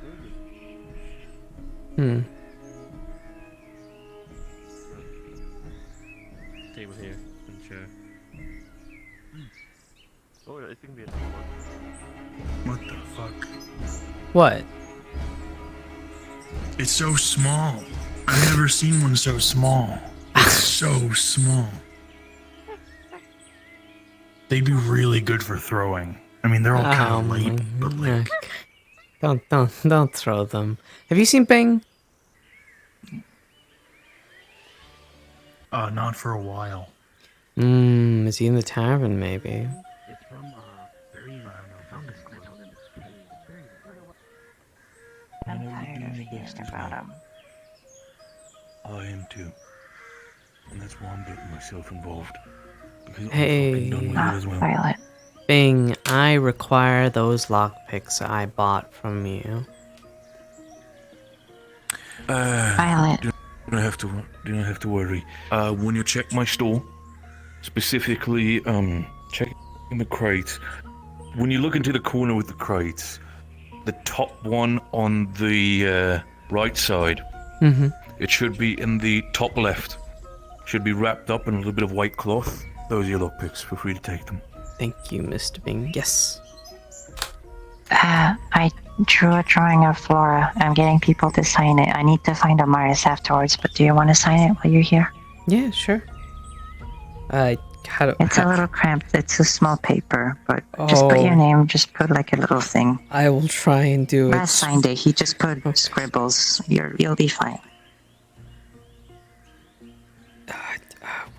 need Table here and chair. Oh, I think we have What the fuck? What? It's so small. I've never seen one so small. It's so small. They'd be really good for throwing. I mean, they're all kind of late, but like... Don't throw them. Have you seen Bing? Not for a while. Is he in the tavern, maybe? It's from I'm tired of hearing about him. I am too. And that's why I'm getting myself involved. Because Hey, I'm fucking done with it as well. Violet. Bing, I require those lockpicks I bought from you. Violet. Do not have to worry. When you check my store, specifically, check the crates. When you look into the corner with the crates, the top one on the right side, it should be in the top left. Should be wrapped up in a little bit of white cloth. Those are your lockpicks. Feel free to take them. Thank you, Mr. Bing. Yes. I drew a drawing of Flora. I'm getting people to sign it. I need to find Amaris afterwards, but do you want to sign it while you're here? Yeah, sure. It's a little cramped. It's a small paper, but just put your name. Just put like a little thing. I will try and do it. Last sign day, he just put scribbles. You'll be fine.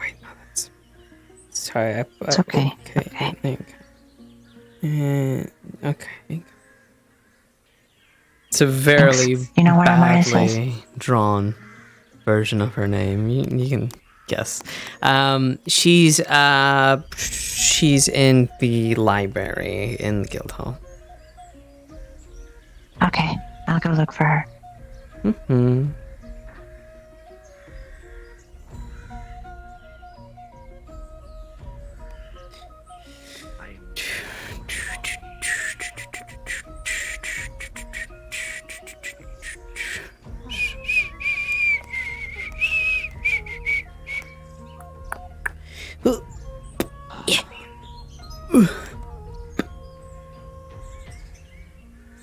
Wait, no, that's. Sorry, It's okay. Okay. Okay. It's a very You know what Amaris badly drawn version of her name. You can guess. She's in the library in the guild hall. Okay, I'll go look for her. Mm-hmm.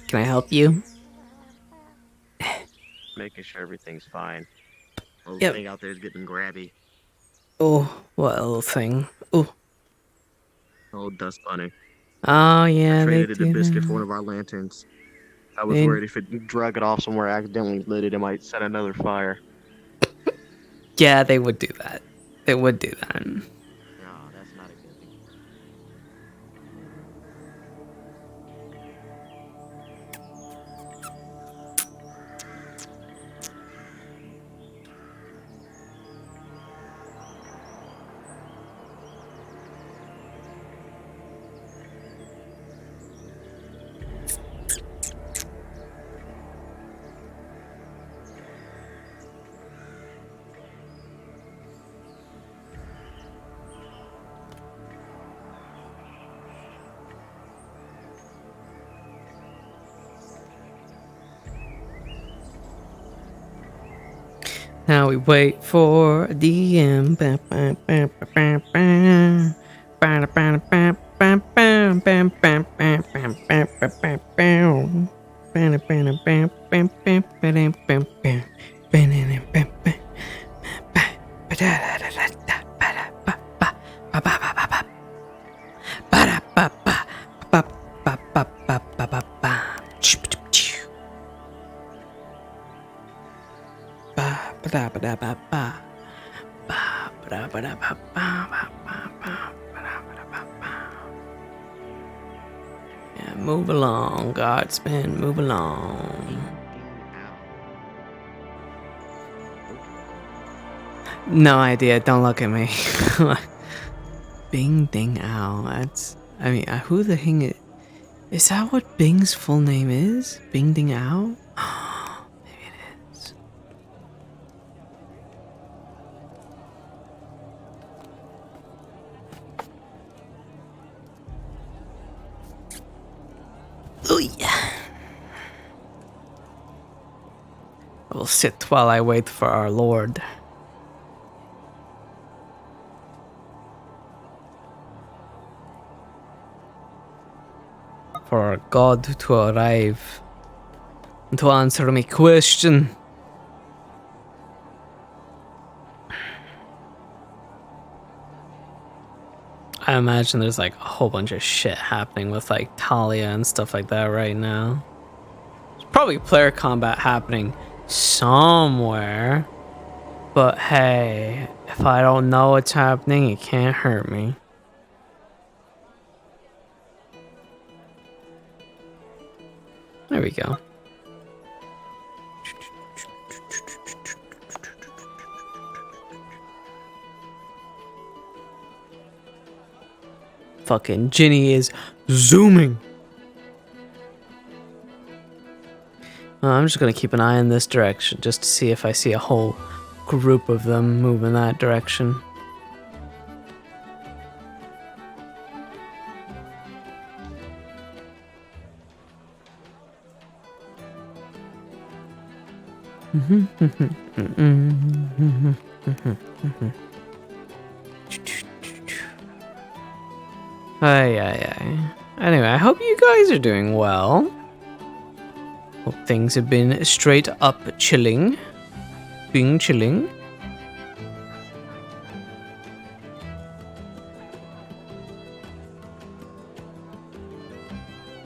Can I help you? Making sure everything's fine. The Yep. thing out there is getting grabby. Oh, what little thing? Oh. Old dust bunny. Oh yeah, they Traded it do a biscuit that. for one of our lanterns. I was They- worried if it drug it off somewhere, accidentally lit it, it might set another fire. Yeah, they would do that. They would do that. No, that's not a good thing. Now we wait for a DM. Yeah, move along, Godsman, move along. No idea, don't look at me. Bing Ding Ow, that's... I mean, who the hang is that what Bing's full name is? Bing Ding Ow? Maybe it is. Oh yeah. I will sit while I wait for our lord. For our god to arrive and to answer my question. I imagine there's like a whole bunch of shit happening with like Talia and stuff like that right now. There's probably player combat happening somewhere. But hey, if I don't know what's happening, it can't hurt me. There we go. Fucking Ginny is zooming. I'm just gonna keep an eye in this direction just to see if I see a whole group of them move in that direction. Ay. Anyway, I hope you guys are doing well. Hope things have been straight up chilling. Being chilling.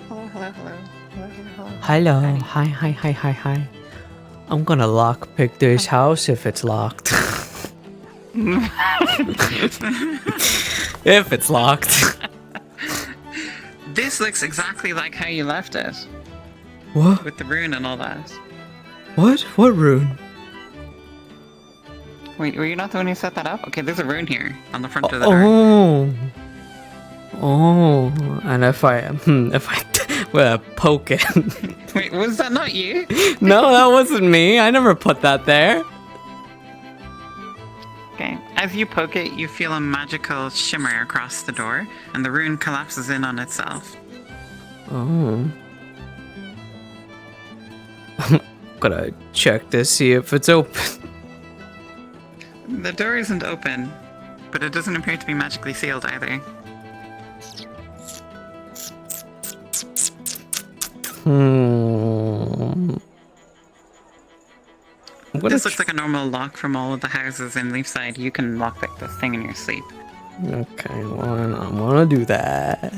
Hello, hello, hello. Hello, hello, Hello. Hi. I'm gonna lockpick this house if it's locked. If it's locked. This looks exactly like how you left it. What? With the rune and all that. What? What rune? Wait, were you not the one who set that up? Okay, there's a rune here on the front of the door. Oh, and if I well, poke it. Wait, was that not you? No, that wasn't me. I never put that there. Okay, as you poke it, you feel a magical shimmer across the door, and the rune collapses in on itself. Oh. Gotta check to see if it's open. The door isn't open, but it doesn't appear to be magically sealed either. This looks like a normal lock from all of the houses in Leafside. You can lockpick this thing in your sleep. Okay, well, I'm gonna do that.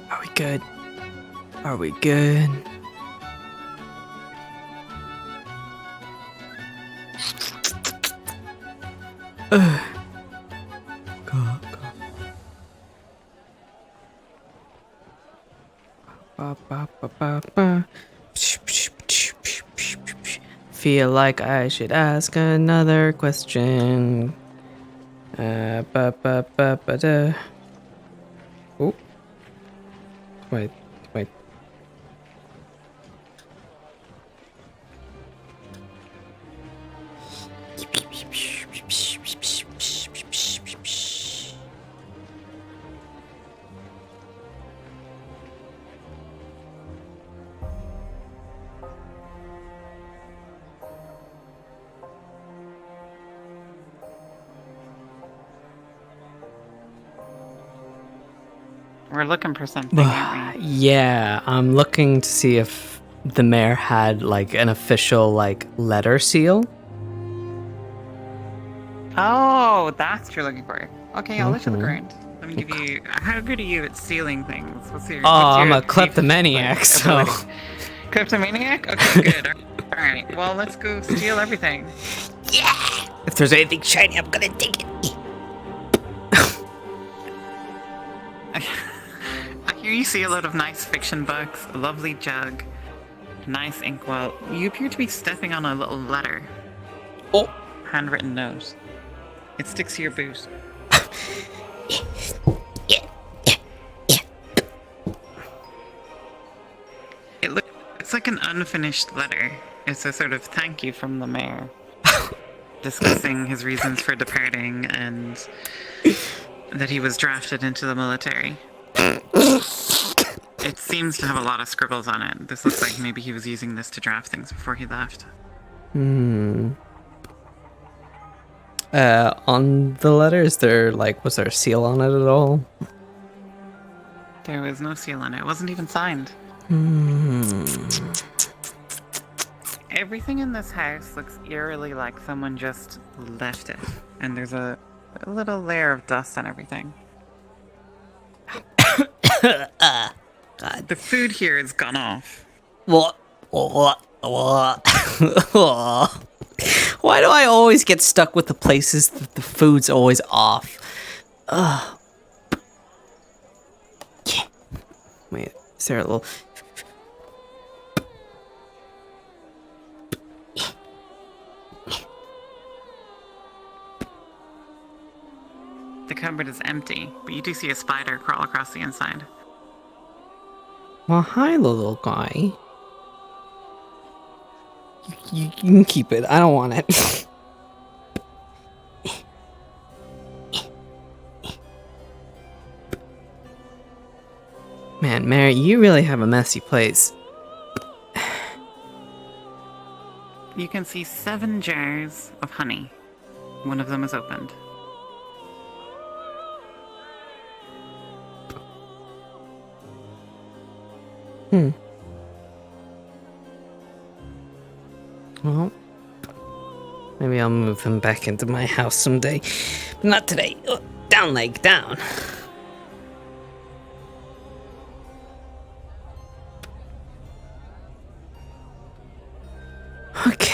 Are we good? Are we good? Feel like I should ask another question. Oh. Wait. We're looking for something, aren't we? Yeah, I'm looking to see if the mayor had like an official like letter seal. Oh, that's what you're looking for. Okay, I'll let you look Mhm. around. Let me give you. How good are you at stealing things? What's your? Oh, what's I'm your a kleptomaniac, so. Kleptomaniac? Okay, good. Alright, well, let's go steal everything. If there's anything shiny, I'm gonna take it. I hear you see a lot of nice fiction books, a lovely jug, nice inkwell. You appear to be stepping on a little letter. Oh. Handwritten note. It sticks to your boot. It's like an unfinished letter. It's a sort of thank you from the mayor. Discussing his reasons for departing and that he was drafted into the military. It seems to have a lot of scribbles on it. This looks like maybe he was using this to draft things before he left. On the letter, was there a seal on it at all? There was no seal on it. It wasn't even signed. Everything in this house looks eerily like someone just left it. And there's a little layer of dust on everything. The food here has gone off. What? Why do I always get stuck with the places that the food's always off? Ugh. Wait, is there a little... The cupboard is empty, but you do see a spider crawl across the inside. Well, hi, little guy. You can keep it. I don't want it. Mayor, you really have a messy place. You can see 7 jars of honey. One of them is opened. Well, maybe I'll move him back into my house someday. But not today. Ugh, down, leg, down. Okay.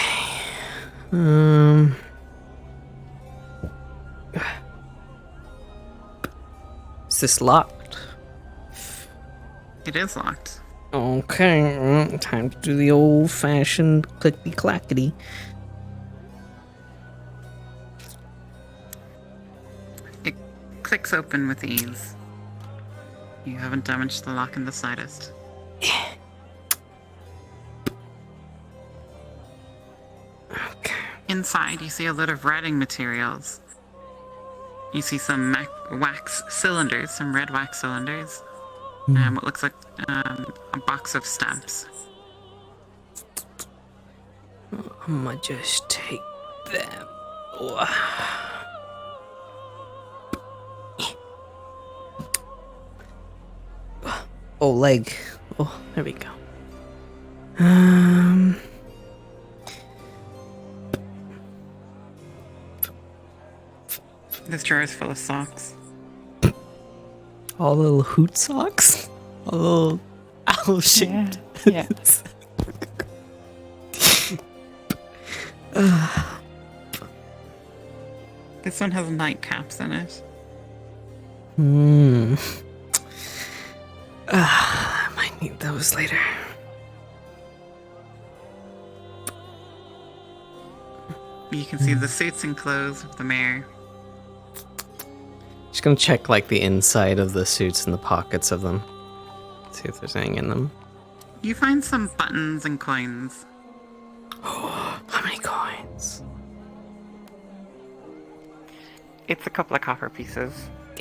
Is this locked? It is locked. Okay, well, time to do the old-fashioned clickety-clackety. It clicks open with ease. You haven't damaged the lock in the slightest. Inside, you see a lot of writing materials. You see some wax cylinders, some red wax cylinders. What looks like a box of stamps. I'ma just take them. Oh, leg. Oh, there we go. This drawer is full of socks. All little hoot socks? All little owl shaped. Yeah. This one has nightcaps in it. I might need those later. You can see the suits and clothes of the mayor. Just gonna check like the inside of the suits and the pockets of them. See if there's anything in them. You find some buttons and coins. How many coins? It's a couple of copper pieces.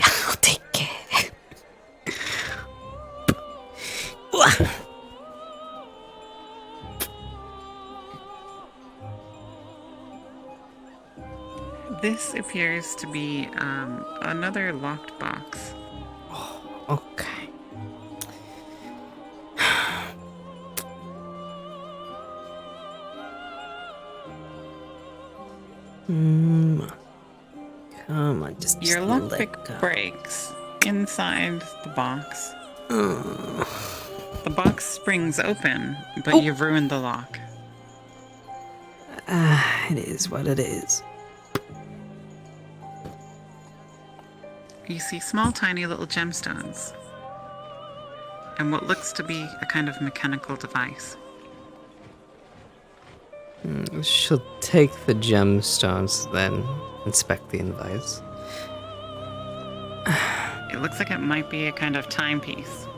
I'll take it. This appears to be another locked box. Okay. Come on, just Your let lockpick go. breaks inside the box. The box springs open, but you've ruined the lock. It is what it is. You see small, tiny little gemstones. And what looks to be a kind of mechanical device. She'll take the gemstones, then inspect the invites. It looks like it might be a kind of timepiece.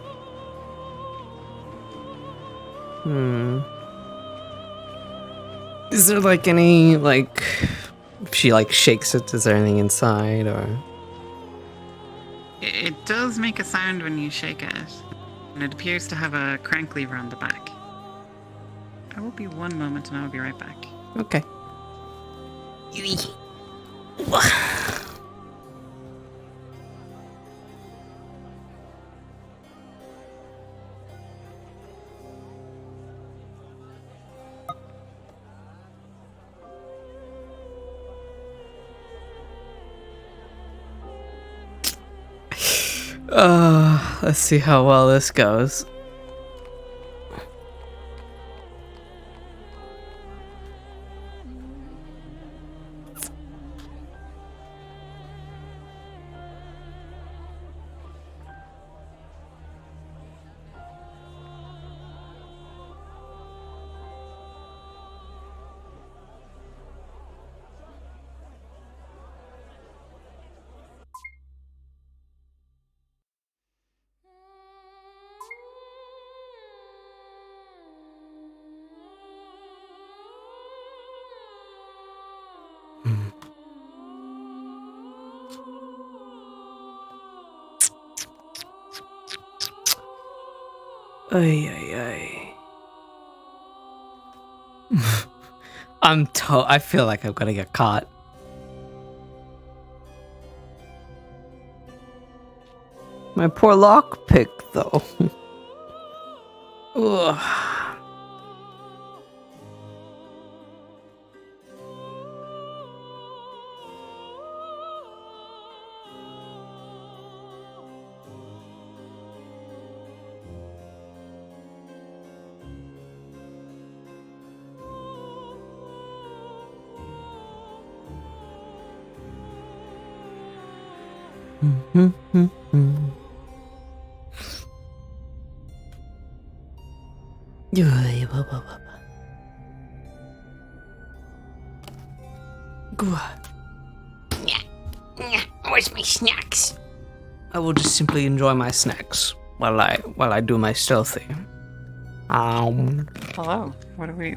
Is there like any, like, if she like shakes it, is there anything inside, or? It does make a sound when you shake it, and it appears to have a crank lever on the back. I will be one moment and I will be right back. Okay. Let's see how well this goes. Ay, ay, ay. I feel like I'm gonna get caught. My poor lockpick, though. Ugh. Where's my snacks? I will just simply enjoy my snacks while I do my stealthy. Hello. What are we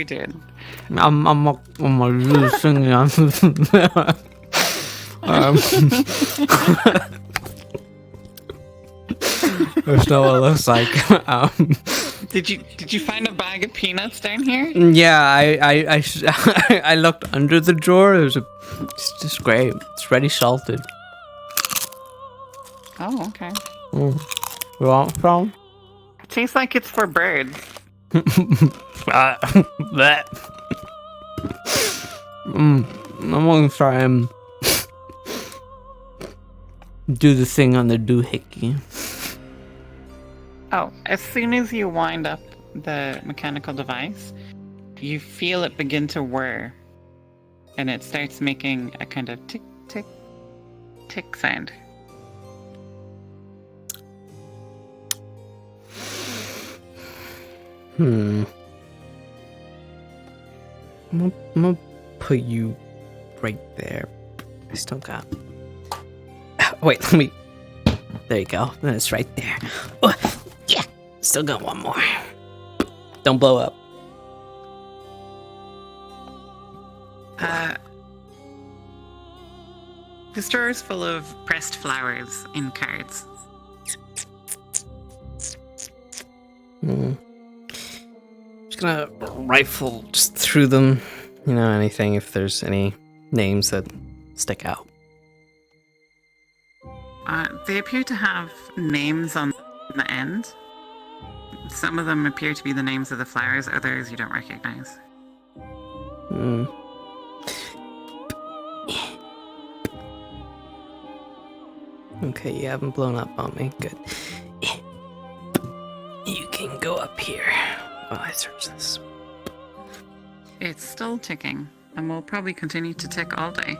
doing? I'm really singing. That's not what it looks like. Did you find a bag of peanuts down here? Yeah, I looked under the drawer. It's just great. It's ready salted. Oh, okay. You want some? It tastes like it's for birds. That. I'm gonna try and do the thing on the doohickey. Oh, as soon as you wind up the mechanical device, you feel it begin to whir, and it starts making a kind of tick, tick, tick sound. I'm gonna put you right there. I still got. Wait, let me. There you go. Then it's right there. Oh, yeah, still got one more. Don't blow up. This drawer is full of pressed flowers in cards. Just gonna rifle just through them. You know, anything if there's any names that stick out. They appear to have names on the end. Some of them appear to be the names of the flowers, others you don't recognize. Okay, you haven't blown up on me. Good. You can go up here while I search this. It's still ticking, and will probably continue to tick all day.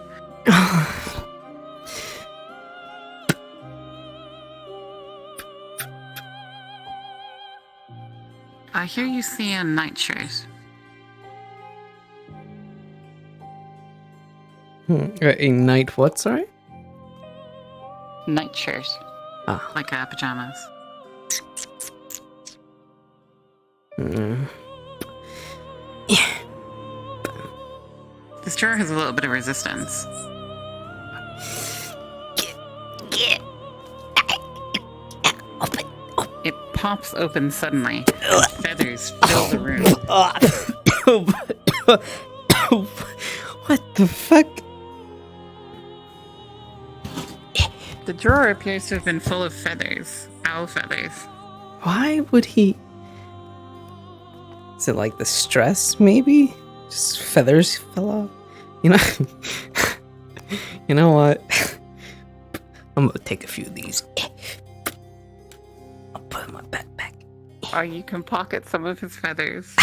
I hear you see a nightshirt. A night what, sorry? Nightshirt. Ah. Like pajamas. This drawer has a little bit of resistance. It pops open suddenly, and feathers fill the room. What the fuck? The drawer appears to have been full of feathers, owl feathers. Why would he? Is it like the stress, maybe? Just feathers fell off? You know? You know what? I'm gonna take a few of these. I'll put in my backpack. Or you can pocket some of his feathers.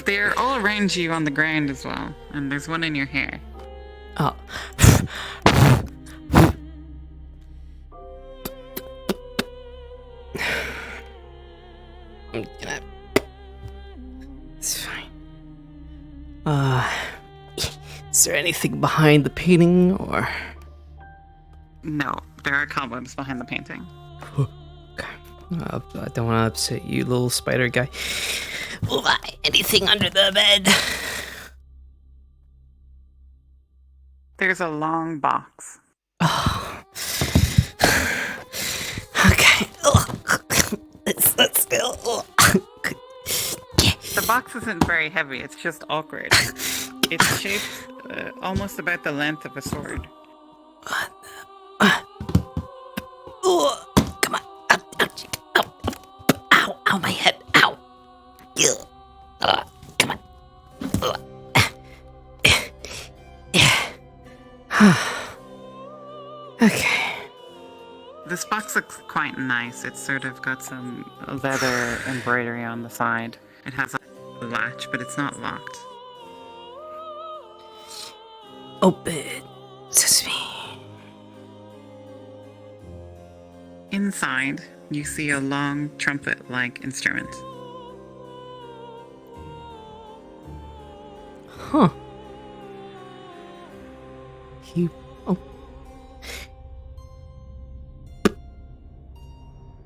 They're all around you on the ground as well, and there's one in your hair. Oh. I'm gonna... It's fine. Is there anything behind the painting, or...? No, there are cobwebs behind the painting. Okay. I don't want to upset you, little spider guy. Anything under the bed? There's a long box. Okay. box isn't very heavy, it's just awkward. It's shaped almost about the length of a sword. Oh, come on. Ow, my head. Ow. Come on. Okay. This box looks quite nice. It's sort of got some leather embroidery on the side. It has a latch, but it's not locked. Open sesame. Inside, you see a long trumpet-like instrument. Huh. Oh.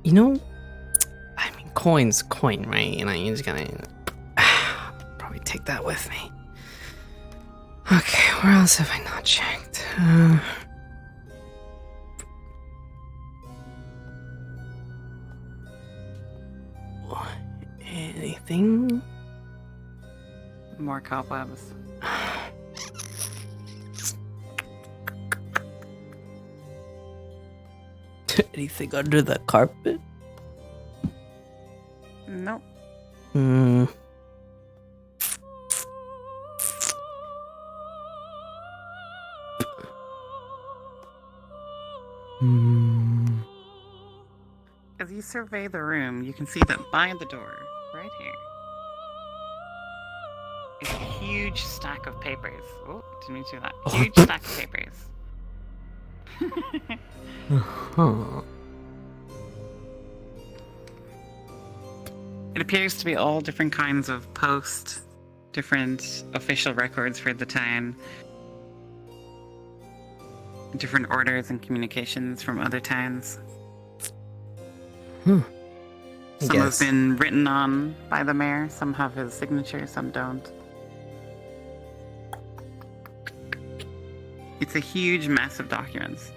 You know, I mean, coin's coin, right? You know, you just gotta probably take that with me. Okay, where else have I not checked? Anything? More cobwebs. Anything under the carpet? Nope. Hmm. As you survey the room, you can see that by the door, right here, is a huge stack of papers. Oh, didn't mean to do that. Huge stack of papers. Uh-huh. It appears to be all different kinds of post, different official records for the town, different orders and communications from other towns. Some have been written on by the mayor, some have his signature, some don't. It's a huge mess of documents.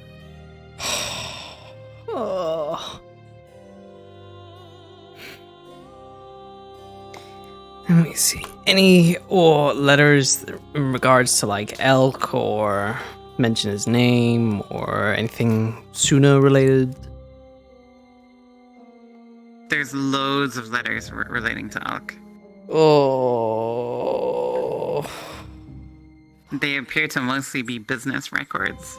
Oh. Let me see. Any letters in regards to like Elk or mention his name or anything Suna related? There's loads of letters relating to Elk. Oh. They appear to mostly be business records,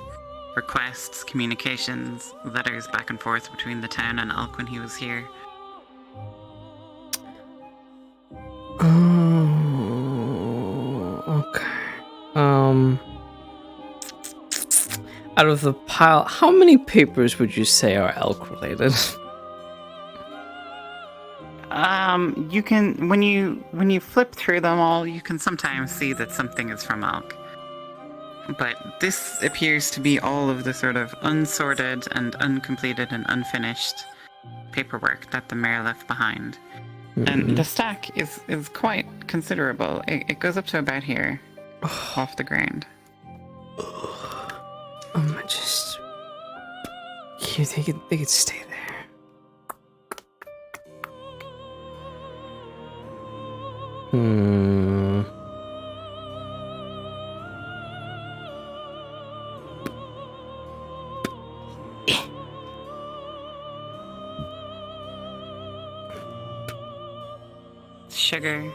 requests, communications, letters back and forth between the town and Elk when he was here. Oh, okay. Out of the pile, how many papers would you say are Elk related? You can when you flip through them all, you can sometimes see that something is from Elk. But this appears to be all of the sort of unsorted and uncompleted and unfinished paperwork that the mayor left behind. And the stack is quite considerable. It goes up to about here, off the ground. Just here, they could stay there. Sugar,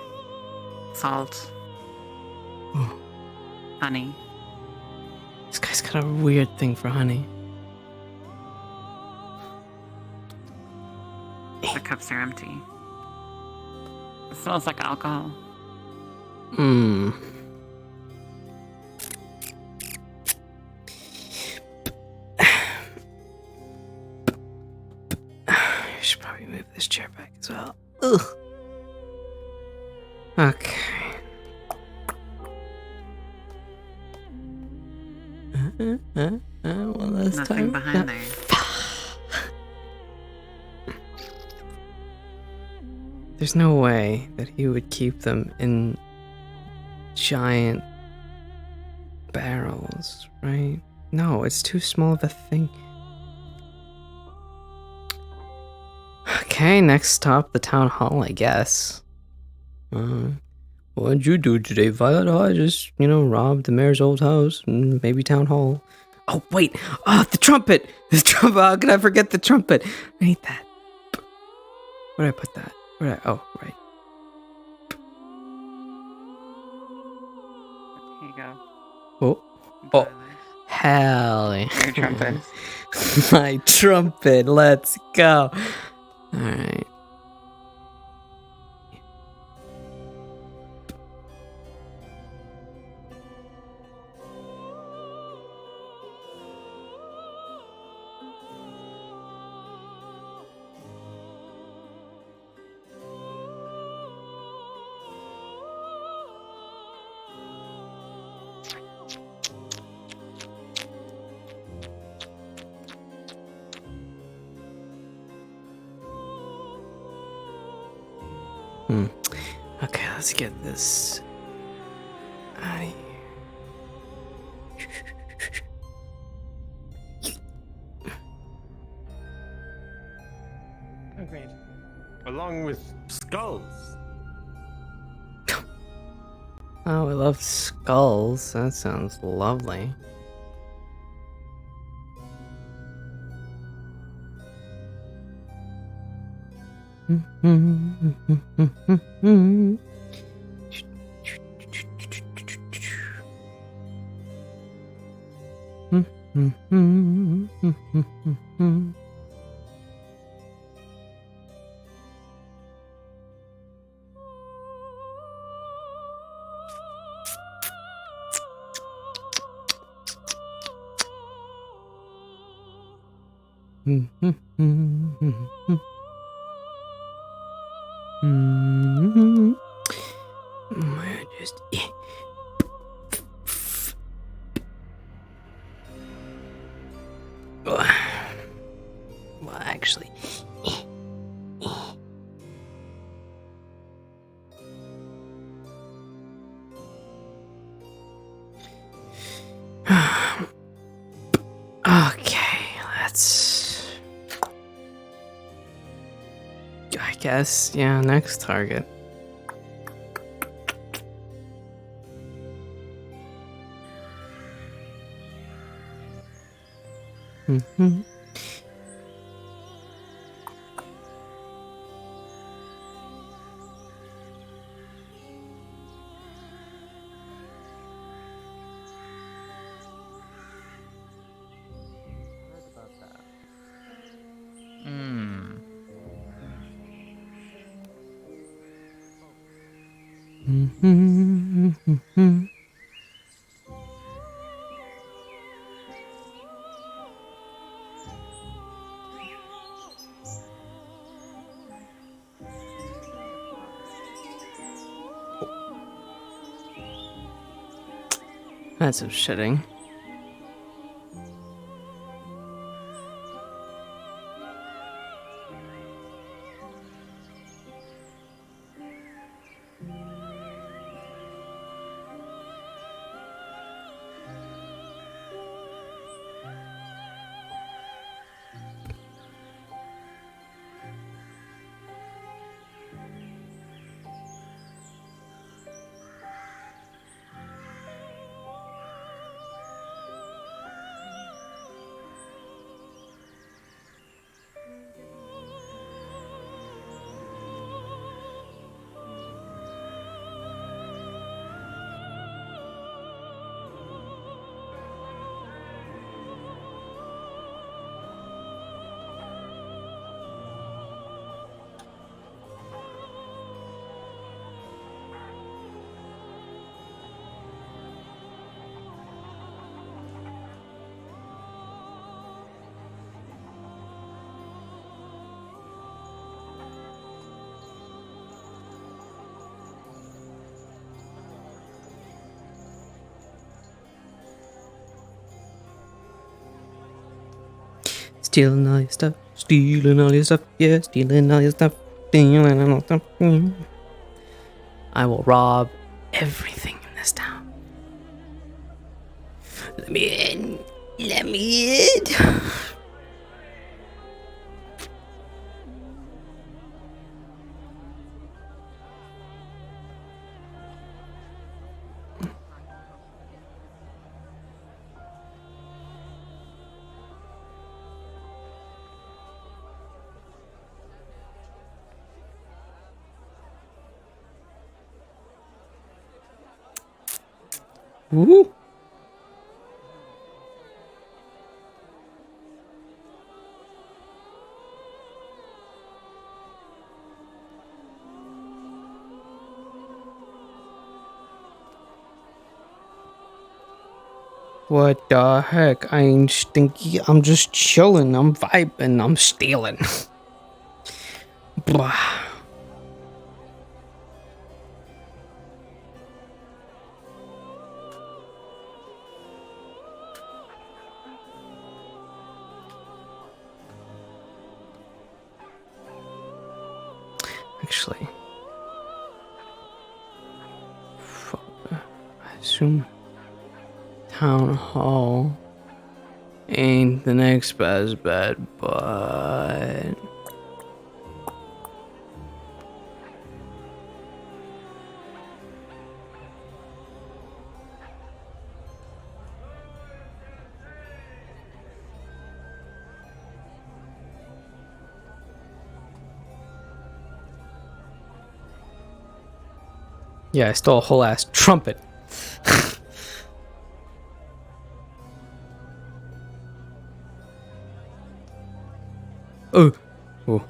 salt, honey. This guy's got a weird thing for honey. The cups are empty. It smells like alcohol. I should probably move this chair back as well. Ugh. Okay. Well, this Nothing time. behind there. There's no way that he would keep them in giant barrels, right? No, it's too small of a thing. Okay, next stop, the town hall, I guess. What'd you do today, Violet? Oh, I just, robbed the mayor's old house and maybe town hall. Oh, wait. The trumpet. The trumpet. How could I forget the trumpet? I need that. Where did I put that? Oh, right. Here you go. Oh. Hell yeah. Your trumpet. My trumpet. Let's go. All right. Okay, let's get this out of here. Okay. Along with skulls. Oh, we love skulls. That sounds lovely. Just well, actually, okay, let's. I guess, yeah, next target. That's some shitting. Stealing all your stuff, stealing all your stuff, yeah, stealing all your stuff, stealing all your stuff. I will rob everything in this town. Let me in. Let me in. Woo. What the heck? I ain't stinky. I'm just chilling. I'm vibing. I'm stealing. Blah. Actually, I assume Town Hall ain't the next best bet, but yeah, I stole a whole ass trumpet. Oh, oh.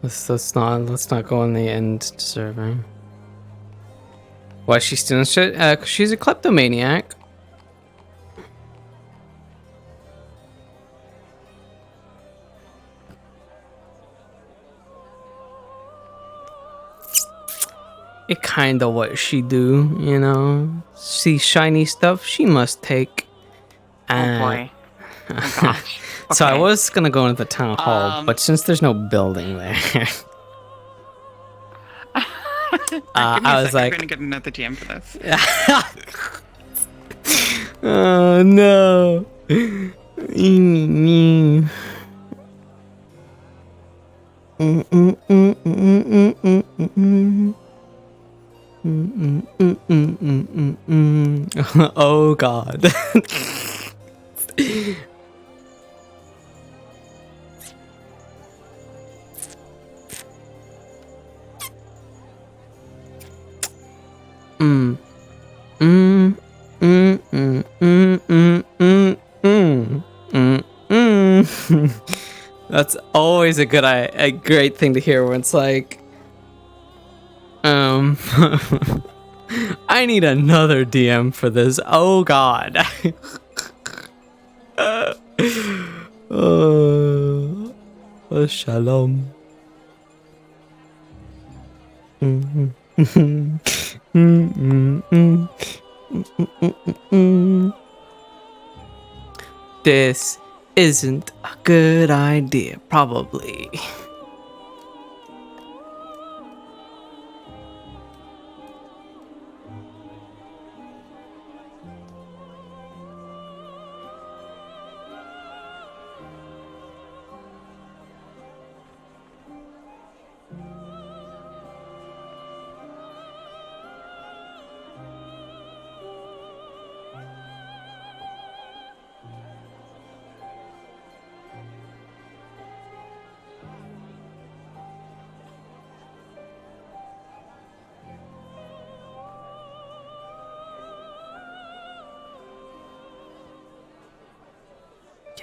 Let's not go on the end server. Why is she stealing shit? 'Cause she's a kleptomaniac. It kinda what she do, you know. See shiny stuff, she must take. Oh boy. Oh gosh. So I Okay. was gonna go into the town hall, but since there's no building there, I was like, we're gonna get another GM for this. oh no. Oh god. That's always a great thing to hear when it's like, I need another DM for this. Oh god. Shalom. This isn't a good idea, probably.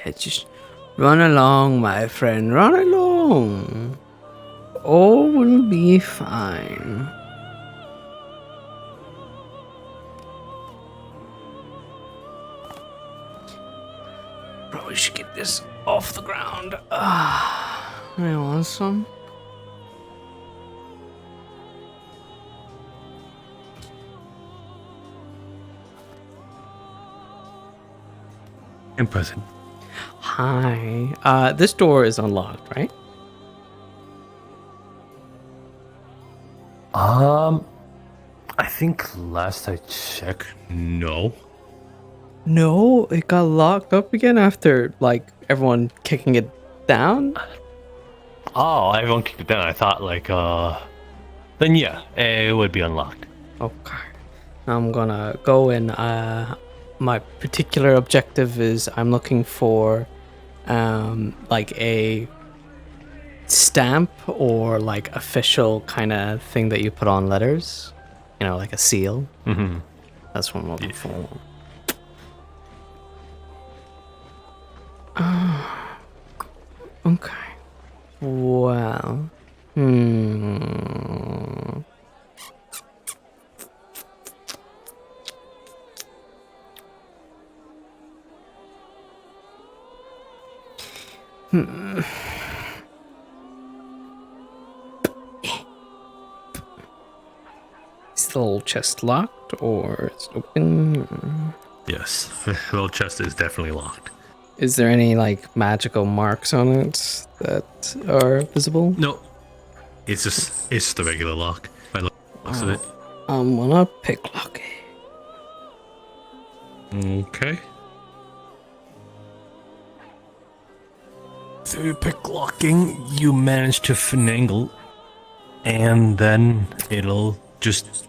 Yeah, just run along, my friend. Run along. All will be fine. Probably should get this off the ground. I want some. In person. Hi. This door is unlocked, right? I think last I checked, no. No, it got locked up again after, like, everyone kicking it down? Oh, everyone kicked it down. I thought, then yeah, it would be unlocked. Okay. I'm gonna go and, my particular objective is I'm looking for, like, a stamp or, like, official kind of thing that you put on letters. You know, like a seal. Mm-hmm. That's what I'm looking for. Okay. Well. Is the little chest locked or is it open? Yes, the little chest is definitely locked. Is there any like magical marks on it that are visible? No, it's just the regular lock. By the looks of it. I'm gonna picklock it. Okay. Through picklocking, you manage to finagle, and then it'll just.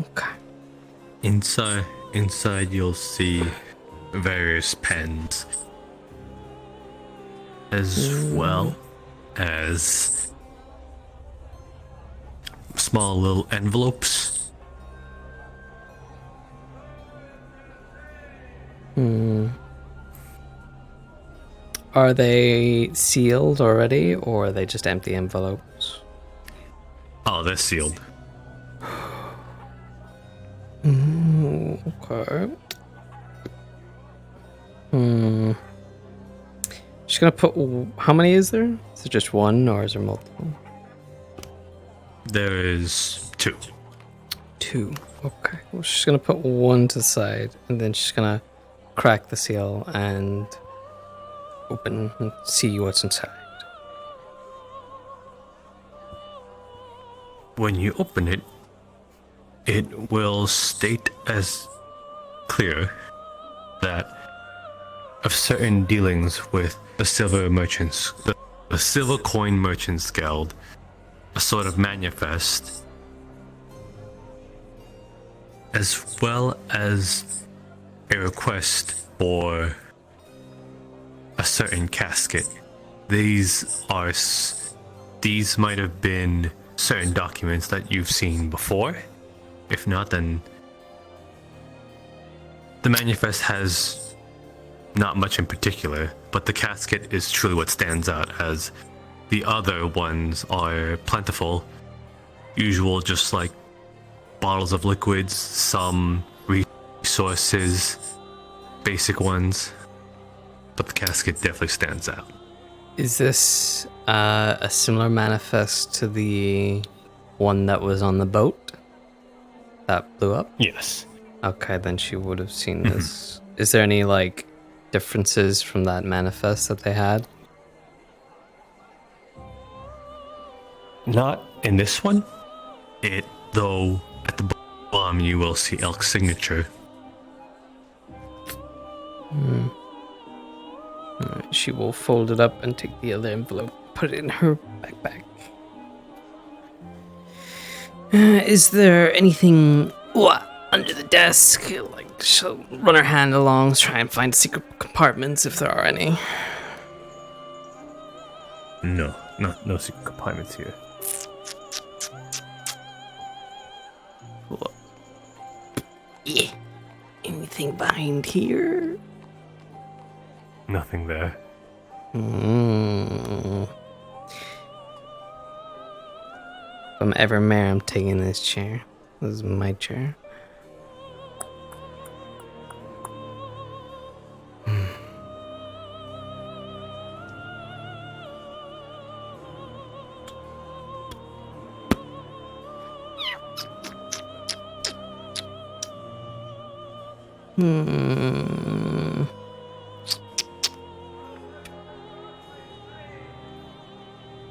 Okay. Inside, you'll see various pens, as well as small little envelopes. Are they sealed already, or are they just empty envelopes? Oh, they're sealed. Okay. Just gonna put. How many is there? Is it just one, or is there multiple? There is 2. 2. Okay. Well, she's gonna put one to the side, and then she's gonna crack the seal and open and see what's inside. When you open it, it will state as clear that of certain dealings with the Silver Merchants, the Silver Coin Merchants Guild, a sort of manifest, as well as a request for a certain casket. These might have been certain documents that you've seen before. If not, then the manifest has not much in particular, but the casket is truly what stands out, as the other ones are plentiful, usual, just like bottles of liquids, some resources, basic ones, but the casket definitely stands out. Is this a similar manifest to the one that was on the boat that blew up? Yes. Okay, then she would have seen this. Is there any like differences from that manifest that they had? Not in this one. Though at the bottom you will see Elk's signature. Alright, she will fold it up and take the other envelope, put it in her backpack. Is there anything under the desk? Like, she'll run her hand along, try and find secret compartments if there are any. No secret compartments here. Yeah. Anything behind here? Nothing there. If I'm ever mayor, I'm taking this chair. This is my chair.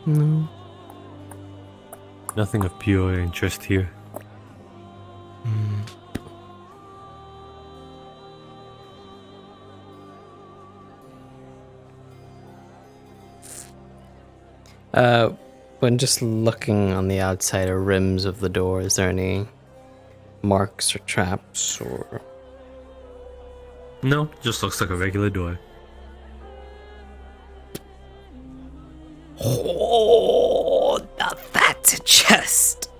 No. Nothing of pure interest here. When just looking on the outside or rims of the door, is there any marks or traps or? No, just looks like a regular door. Oh, now that's a chest.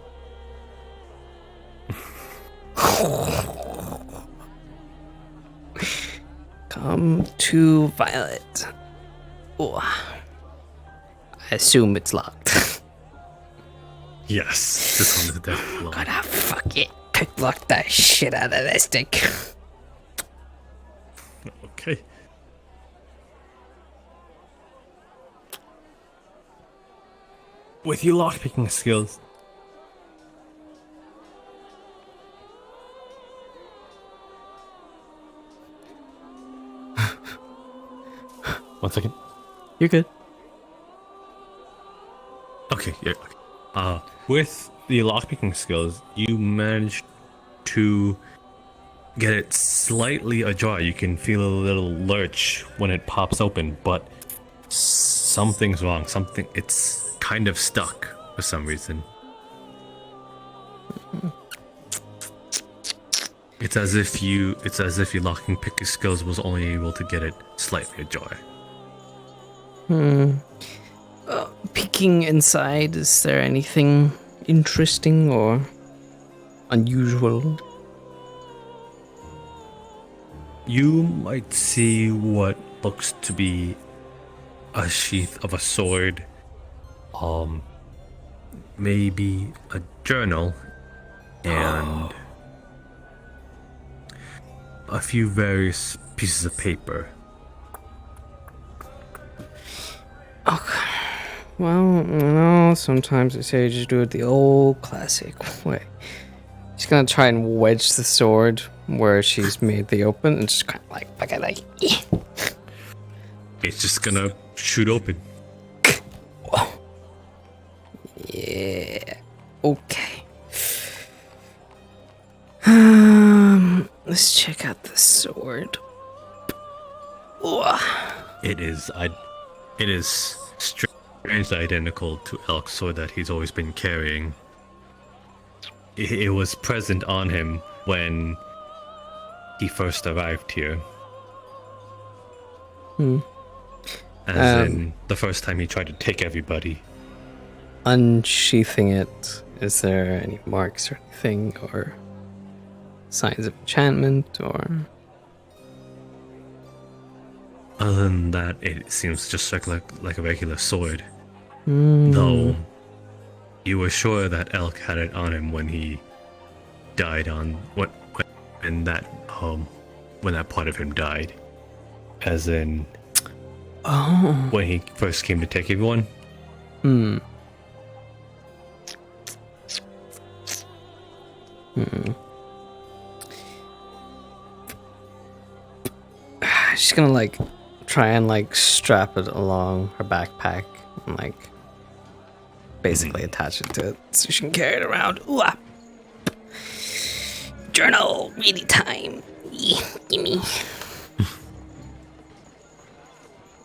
to Violet. Oh, I assume it's locked. Yes, this one is definitely locked. Gotta fuck it. Lock that shit out of this thing. Okay. With your lockpicking skills, one second. You're good. Okay, yeah. Okay. With the lockpicking skills, you managed to get it slightly ajar. You can feel a little lurch when it pops open, but something's wrong. It's kind of stuck for some reason. It's as if your locking picker skills was only able to get it slightly ajar. Peeking inside, is there anything interesting or unusual? You might see what looks to be a sheath of a sword, maybe a journal, and a few various pieces of paper. Okay. Well, sometimes they say you just do it the old classic way. She's gonna try and wedge the sword where she's made the open and just kind of like, It's just gonna shoot open. Yeah. Okay. Let's check out the sword. It is strangely identical to Elk's sword that he's always been carrying. It was present on him when he first arrived here. As in the first time he tried to take everybody. Unsheathing it, is there any marks or anything, or signs of enchantment, or? Other than that, it seems just like a regular sword. Though you were sure that Elk had it on him when he died when that part of him died. As in when he first came to take everyone. She's gonna try and strap it along her backpack and basically attach it to it so she can carry it around. Ooh, journal reading time. Gimme.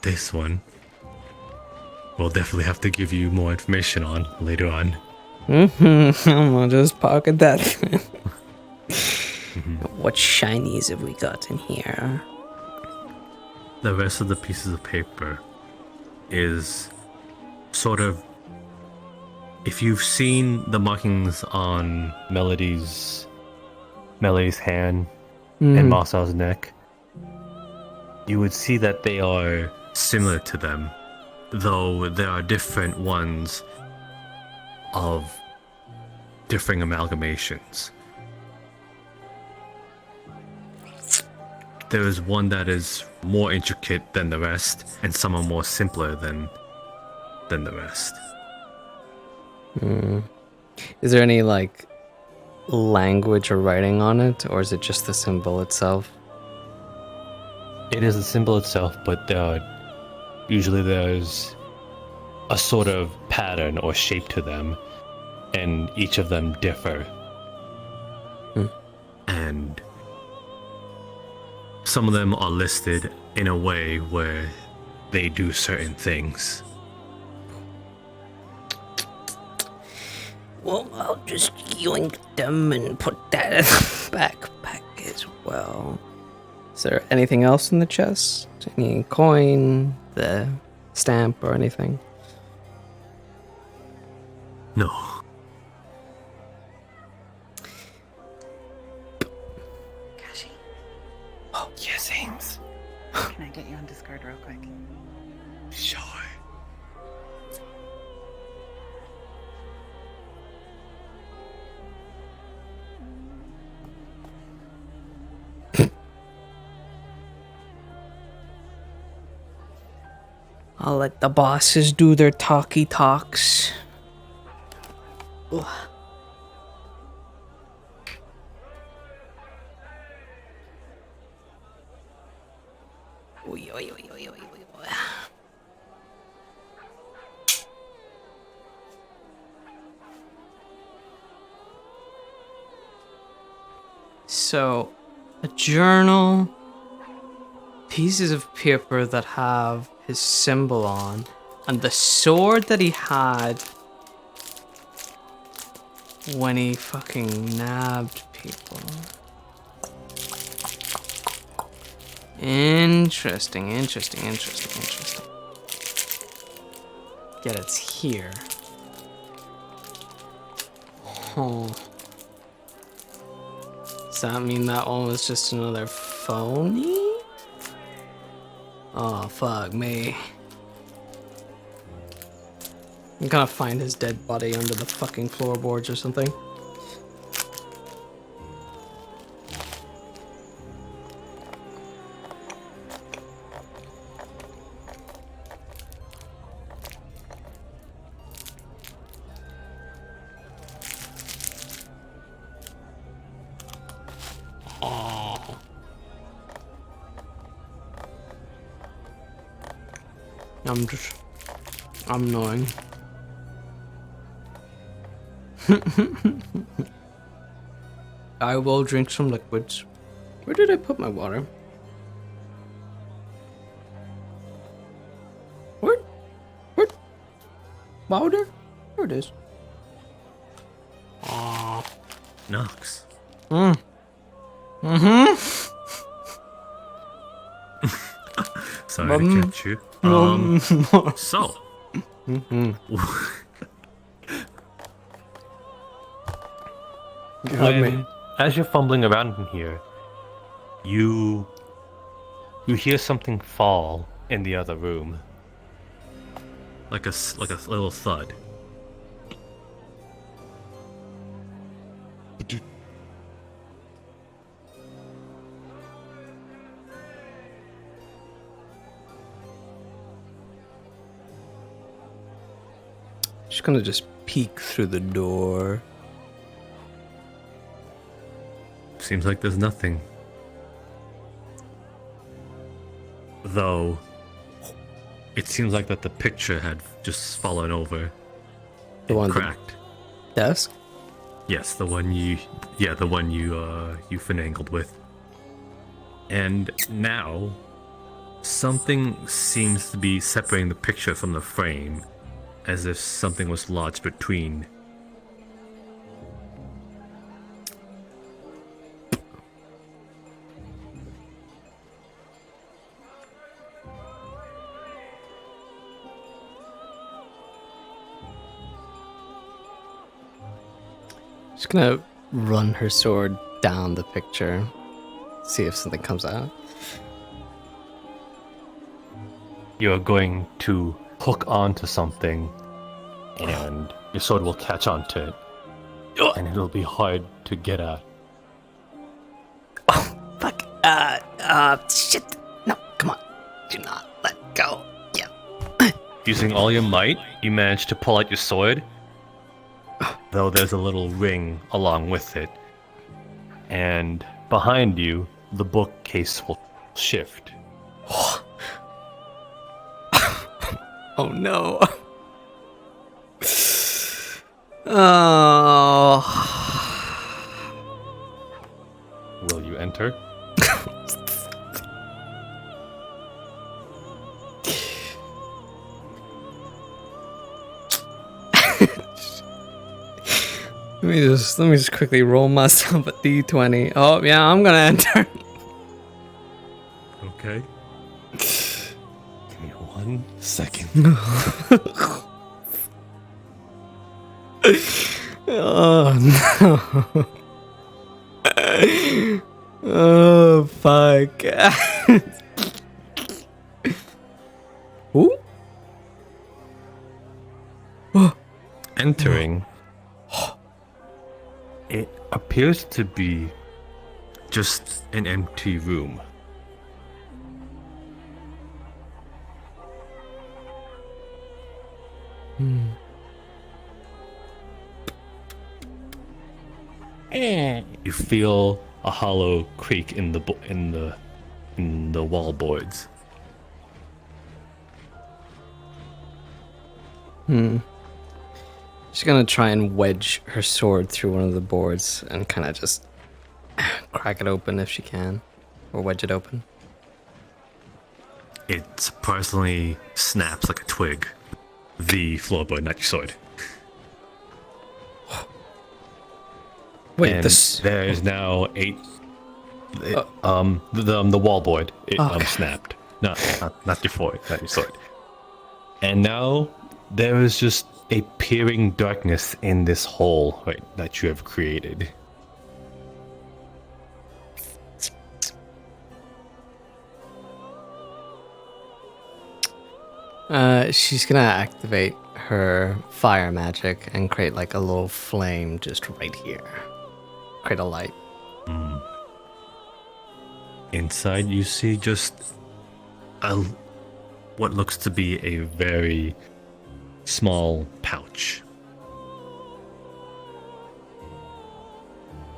This one we'll definitely have to give you more information on later on. I'm gonna just pocket that. What shinies have we got in here? The rest of the pieces of paper is sort of, if you've seen the markings on Melody's hand and Marcel's neck, you would see that they are similar to them, though there are different ones of differing amalgamations. There is one that is more intricate than the rest, and some are more simpler than the rest. Is there any language or writing on it, or is it just the symbol itself? It is the symbol itself, but usually there's a sort of pattern or shape to them, and each of them differ. And some of them are listed in a way where they do certain things. Well, I'll just yoink them and put that in the backpack as well. Is there anything else in the chest? Any coin, the stamp, or anything? No. Oh, yes, Ames. Can I get you I'll let the bosses do their talky talks. Ugh. Oy, oy, oy, oy, oy, oy, oy. So, a journal, pieces of paper that have his symbol on, and the sword that he had when he fucking nabbed people. Interesting. Yet it's here. Huh. Does that mean that one was just another phony? Oh, fuck me. I'm gonna find his dead body under the fucking floorboards or something. I'm annoying. I will drink some liquids. Where did I put my water? Where? Water? There it is. Aww. Nox. Sorry to catch you. So. As you're fumbling around in here, you hear something fall in the other room, like a little thud. Just gonna peek through the door. Seems like there's nothing. Though, it seems like that the picture had just fallen over. The one cracked. Desk? Yes, the one you finagled with. And now, something seems to be separating the picture from the frame, as if something was lodged between. Just gonna run her sword down the picture, see if something comes out. You're going to hook onto something, and your sword will catch onto it, and it'll be hard to get at. Shit. No, come on. Do not let go. Yeah. Using all your might, you manage to pull out your sword, though there's a little ring along with it. And behind you, the bookcase will shift. Oh no. Oh. Will you enter? Let me just quickly roll myself a d20. Oh yeah, I'm gonna enter. Okay. Give me 1 second. Oh no. Oh fuck. Who? Entering, it appears to be just an empty room. You feel a hollow creak in the wall boards. She's gonna try and wedge her sword through one of the boards and kind of just crack it open if she can, or wedge it open. It surprisingly snaps like a twig. The floorboard, not your sword. Wait, and this. There is now the wallboard snapped. Not your sword, not your sword. And now there is just a peering darkness in this hole that you have created. She's gonna activate her fire magic and create like a little flame just right here. Create a light. Inside you see just what looks to be a very small pouch.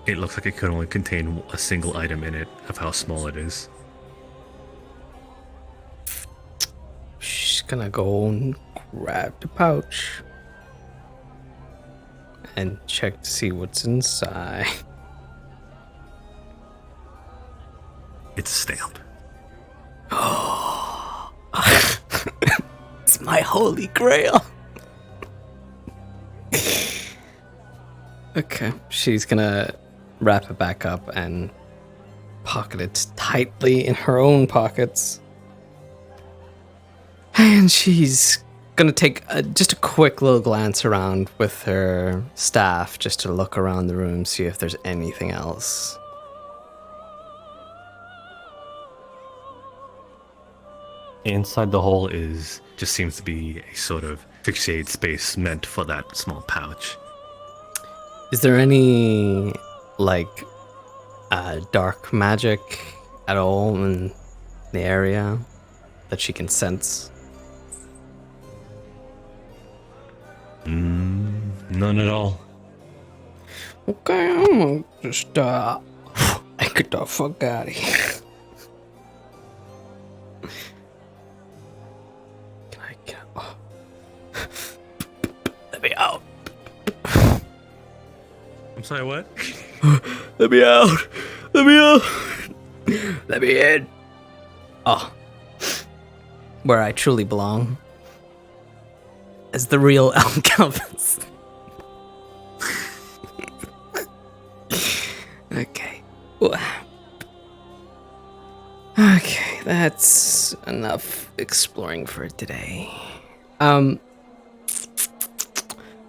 It looks like it could only contain a single item in it of how small it is. She's gonna go and grab the pouch and check to see what's inside. It's a stamp. It's my holy grail. Okay, she's gonna wrap it back up and pocket it tightly in her own pockets. And she's gonna take just a quick little glance around with her staff just to look around the room, see if there's anything else. Inside the hole just seems to be a sort of fixated space meant for that small pouch. Is there any dark magic at all in the area that she can sense? None at all. Okay, I'm gonna just get the fuck out of here. Can I get out? Let me out. I'm sorry, what? Let me out. Let me out. Let me in. Oh. Where I truly belong. As the real Elm Calvins. Okay. Okay, that's enough exploring for today.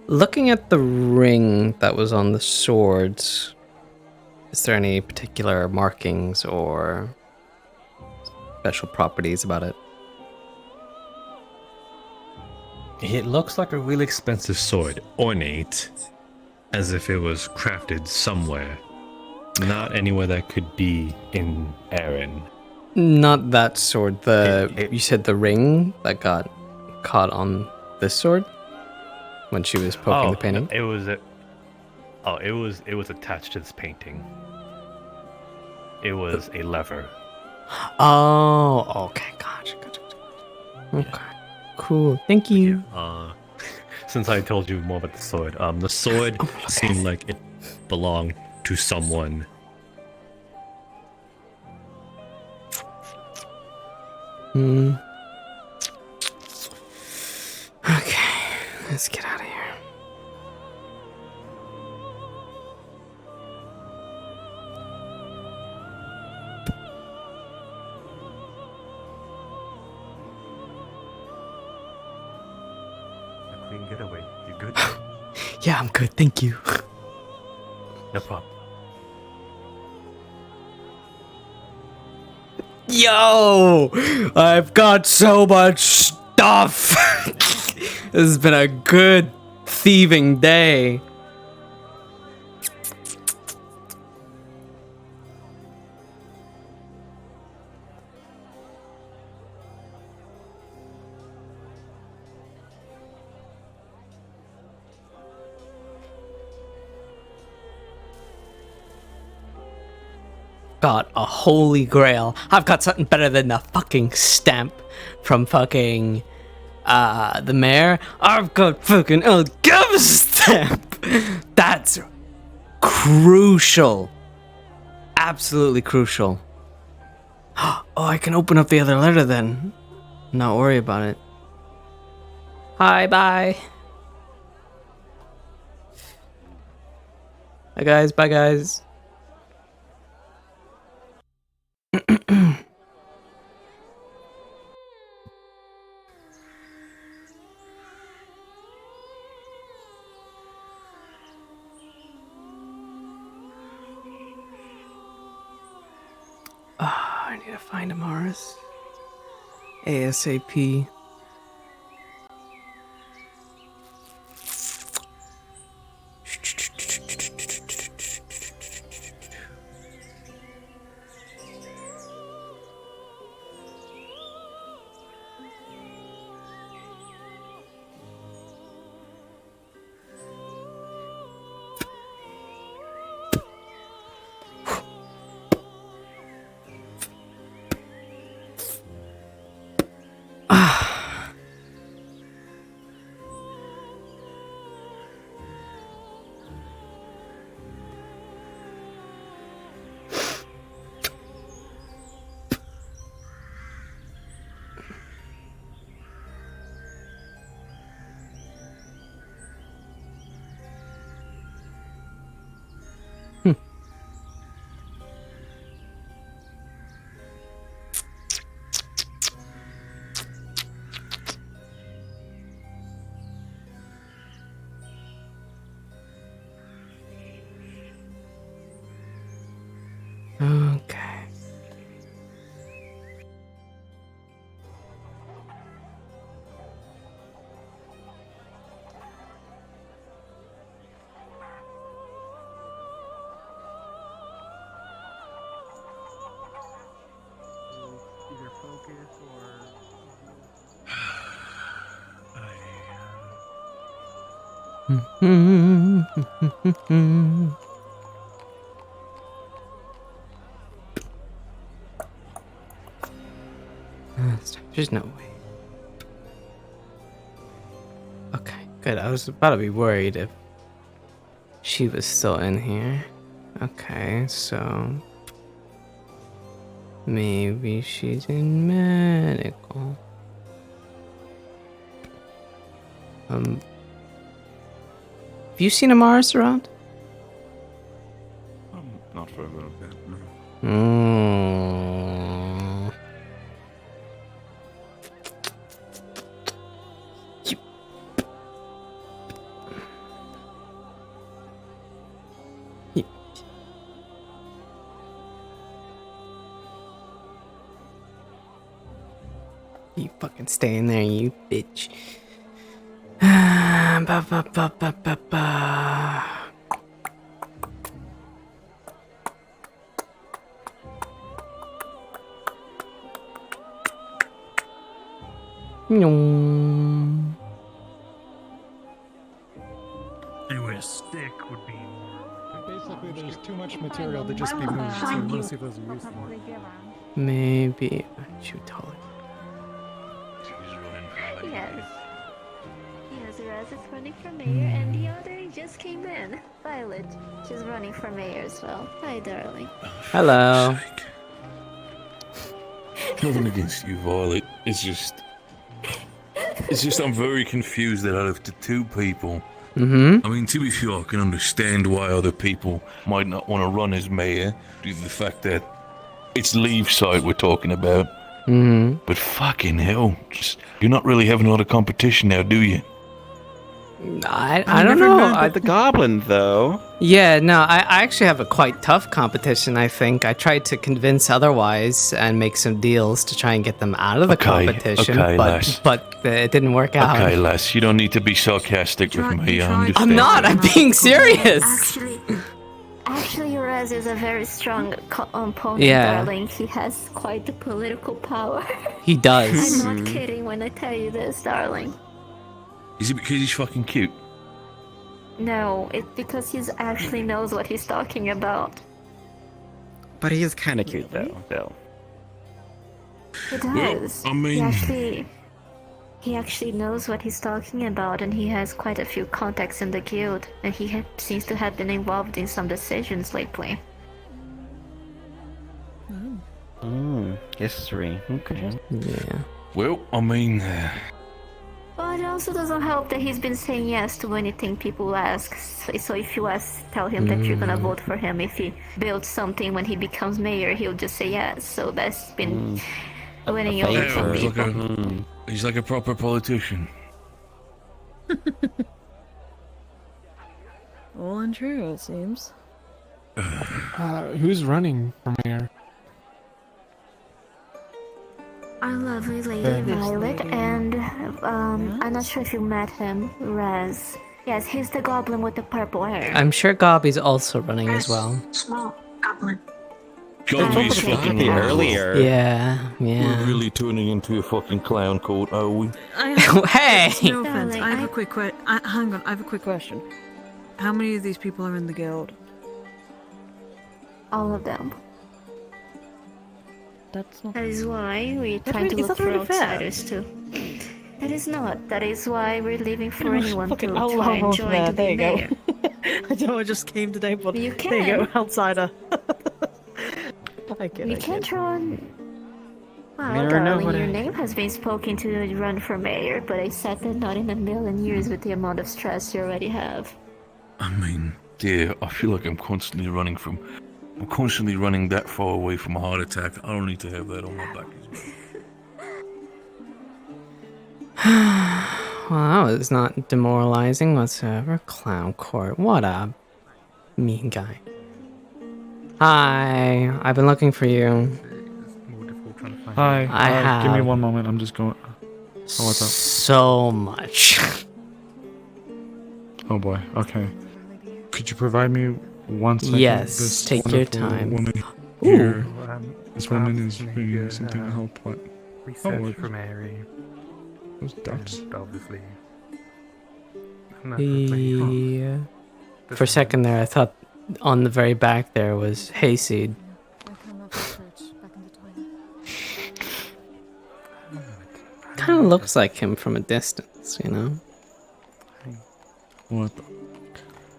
Looking at the ring that was on the swords, is there any particular markings or special properties about it? It looks like a really expensive sword, ornate, as if it was crafted somewhere. Not anywhere that could be in Erin. Not that sword. You said the ring that got caught on this sword when she was poking the painting. It was attached to this painting. It was a lever. Oh, okay, gotcha. Okay, cool. Thank you. Since I told you more about the sword seemed like it belonged to someone. Okay, let's get out of here. A clean getaway. You good? Yeah, I'm good. Thank you. No problem. Yo, I've got so much stuff. This has been a good thieving day. got a holy grail. I've got something better than the fucking stamp from fucking the mayor. I've got fucking El Gov stamp. That's crucial. Absolutely crucial. Oh, I can open up the other letter then. Not worry about it. Hi, bye. Bye guys, bye guys. I need to find Amaris. ASAP. Okay. Either focus or. There's no way. Okay, good. I was about to be worried if she was still in here. Okay, so maybe she's in medical. Have you seen Amaris around? Not for a little bit, no. You fucking stay in there, you bitch. Ba, ba, ba, ba, ba, ba. Nyong. Anyway, a stick would be more. Basically, there's too much material to just be moved, so we want to see if those are useful. Maybe shoot taller. Yes. Yes, Raz is running for mayor, and the other just came in. Violet. She's running for mayor as well. Hi, darling. Hello. Nothing against you, Violet. It's just I'm very confused that out of the two people. Mm-hmm. I mean, to be fair, I can understand why other people might not want to run as mayor due to the fact that it's leave site we're talking about. Mm-hmm. But fucking hell, you're not really having a lot of competition now, do you? I don't know. The goblin, though. Yeah, no, I actually have a quite tough competition, I think. I tried to convince otherwise and make some deals to try and get them out of the competition, okay, Les. but it didn't work out. Okay, Les, you don't need to be sarcastic with me. I'm not, I'm being serious. Actually, Raz is a very strong opponent, Yeah. darling. He has quite the political power. He does. I'm not kidding when I tell you this, darling. Is it because he's fucking cute? No, it's because he actually knows what he's talking about. But he is kind of cute, though. He Well, does. I mean- He actually knows what he's talking about, and he has quite a few contacts in the guild, and he seems to have been involved in some decisions lately. History. Okay. Yeah. Well, I mean, But it also doesn't help that he's been saying yes to anything people ask. So if you tell him that you're gonna vote for him, if he builds something when he becomes mayor, he'll just say yes. So that's been winning over some people. He's like a proper politician. Well and true, it seems. Who's running for mayor? Our lovely lady Violet, and I'm not sure if you met him, Raz. Yes, he's the goblin with the purple hair. I'm sure Gobby's also running as well. Small goblin. Gobby's fucking earlier. Yeah, yeah. We're really turning into a fucking clown court, are we? Hey! No offense. I have a quick hang on. I have a quick question. How many of these people are in the guild? All of them. That's not. That is why we're trying to look for outsiders too. That is not. That is why we're leaving for anyone to try and join to be mayor. I don't know. I just came today, but You there you go, can. outsider. I get We it. can try and... Well, Mayor, darling, nobody- your name has been spoken to run for mayor, but I said that not in a million years with the amount of stress you already have. I mean, dear, I feel like I'm constantly running that far away from a heart attack. I don't need to have that on my back as well. Well, that was not demoralizing whatsoever. Clown court. What a mean guy. Hi, I've been looking for you. Hi. I have Give me one moment. I'm just going. Oh, what's up? so much. Oh boy. Okay. Could you provide me 1 second? Yes, This take your wonderful time. Woman Ooh. here. This woman is bringing something to help. What? Research for Mary. Those ducks. And obviously. Yeah. For a second there, I thought on the very back there was hayseed. Kind of looks like him from a distance, you know? What?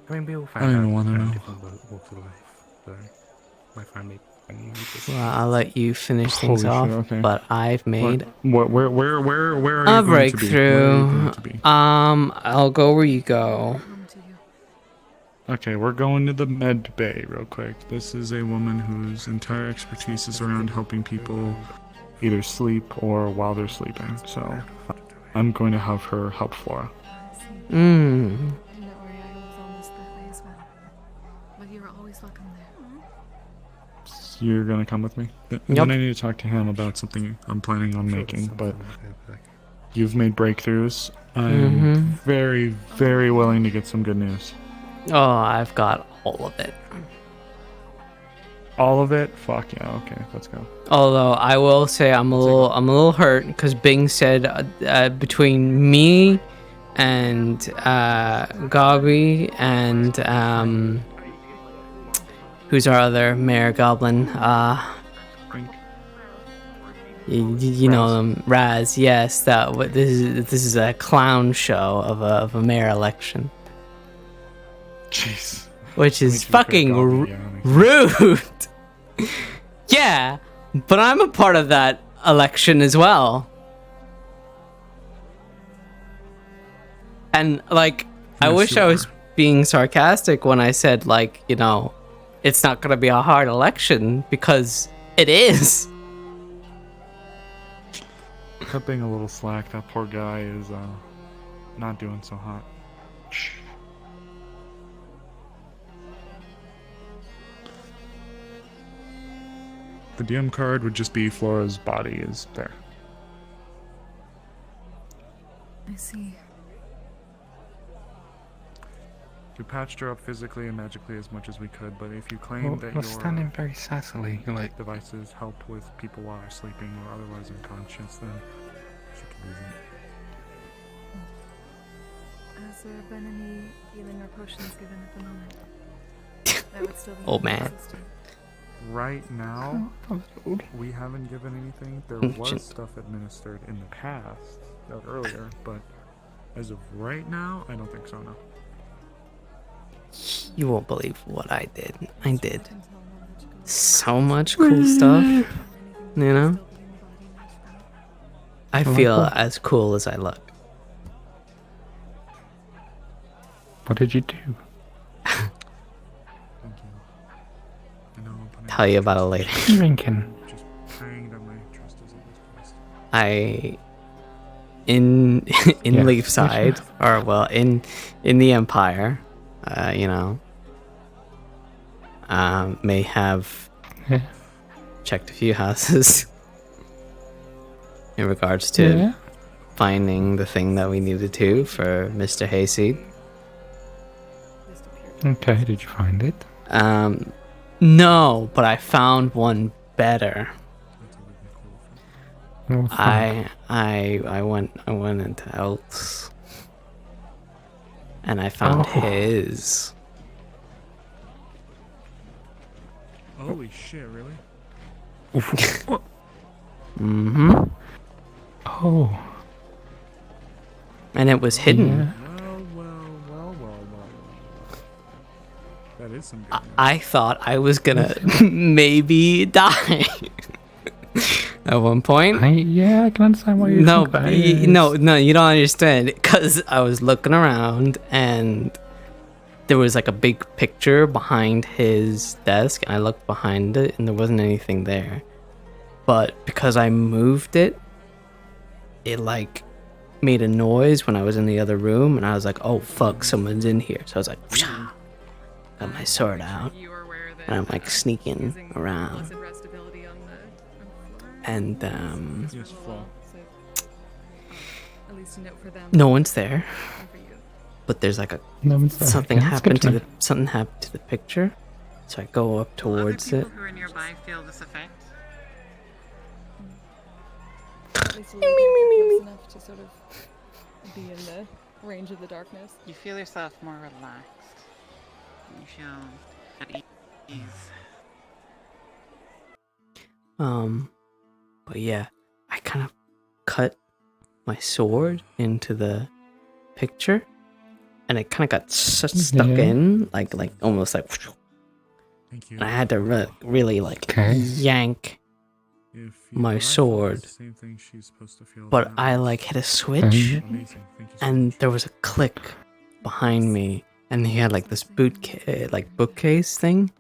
I mean, we all I found don't out even want to know. different walks of life. So, my family. Well, I'll let you finish things Holy off, shit, okay. but I've made What? Where are you a going to be? Where are you breakthrough. going to be? I'll go where you go. Okay, we're going to the med bay real quick. This is a woman whose entire expertise is around helping people either sleep or while they're sleeping. So I'm going to have her help Flora. Mmm. But you were always welcome there. You're going to come with me? Yep. Then I need to talk to him about something I'm planning on making, but you've made breakthroughs. I'm very, very willing to get some good news. Oh, I've got all of it. All of it? Fuck yeah, okay, let's go. Although I will say I'm a little hurt because Bing said between me and Gobby and who's our other mayor goblin? You know them, Raz. Yes, this is a clown show of a mayor election. Jeez. Which is fucking rude. Yeah, but I'm a part of that election as well. And like, I Yes, wish you I was being sarcastic when I said, like, you know, it's not gonna be a hard election, because it is. Cut being a little slack, that poor guy is not doing so hot. The DM card would just be Flora's body is there. I see. We patched her up physically and magically as much as we could, but if you claim that You're your standing very sassily. You're like, devices helped with people while they're sleeping or otherwise unconscious, then she can use it. Has there been any healing or potions given at the moment? That would still be Oh man. consistent. right now, we haven't given anything. There was stuff administered in the past, earlier, but as of right now, I don't think so, no. You won't believe what I did. I did so much cool stuff, you know? I feel as cool as I look. What did you do? Tell you about it later. Drinking. In Yeah. Leafside, or well, in the Empire, you know, may have checked a few houses in regards to finding the thing that we needed to for Mr. Hayseed. Okay, did you find it? No, but I found one better. Oh, I went into Elks and I found his. Holy shit, really? Mm-hmm. Oh. And it was hidden. Well. That is some good news. I thought I was gonna maybe die at one point. I can understand why you No, think that is. no, you don't understand. Because I was looking around and there was like a big picture behind his desk, and I looked behind it and there wasn't anything there. But because I moved it, it like made a noise when I was in the other room, and I was like, oh fuck, someone's in here. So I was like, whoosh, got my sword out, and I'm like sneaking around. And no one's there, but there's like something happened to the picture. So I go up towards Other it. people who are nearby feel this effect. At least a little bit close enough to sort of be in the range of the darkness. You feel yourself more relaxed. You feel at ease. But yeah, I kind of cut my sword into the picture, and it kind of got stuck in, like almost like. Thank you. And I had to really like yank my sword, but I like hit a switch, and there was a click behind me, and he had like this bookcase thing,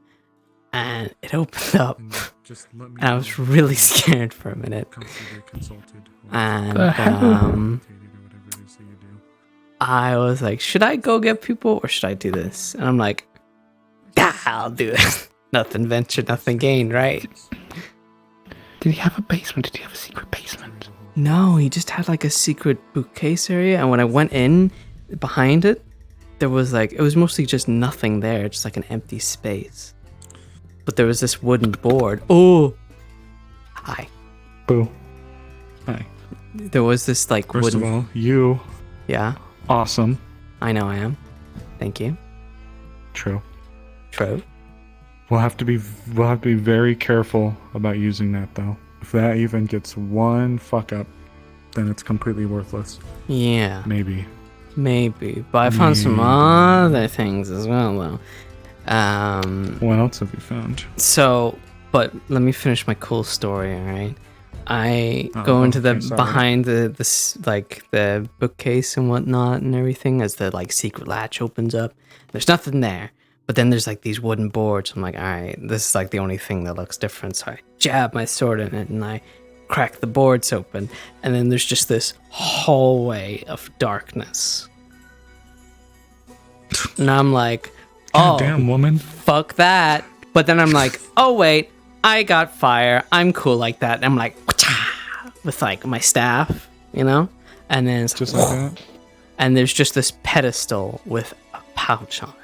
and it opened up, and I was really scared for a minute. And I was like, should I go get people or should I do this? And I'm like, I'll do it. Nothing ventured, nothing gained, right? Did he have a basement? Did he have a secret basement? No, he just had like a secret bookcase area, and when I went in behind it, there was like, it was mostly just nothing there, just like an empty space. But there was this wooden board. Oh! Hi. Boo. Hi. There was this like First wooden... of all, you. Yeah? Awesome. I know I am. Thank you. True. True. We'll have to be very careful about using that though. If that even gets one fuck up, then it's completely worthless. Yeah. Maybe. But I found some other things as well though. What else have you found? So, but let me finish my cool story, alright? I go into the behind the bookcase and whatnot and everything as the like secret latch opens up. There's nothing there. But then there's like these wooden boards. I'm like, all right, this is like the only thing that looks different. So I jab my sword in it and I crack the boards open. And then there's just this hallway of darkness. And I'm like, oh, damn woman, fuck that. But then I'm like, oh wait, I got fire. I'm cool like that. And I'm like, with like my staff, you know? And then it's just like that. And there's just this pedestal with a pouch on it.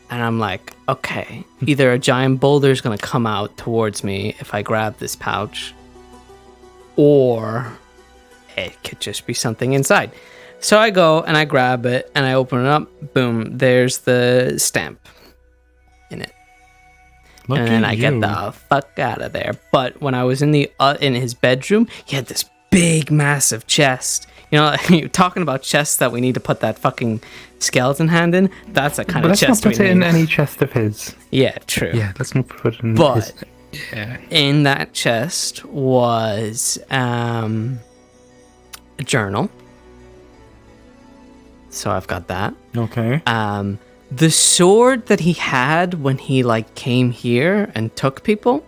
And I'm like, okay, either a giant boulder is going to come out towards me if I grab this pouch, or it could just be something inside. So I go and I grab it and I open it up. Boom, there's the stamp in it. Look and then at I get you. the fuck out of there. But when I was in his bedroom, he had this big, massive chest. You know, you're talking about chests that we need to put that fucking skeleton hand in. That's a kind But of let's chest not we put it in need. any chest of his. Yeah, true. Yeah, let's not put it in But his. Yeah. in that chest was a journal. So I've got that. Okay. The sword that he had when he like came here and took people.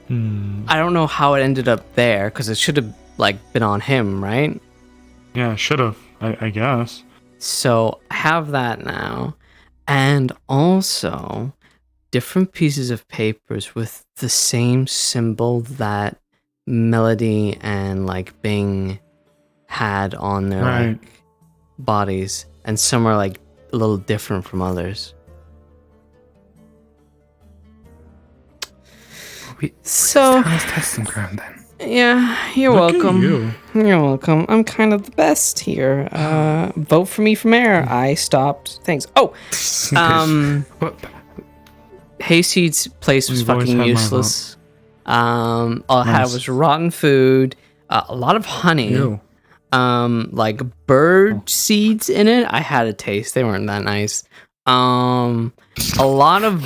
I don't know how it ended up there because it should have like been on him, right? Yeah, should have. I guess. So I have that now, and also different pieces of papers with the same symbol that Melody and like Bing had on their Right. like bodies, and some are like a little different from others. So Thomas testing ground then. yeah, you're Look at welcome. you. You're welcome. I'm kind of the best here. Vote for me for mayor. I stopped. Thanks. Oh, Hayseed's place was We've always fucking had my useless. All I had Nice. was rotten food, a lot of honey, Ew. like bird seeds in it. I had a taste. They weren't that nice. A lot of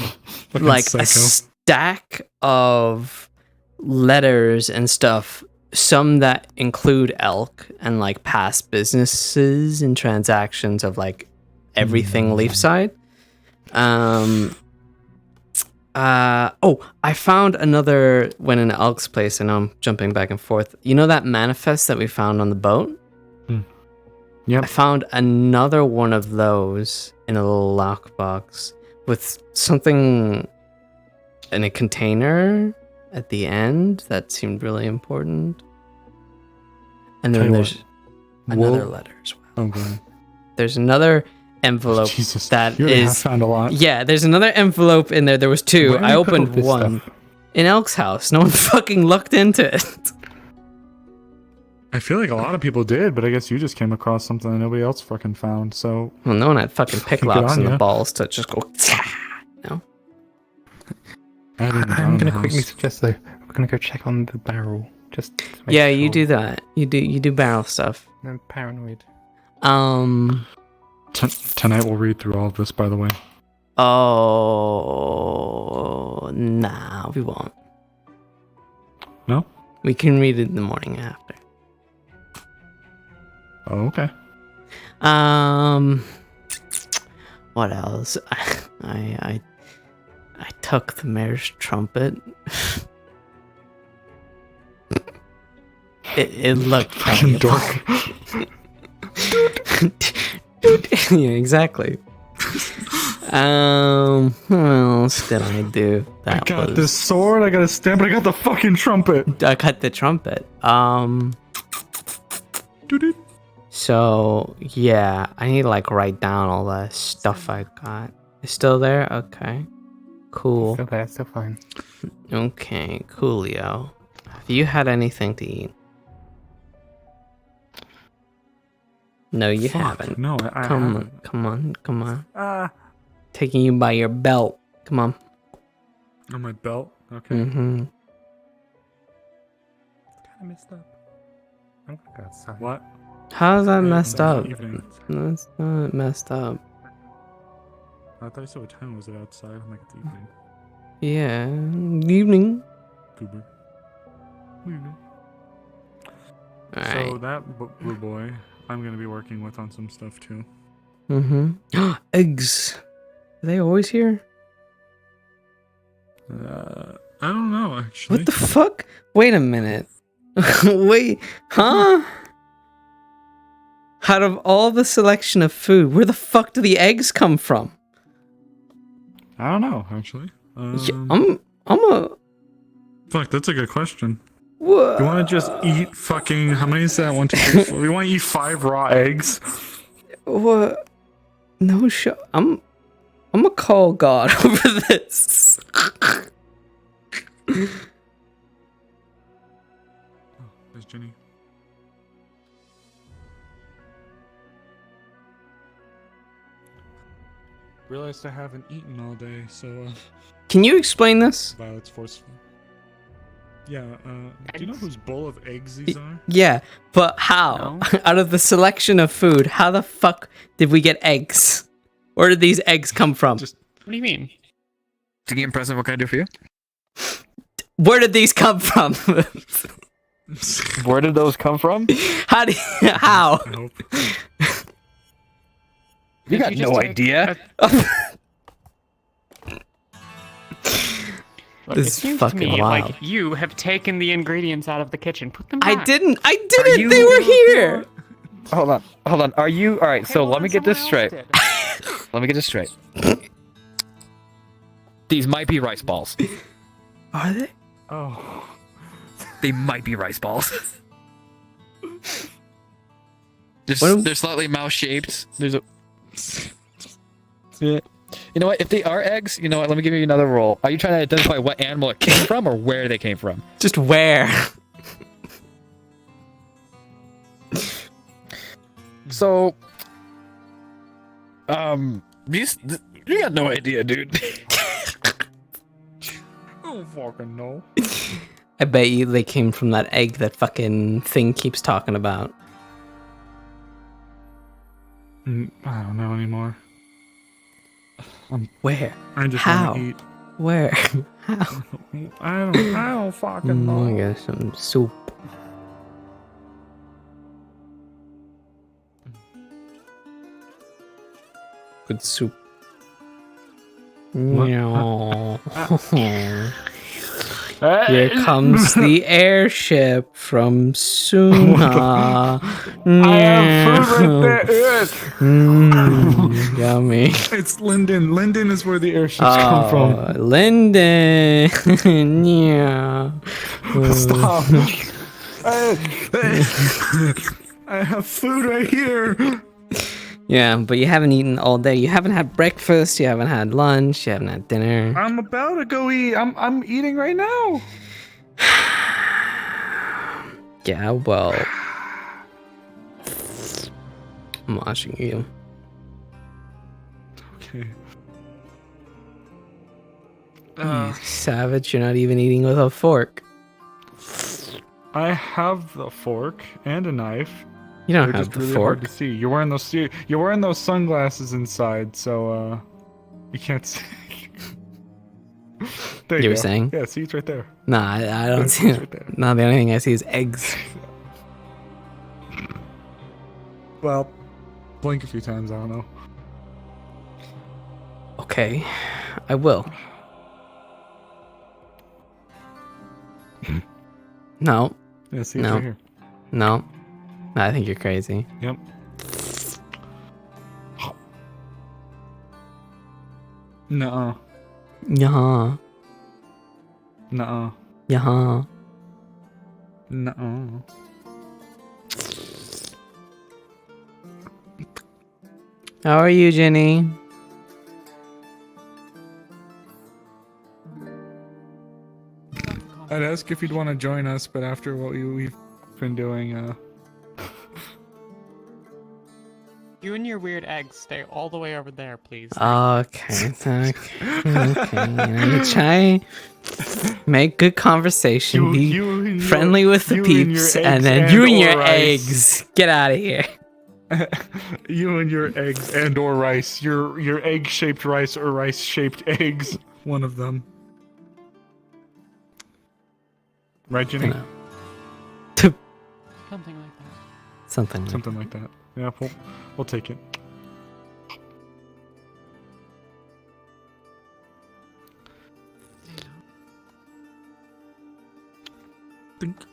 Fucking like psycho. a stack of letters and stuff. Some that include elk and like past businesses and transactions of like everything Leafside. I found another when in Elk's place. I know I'm jumping back and forth. You know that manifest that we found on the boat? Yep. I found another one of those in a little lockbox with something in a container at the end that seemed really important. And Tell then you there's what. another We'll- letter as well. Oh, God. There's another envelope Jesus, that you already have is found a lot. Yeah, there's another envelope in there. There was two. Where do I you put all opened this one stuff? in Elk's house. No one fucking looked into it. I feel like a lot of people did, but I guess you just came across something that nobody else fucking found. So Well, no one had fucking pick Good locks on in the ya. balls to just go. No. I didn't know I'm in the gonna quickly house. suggest though, we're gonna go check on the barrel. Just to make Yeah, you sure. do that. You do barrel stuff. I'm paranoid. Tonight we'll read through all of this, by the way. Oh, nah, we won't. No? We can read it in the morning after. Oh, okay. What else? I took the mayor's trumpet. it looked Fucking valuable. Yeah, exactly. What else did I do? I got this sword, I got a stamp, but I got the fucking trumpet. I got the trumpet. So yeah, I need to like write down all the stuff I got. It's still there? Okay. Cool. Still there, still fine. Okay, coolio. Have you had anything to eat? No, you Fuck, haven't. no, I come haven't. on, come on. Taking you by your belt. Come on. On my belt? Okay. Mm-hmm. Kind of messed up. I'm gonna go outside. What? How's that messed no, up? evening. That's not messed up. I thought you said what time was it outside? I'm like, it's evening. Yeah, evening. Goober. Evening. So Alright. that blue boy, I'm gonna be working with on some stuff too. Mm-hmm. Eggs. Are they always here? I don't know actually. What the fuck? Wait a minute. Wait, huh? Out of all the selection of food, where the fuck do the eggs come from? I don't know actually. Yeah, I'm a. Fuck, that's a good question. What? You want to just eat fucking? How many is that? 1, 2, 3, 4. You want to eat 5 raw eggs? What? No shot. I'm gonna call God over this. There's Jenny. realized I haven't eaten all day, so Can you explain this? Violet's forceful. Yeah, do you know whose bowl of eggs these are? Yeah, but how? Out of the selection of food, how the fuck did we get eggs? Where did these eggs come from? What do you mean? To get impressive, what can I do for you? Where did these come from? Where did those come from? How? You got no idea. This Look, it is seems fucking to me wild. like you have taken the ingredients out of the kitchen. Put them back. I didn't. They were here. Hold on. Are you all right? So let me get this straight. Let me get this straight. These might be rice balls. Are they? Oh. They might be rice balls. They're slightly mouse shaped. There's a. Yeah. You know what? If they are eggs, you know what? Let me give you another roll. Are you trying to identify what animal it came from or where they came from? Just where? So, you got no idea, dude. I don't fucking know. I bet you they came from that egg that fucking thing keeps talking about. I don't know anymore. Where? I just How? want to eat. Where? How? I don't fucking know. I got some soup. Good soup. No. Here comes the airship from Suna. I have food right there. Yummy. It's Linden. Linden is where the airships come from. Linden. Yeah. Stop. I have food right here. Yeah, but you haven't eaten all day. You haven't had breakfast. You haven't had lunch. You haven't had dinner. I'm about to go eat. I'm eating right now. Yeah, well, I'm watching you. Okay. You savage, you're not even eating with a fork. I have the fork and a knife. You don't They're have just the really fork. hard to see. You're wearing those sunglasses inside, so you can't see. There You you were go. saying? Yeah, see, it's right there. Nah, I don't Yeah, see it's it. right there. No, the only thing I see is eggs. Well, blink a few times. I don't know. Okay, I will. No. Yeah, see, it's No. right here. No. I think you're crazy. Yep. Nuh-uh. Yeah. Nuh-uh. Yeah. Nuh-uh. How are you, Jenny? I'd ask if you'd want to join us, but after what we've been doing, You and your weird eggs stay all the way over there, please. Okay. You try make good conversation, be friendly with the peeps, and then you and your eggs. Get out of here. you and your eggs and or rice. Your egg-shaped rice or rice-shaped eggs. One of them. Right, Jenny? Something like that. Something like that. Yeah, we'll take it. Think.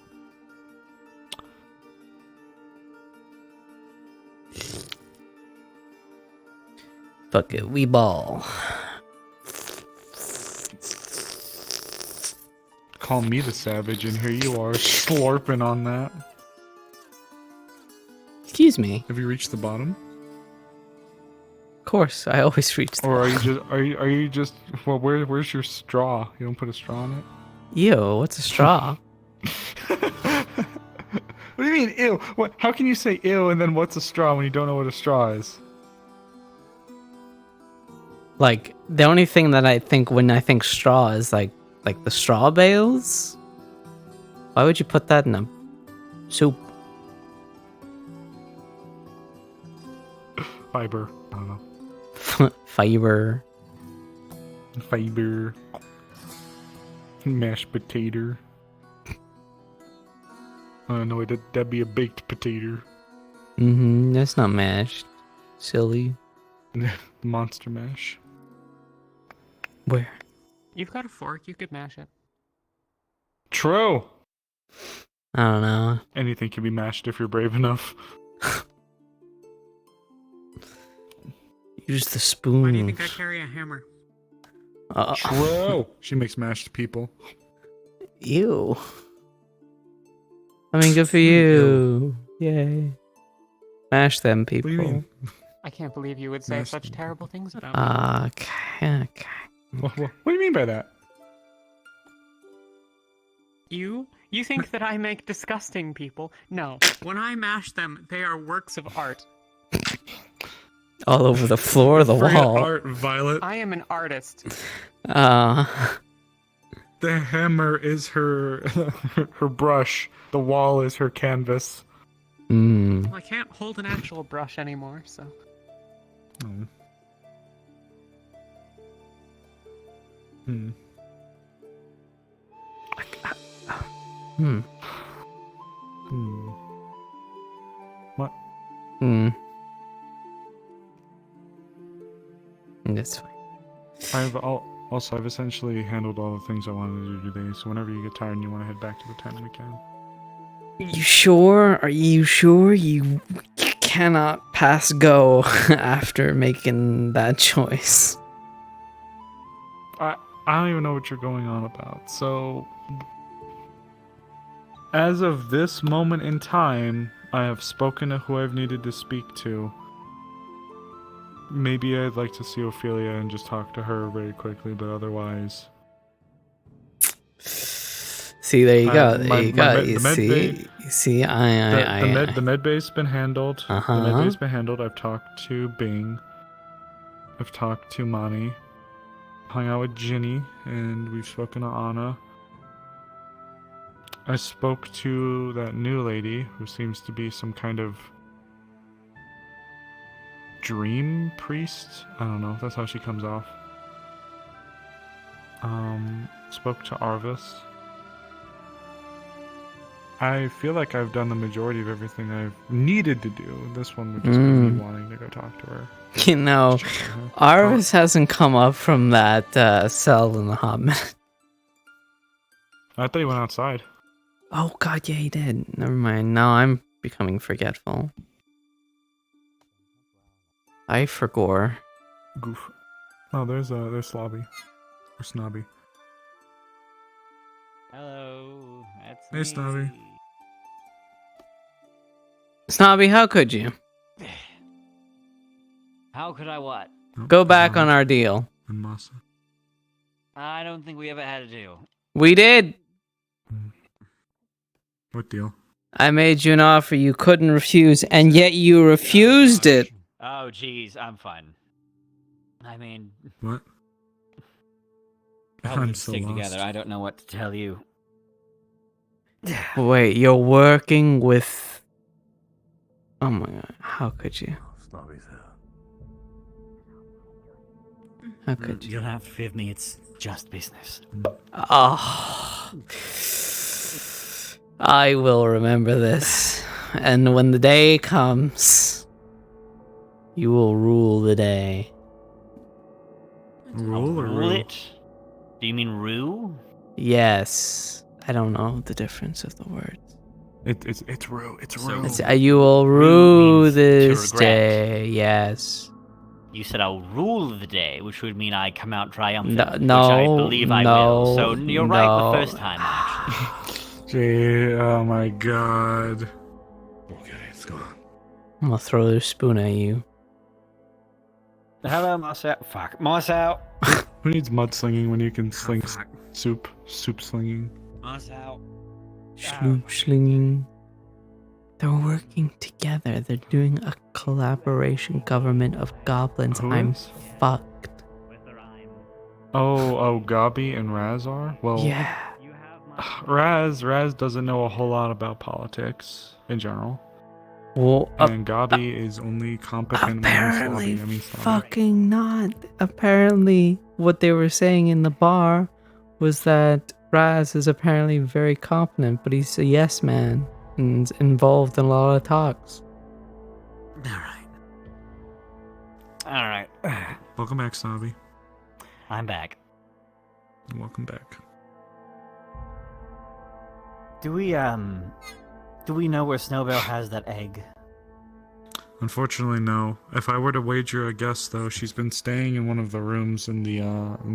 Fuck it, we ball. Call me the savage, and here you are slurping on that. Excuse me. Have you reached the bottom? Of course, I always reach the Or bottom. are you just well? Where's your straw? You don't put a straw in it. Ew, what's a straw? What do you mean, ew? What? How can you say ew and then what's a straw when you don't know what a straw is? Like, the only thing that I think when I think straw is like the straw bales. Why would you put that in a soup? Fiber. I don't know. Fiber. Fiber. Mashed potato. No, that'd be a baked potato. Mm-hmm. That's not mashed. Silly. Monster mash. Where? You've got a fork. You could mash it. True. I don't know. Anything can be mashed if you're brave enough. Use the spoon. Why do you think I carry a hammer? True. She makes mashed people. Ew. I mean, good for you. Yay. Mash them, people. What do you mean? I can't believe you would say such terrible things about me. Okay. What do you mean by that? You think that I make disgusting people? No. When I mash them, they are works of art. All over the floor, the wall. Art, Violet. I am an artist. The hammer is her her brush. The wall is her canvas. Well, I can't hold an actual brush anymore, so. Hmm. What? That's fine. I've essentially handled all the things I wanted to do today, so whenever you get tired and you want to head back to the tent, we can. You sure? Are you sure you cannot pass go after making that choice? I don't even know what you're going on about. So, as of this moment in time, I have spoken to who I've needed to speak to. Maybe I'd like to see Ophelia and just talk to her very quickly, but otherwise... See, there you go. The med bay's been handled. The med bay's been handled. I've talked to Bing. I've talked to Mani. Hung out with Ginny, and we've spoken to Anna. I spoke to that new lady, who seems to be some kind of dream priest. I don't know. That's how she comes off. Spoke to Arvis. I feel like I've done the majority of everything I've needed to do. This one would just be me wanting to go talk to her. You know, Arvis hasn't come up from that cell in the hot minute. I thought he went outside. Oh god, yeah, he did. Never mind. Now I'm becoming forgetful. I forgore. Goof. Oh, there's Slobby. Or Snobby. Hello, that's Hey, Snobby. Snobby, how could you? How could I what? Go back on our deal. And Masa. I don't think we ever had a deal. We did. What deal? I made you an offer you couldn't refuse, and yet you refused it. Oh, jeez, I'm fine. I mean... What? How I'm we so stick lost. together, I don't know what to tell you. Wait, you're working with... Oh my god, how could you? How could you? You'll have to forgive me, it's just business. Oh. I will remember this. And when the day comes, you will rule the day. Rule or Rule rule? it? Do you mean rue? Yes. I don't know the difference of the words. It's rue. It's rue. You will rue means to this regret. day. Yes. You said I'll rule the day, which would mean I come out triumphant, No, which I believe I will. So you're right no. the first time, actually. Gee, oh my god. Okay, it's gone. I'm gonna throw this spoon at you. Hello, Marcel. Fuck. Marcel. Who needs mudslinging when you can sling soup? Soup slinging. Marcel. Sloop slinging. They're working together. They're doing a collaboration government of goblins. Who I'm is? fucked. Oh, Gabi and Raz are? Well, Yeah. Raz doesn't know a whole lot about politics in general. Well, And Gabi is only competent when he's apparently sloppy. I mean, sloppy. fucking not. Apparently, what they were saying in the bar was that Raz is apparently very competent, but he's a yes man and involved in a lot of talks. Alright. Welcome back, Snobby. I'm back. Welcome back. Do we know where Snowbell has that egg? Unfortunately, no. If I were to wager a guess, though, she's been staying in one of the rooms in the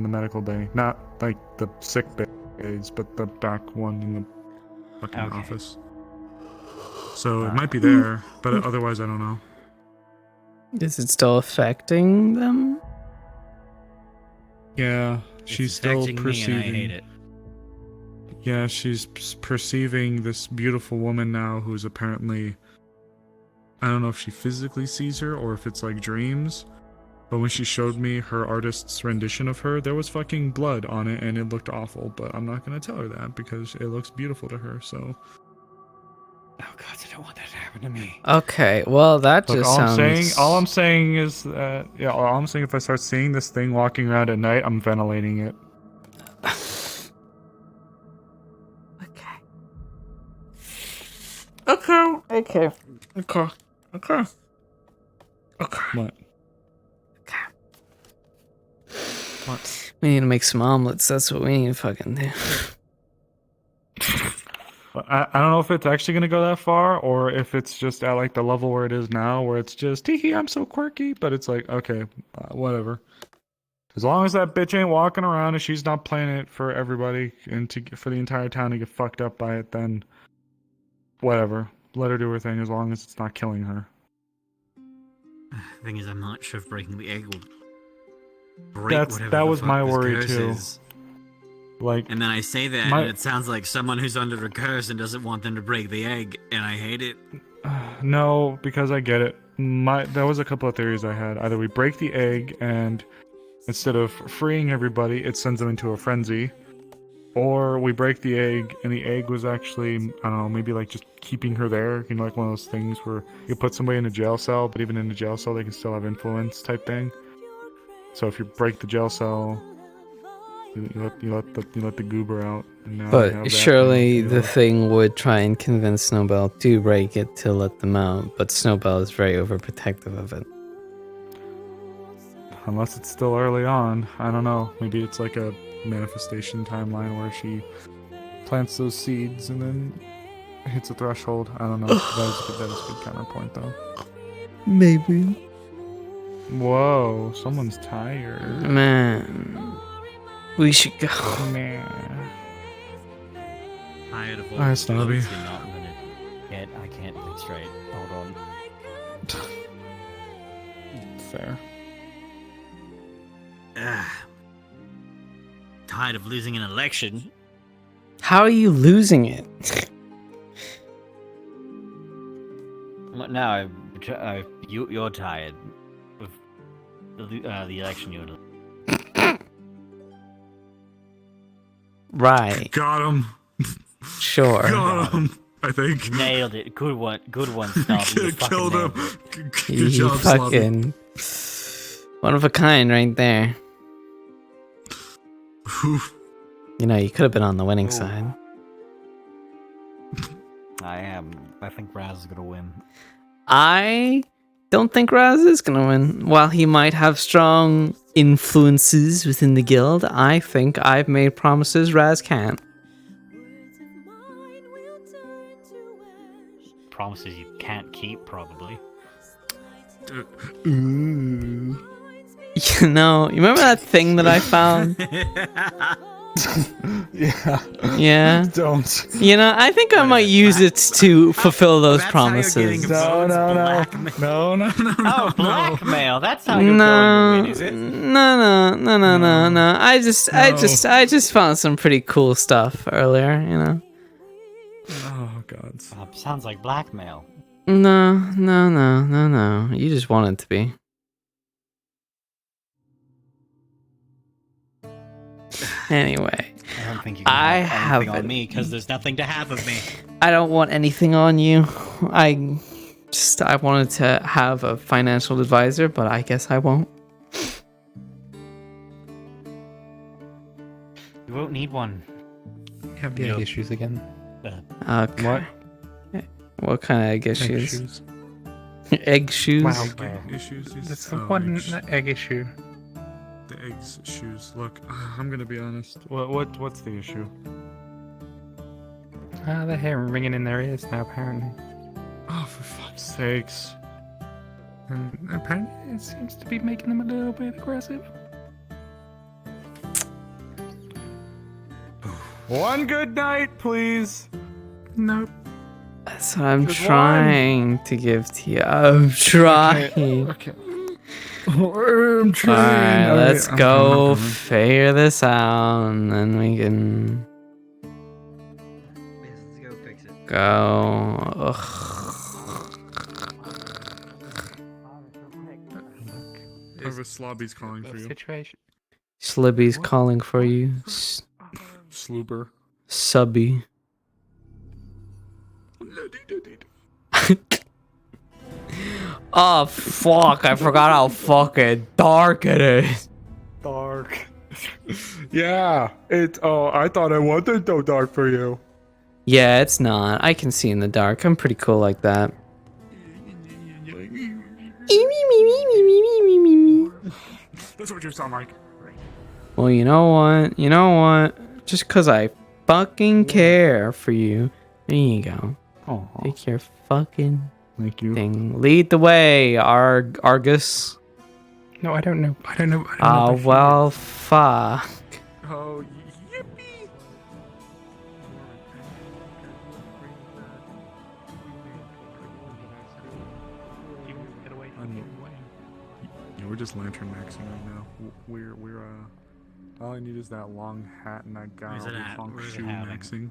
medical bay. Not like the sick bays, but the back one in the fucking office. So it might be there, but otherwise I don't know. Is it still affecting them? Yeah, she's still affecting me and I perceiving. hate it. Yeah, she's perceiving this beautiful woman now who's apparently... I don't know if she physically sees her or if it's like dreams, but when she showed me her artist's rendition of her, there was fucking blood on it and it looked awful, but I'm not gonna tell her that because it looks beautiful to her, so... Oh god, I don't want that to happen to me. Okay, well that Look, just all sounds... all I'm saying is that, yeah, all I'm saying if I start seeing this thing walking around at night, I'm ventilating it. Okay. What? We need to make some omelets. That's what we need to fucking do. I don't know if it's actually gonna go that far, or if it's just at like the level where it is now, where it's just, hee hee, I'm so quirky, but it's like, okay, whatever. As long as that bitch ain't walking around and she's not playing it for everybody and for the entire town to get fucked up by it, then whatever. Let her do her thing as long as it's not killing her. The thing is, I'm not sure if breaking the egg will break whatever That the was fuck my this worry curse too. is. Like, And then I say that, my- and it sounds like someone who's under a curse and doesn't want them to break the egg, and I hate it. No, because I get it. There was a couple of theories I had. Either we break the egg and instead of freeing everybody, it sends them into a frenzy. Or we break the egg and the egg was actually, I don't know, maybe like just keeping her there. You know, like one of those things where you put somebody in a jail cell, but even in a jail cell they can still have influence type thing. So if you break the jail cell, you let the goober out. And now you have But that surely thing, the thing would try and convince Snowbell to break it to let them out, but Snowbell is very overprotective of it. Unless it's still early on. I don't know. Maybe it's like a manifestation timeline where she plants those seeds and then hits a threshold. I don't know. That is a good counterpoint, though. Maybe. Whoa, someone's tired. Man. We should go. Man. Tired of all Alright, the Snobby. clothes you're not gonna get. I can't think straight. Hold on. Fair. Tired of losing an election. How are you losing it? No, you're tired of the election you're doing. Right. Got him. Sure. Got him. I think. Nailed it. Good one, Snobby. You fucking Killed nailed him. it. Good You job, Sloppy. fucking... One of a kind right there. You know, you could have been on the winning side. I think Raz is gonna win. I don't think Raz is gonna win. While he might have strong influences within the guild, I think I've made promises Raz can't. Promises you can't keep, probably. Ooh. You know, you remember that thing that I found? Yeah. Yeah. Don't. You know, I think I might use it to fulfill those promises. No. Oh, blackmail. That's how you're No, going to win, is it? no. I just found some pretty cool stuff earlier, you know. Oh god. Sounds like blackmail. No. You just want it to be. Anyway, I don't think you can I have anything have on me because there's nothing to have of me. I don't want anything on you. I wanted to have a financial advisor, but I guess I won't. You won't need one. You have the egg issues again. Okay. What? What kind of egg issues? Egg shoes? Wow. Issues. That's the one egg issue. The eggs shoes. Look, I'm gonna be honest. What's the issue? They're hearing ringing in their ears now, apparently. Oh, for fuck's sakes! And apparently, it seems to be making them a little bit aggressive. One good night, please. Nope. That's what I'm Just trying to give to you. I'm trying. Okay. I'm trying. Alright, let's I'm go coming. figure this out, and then we can go. Whoever Slobby's calling for you. Situation. Slibby's calling for you. Sloober. Subby. Oh fuck! I forgot how fucking dark it is. Dark. Yeah. I thought it wasn't so dark for you. Yeah, it's not. I can see in the dark. I'm pretty cool like that. That's what you sound like. Well, you know what? You know what? Just 'cause I fucking care for you, there you go. Oh, take your fucking Thank you. thing. Lead the way, Argus. No, I don't know. I don't know. Oh well, fuck. Oh, yippee! Yeah, we're just lantern maxing right now. We're all I need is that long hat and that guy Where's it at? long Where's it shoe happening? maxing.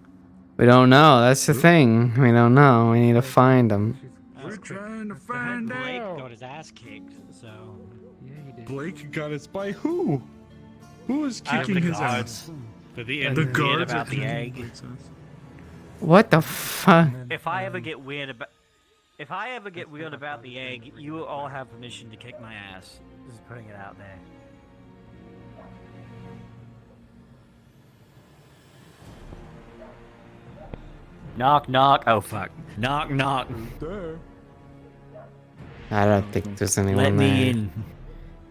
We don't know. That's the thing. We don't know. We need to find him. We're trying to I heard find Blake out. got his ass kicked, so. Blake got his by who? Who is I don't kicking think his guards. ass? The guards about are the kicking egg. Blake's ass. What the fuck? If I ever get weird about the egg, you all have permission to kick my ass. Just putting it out there. Knock knock. Oh fuck. Knock knock. There. I don't think there's anyone Let there. me in.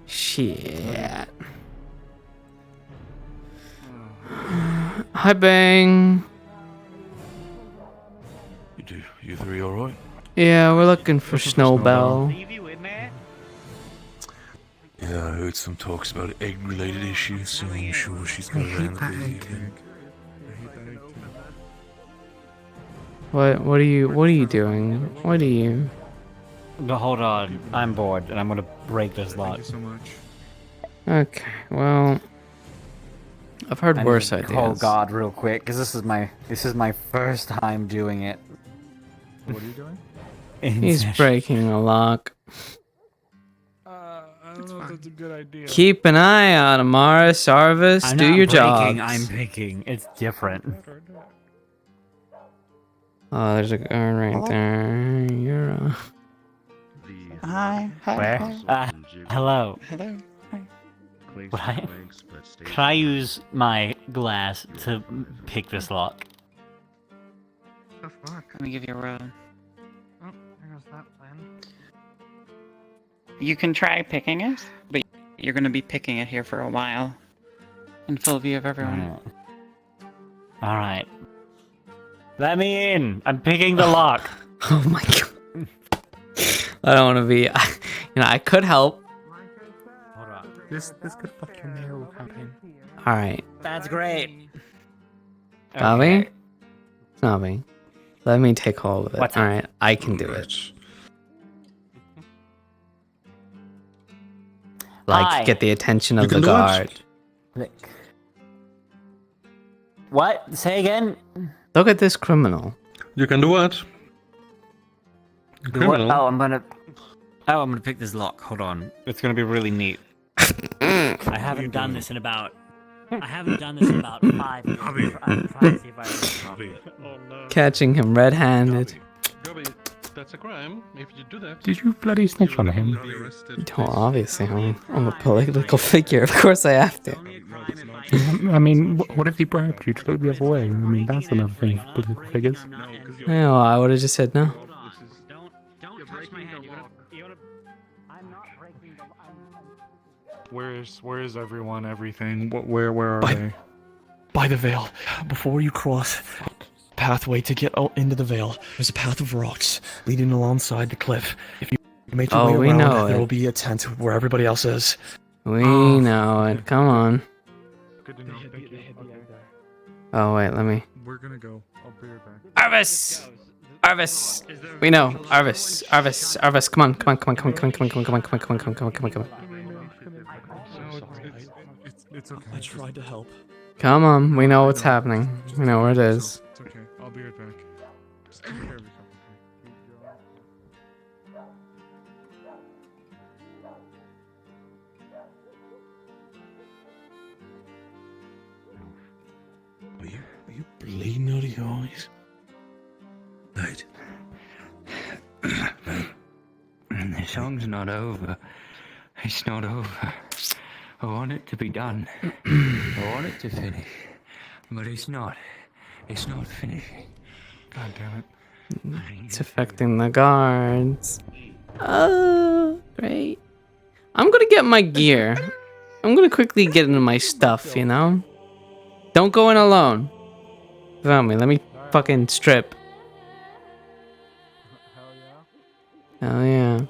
Shit. Hi, Bang. You three all right? Yeah, we're looking for Snowbell. Yeah, I heard some talks about egg-related issues, so I'm sure she's got around to the What are you doing? What are you? But hold on, I'm bored and I'm gonna break this lock. Thank you so much. Okay, well, I've heard I worse need to ideas. call God real quick, because this is my first time doing it. What are you doing? He's breaking a lock. I don't know if that's a good idea. Keep an eye on Amara Sarvis. I'm Do not your breaking, job. I'm picking. It's different. Oh, there's a guard right there. You're Hi. Where? Hello. Hello. Could I use my glass to pick this lock? Let me give you a roll. Oh, there goes that plan. You can try picking it, but you're going to be picking it here for a while. In full view of everyone. Alright. Let me in! I'm picking the lock! Oh my god. I don't want to be. I could help. Hold on. This could fuck your mayoral campaign. All right, That's great! Bobby. Bobby. Let me take hold of it. What's All up? right, I can do it. Like, Hi. get the attention of You the can do guard. it. What? Say again? Look at this criminal. You can do what? Criminal? Oh, I'm gonna pick this lock. Hold on. It's gonna be really neat. I haven't done this in about I haven't done this in about 5 years. I'm trying to see if I can. Catching him red-handed. Gubby, that's a crime if you do that. Did you bloody snitch on him? Oh, obviously, I'm a political figure. Of course I have to. I mean, what if he bribed you to look the other way? I mean, that's another thing. Political figures. Yeah, well, I would have just said no. Don't touch my hand. I'm not breaking the Where is everyone? Everything? Where are they? By the veil. Before you cross pathway to get out into the veil, there's a path of rocks leading alongside the cliff. If you make your way we around, know there it. will be a tent where everybody else is. We know it. Come on. Good to know. Thank you. Oh, wait, let me... We're gonna go. I'll be right back. Arvis! Arvis! We know. Arvis. Arvis. Arvis. Come on. Come on. Come on. Come on. Come on. Come on. Come on. Come on. Come on. Come on. Come on. Come on. Come on. It's okay. I tried to help. Come on. We know what's happening. We know where it is. It's okay. I'll be right back. Just take care of yourself. Are you bleeding out of your eyes? Right. The song's not over. It's not over. I want it to be done. I want it to finish. But it's not. It's not finishing. God damn it. It's affecting the guards. Oh, great. I'm gonna get my gear. I'm gonna quickly get into my stuff, you know? Don't go in alone. Without me, let me fucking strip. Hell yeah.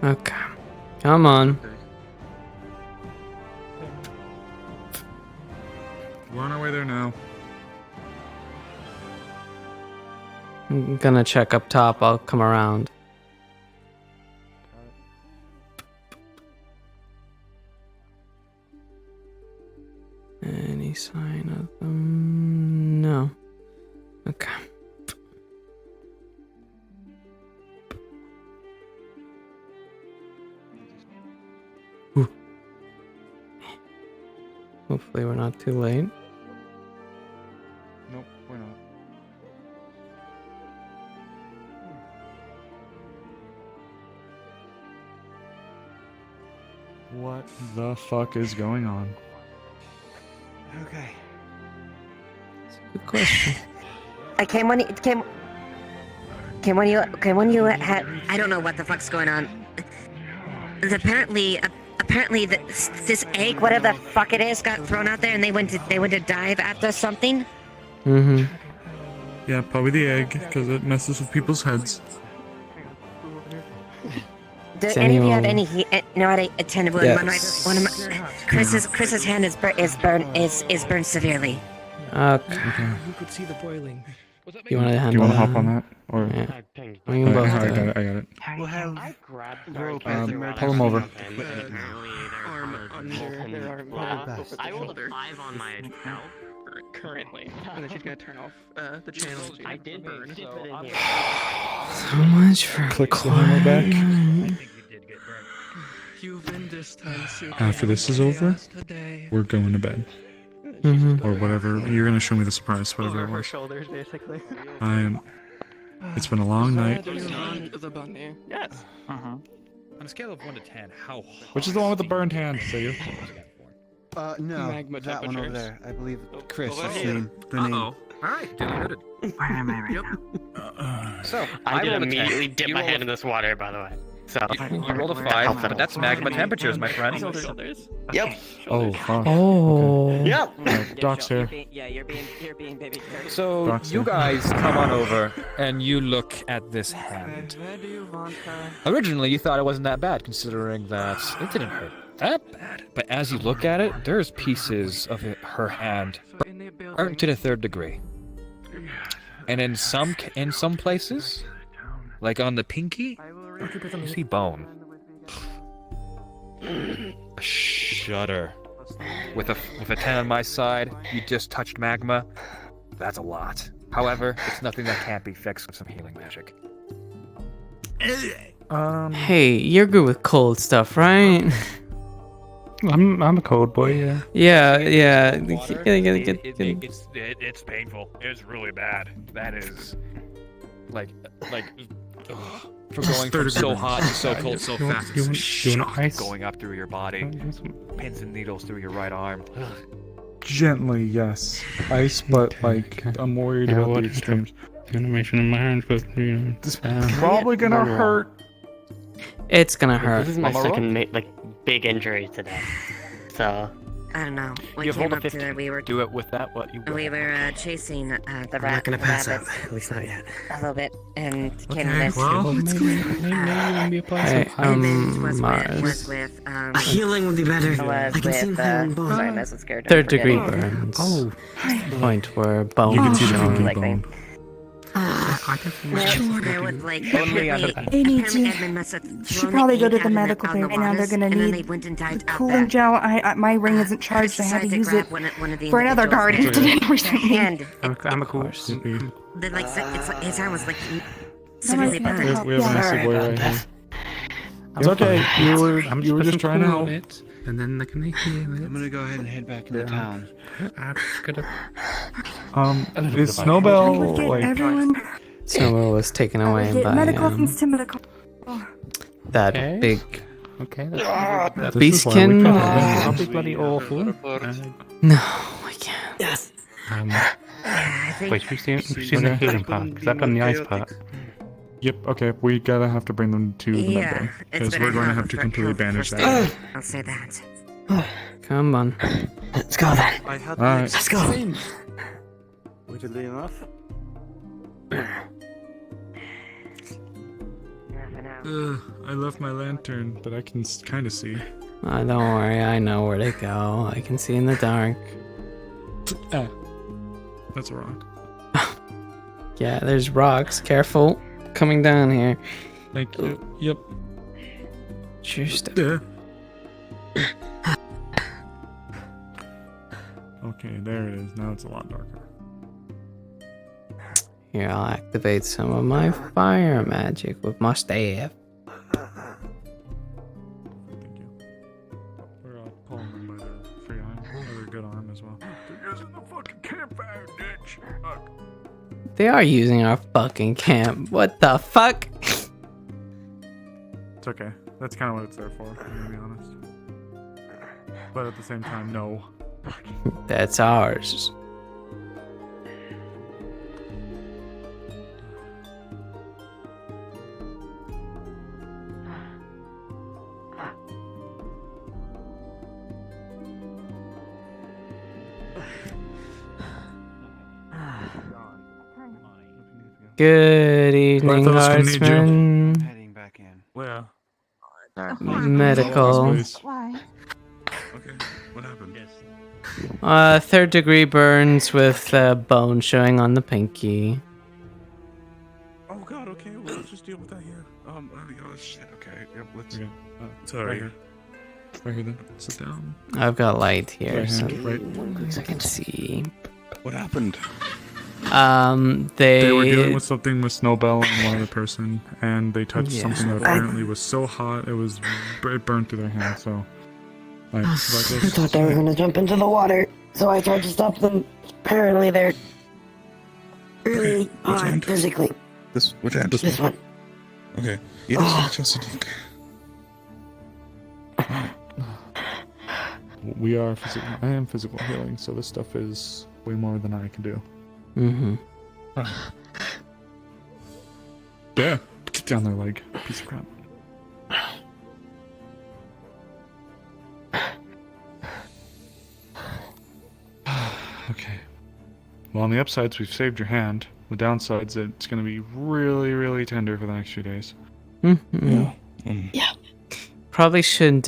Okay. Come on. We're on our way there now. I'm gonna check up top. I'll come around. Any sign of them? No. Okay. Ooh. Hopefully we're not too late. Nope, we're not. What the fuck is going on? Okay. Good question. I came when you had. I don't know what the fuck's going on. Apparently this egg, whatever the fuck it is, got thrown out there, and they went to dive after something. Mm-hmm. Yeah, probably the egg, because it messes with people's heads. Do any of you have any know how to attend to Yes. one of my Chris's hand is burned severely. Okay. You could see the boiling. You want to Do handle you want that? to hop on that? Or Yeah. We can both I do got it. it. I got it. We'll have Pull him over. I rolled a 5 on my account currently, and then she's gonna turn off the channel. I did burn, so So much for Click on back. You've been this time super. After this is over, we're going to bed. Mm-hmm. Or whatever. You're gonna show me the surprise, whatever it over her was. shoulders, basically. It's been a long night. The bunny. Yes. On a scale of 1 to 10, how Which is the one with the burned hand, so you? No, Magma that one over temperatures. there. I believe Chris. Oh, That's yeah. the name. The name. Alright, duly noted. Yep. So, I did rolled a 10. immediately dip You my rolled hand in this water, by the way. So You rolled a 5, but that's magma temperatures, my friend. Yep. Oh, fuck. Oh. Yep. Doc's here. Yeah, you're being baby. So, Doc's you here. guys come on over, and you look at this hand. Originally, you thought it wasn't that bad, considering that it didn't hurt that bad. But as you look at it, there's pieces of her hand burnt to the 3rd degree. And in some places, Like on the pinky, you see bone. A shudder. With a 10 on my side, you just touched magma. That's a lot. However, it's nothing that can't be fixed with some healing magic. Hey, you're good with cold stuff, right? I'm a cold boy, yeah. Yeah. It's painful. It's really bad. That is like ugh. For going from so hot to so cold so fast. It's a shock going up through your body. Pins and needles through your right arm. Ugh. Gently, yes. Ice, but like I'm worried about the extremes. Animation in my hands, but you know, this is probably gonna hurt. It's gonna hurt. This is my second big injury today. So I don't know. We You came hold a up to 15. we were Do it with that. What you? we were chasing the I'm rat. not gonna pass out. rabbits At least not yet. a little bit and came Okay, to this. well, Hey, Mars. Was with A healing would be better. Was I can see with him both. sorry, I'm so scared. Third degree burns. Oh. Point where bone You can see the shown. pinky bone. There was like Only on the- apparently They need to. Edmund must have Should thrown probably the go to ink the out medical on bay the right now. They're waters, gonna and then need they went and dived out cooling back. gel. My ring isn't charged. I had to Decided use grab it one of the for another individuals guardian and today recently. hand. I'm a course. Then like it's like his arm was like That severely might burned. We have a messy boy right here. It's okay. You were just trying to help. It, and then they can heal it. I'm gonna go ahead and head back into town. I'm just gonna. Is Snowbell Get like? everyone. Snowball was taken away Get by medical things to medical. that Okay. big Okay. This is beastkin. why we That'll can't be bloody awful. No, I can't. Yes. I think Wait, we've seen the healing part, because I've done the ice part. Yep. Okay. We gotta have to bring them to the yeah, med bay it's because been we're a going to hell have of to a completely hell of a bandage first that. day. I'll say that. Come on. Let's go then. I had Alright. Let's go. Weirdly enough. I left my lantern, but I can kind of see. Don't worry, I know where to go. I can see in the dark. Ah, that's a rock. Yeah, there's rocks. Careful. Coming down here. Thank you. Yep. Sure step. Yeah. Okay, there it is. Now it's a lot darker. Here, I'll activate some of my fire magic with my staff. Thank you. We're pulling them by their free arm, or their good arm as well. They're using the fucking campfire ditch. Fuck. They are using our fucking camp. What the fuck? It's okay. That's kind of what it's there for, I'm gonna be honest. But at the same time, no. That's ours. Good evening, Barthos, we need you. guardsmen. Heading back in. Where? Medical. Why? Okay. What happened? Third degree burns with bone showing on the pinky. Oh god. Okay. Well, let's just deal with that here. Oh shit. Okay. Yep. Let's. Okay. Sorry. Right here. Right here then. Sit down. I've got light here, Right so hand, right. I can see. What happened? They were dealing with something with Snowbell and one other person, and they touched Yeah. something that apparently was so hot it burned through their hand. So, like, I thought they were gonna jump into the water, so I tried to stop them. Apparently, they're really Which hard end? physically. Which hand? This one. Okay. Yes. Oh. Just we are physical. I am physical healing, so this stuff is way more than I can do. Mm-hmm. Yeah. Get down there, leg. Piece of crap. Okay. Well, on the upsides, we've saved your hand. The downsides, it's going to be really, really tender for the next few days. Mm-hmm. Yeah. Probably should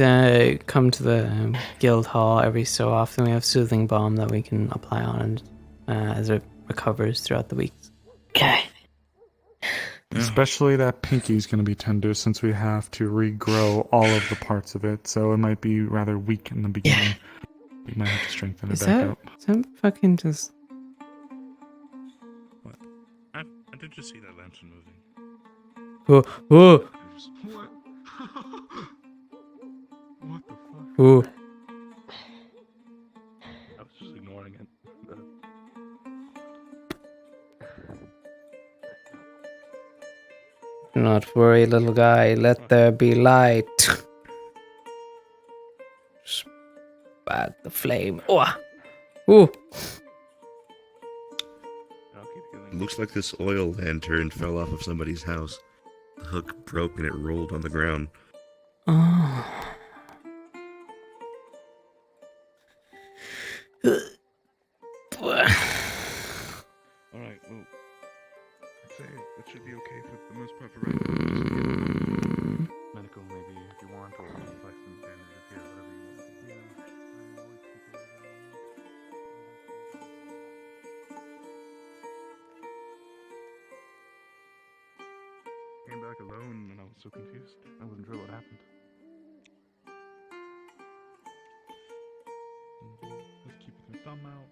come to the guild hall every so often. We have soothing balm that we can apply on it as it recovers throughout the week. Okay. Especially that pinky's going to be tender since we have to regrow all of the parts of it, so it might be rather weak in the beginning. We might have to strengthen it Is back that, up. is that fucking just... What? I did just see that lantern moving. Oh, oh, What? What the fuck? oh. I was just ignoring it. Do not worry, little guy. Let there be light. Spat the flame. Oh. Ooh. Looks like this oil lantern fell off of somebody's house. The hook broke and it rolled on the ground. Oh. Alright, well, I'd say that should be okay for the most part for right now. Medical, maybe, if you want, or like some bandages here, whatever you want. Came back alone and I was so confused. I wasn't sure what happened. Just keep your thumb out.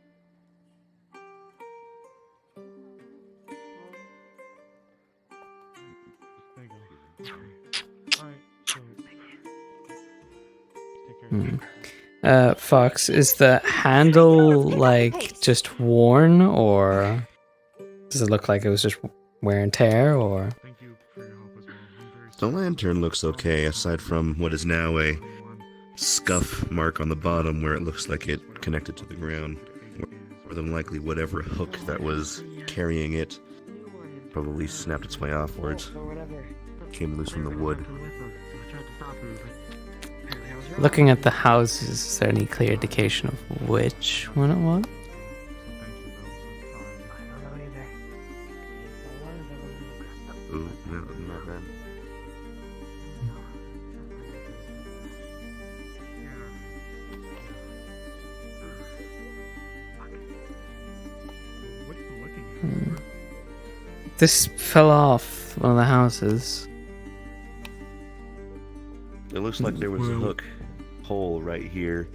There you go. Alright, so take care of yourself. Fox, is the handle like just worn, or does it look like it was just wear and tear, or? The lantern looks okay, aside from what is now a scuff mark on the bottom where it looks like it connected to the ground. More than likely, whatever hook that was carrying it probably snapped its way offwards. Came loose from the wood. Looking at the houses, is there any clear indication of which one it was? Ooh, no, not bad. This fell off one of the houses. It looks like there was a hook hole right here.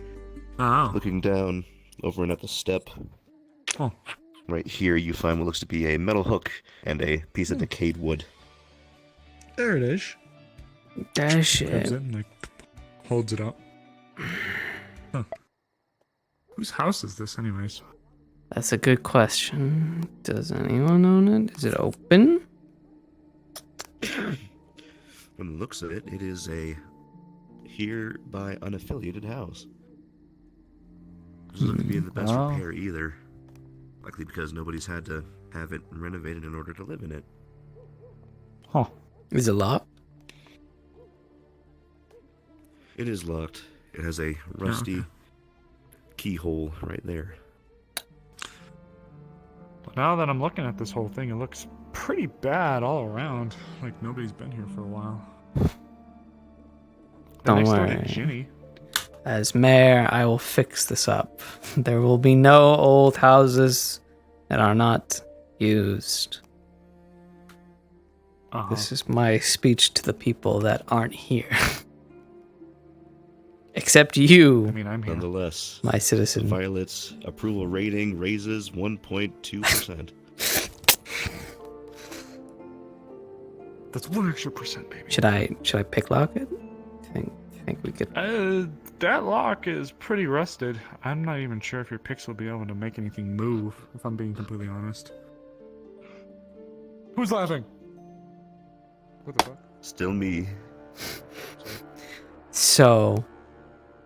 Oh. Looking down over and at the step. Oh. Right here you find what looks to be a metal hook and a piece of decayed wood. There it is. That Grabs shit. it and like holds it up. Huh. Whose house is this, anyways? That's a good question. Does anyone own it? Is it open? From the looks of it, it is a hereby unaffiliated house. Doesn't look to be in the best Oh. repair either. Likely because nobody's had to have it renovated in order to live in it. Huh. Is it locked? It is locked. It has a rusty keyhole right there. Now that I'm looking at this whole thing, it looks pretty bad all around. Like nobody's been here for a while. Don't Next door to worry. Ginny. As mayor, I will fix this up. There will be no old houses that are not used. This is my speech to the people that aren't here. Except you, I mean, I'm here. Nonetheless, my citizen. Violet's approval rating raises 1.2%. That's 1 extra percent, baby. Should I picklock it? Think we could. That lock is pretty rusted. I'm not even sure if your picks will be able to make anything move, if I'm being completely honest. Who's laughing? What the fuck? Still me. So,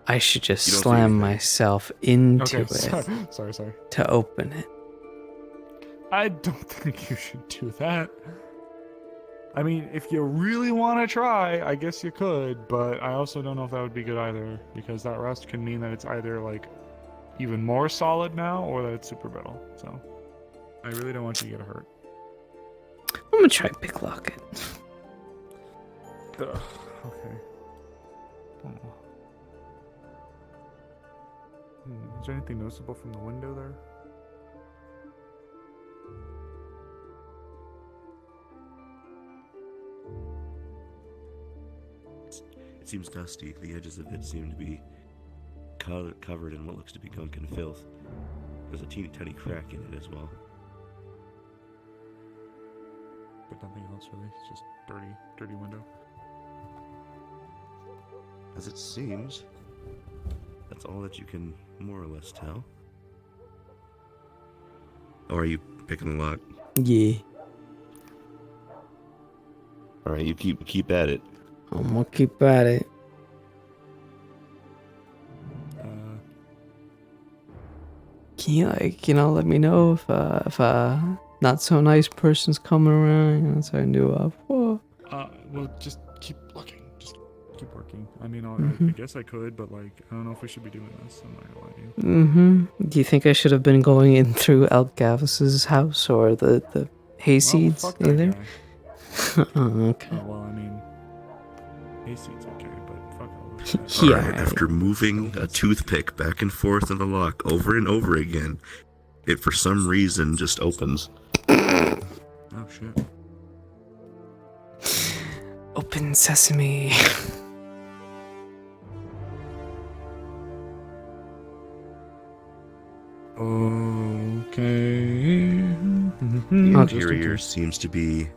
I should just You don't see slam anything. myself into Okay, it sorry. to open it. I don't think you should do that. I mean, if you really want to try, I guess you could, but I also don't know if that would be good either, because that rust can mean that it's either, like, even more solid now, or that it's super brittle, so I really don't want you to get hurt. I'm gonna try picklock it. Ugh, okay. Oh. Is there anything noticeable from the window there? It seems dusty. The edges of it seem to be covered in what looks to be gunk and filth. There's a teeny tiny crack in it as well. But nothing else really. It's just dirty window. As it seems, that's all that you can more or less tell. Oh, are you picking the lock? Yeah. All right, you keep at it. I'm gonna keep at it. Can you let me know if not so nice person's coming around, so I knew whoa. Well, just keep looking. Just keep working. I mean, Mhm. I guess I could, but like, I don't know if we should be doing this. I'm not gonna lie to you. Do you think I should have been going in through Elgavis's house or the hayseeds fuck that either? guy. Oh, okay. Well, I mean, hayseed's okay, but fuck all this shit. Yeah. Alright, after moving a toothpick back and forth in the lock over and over again, it for some reason just opens. Oh shit. Open sesame. Okay. The interior seems to be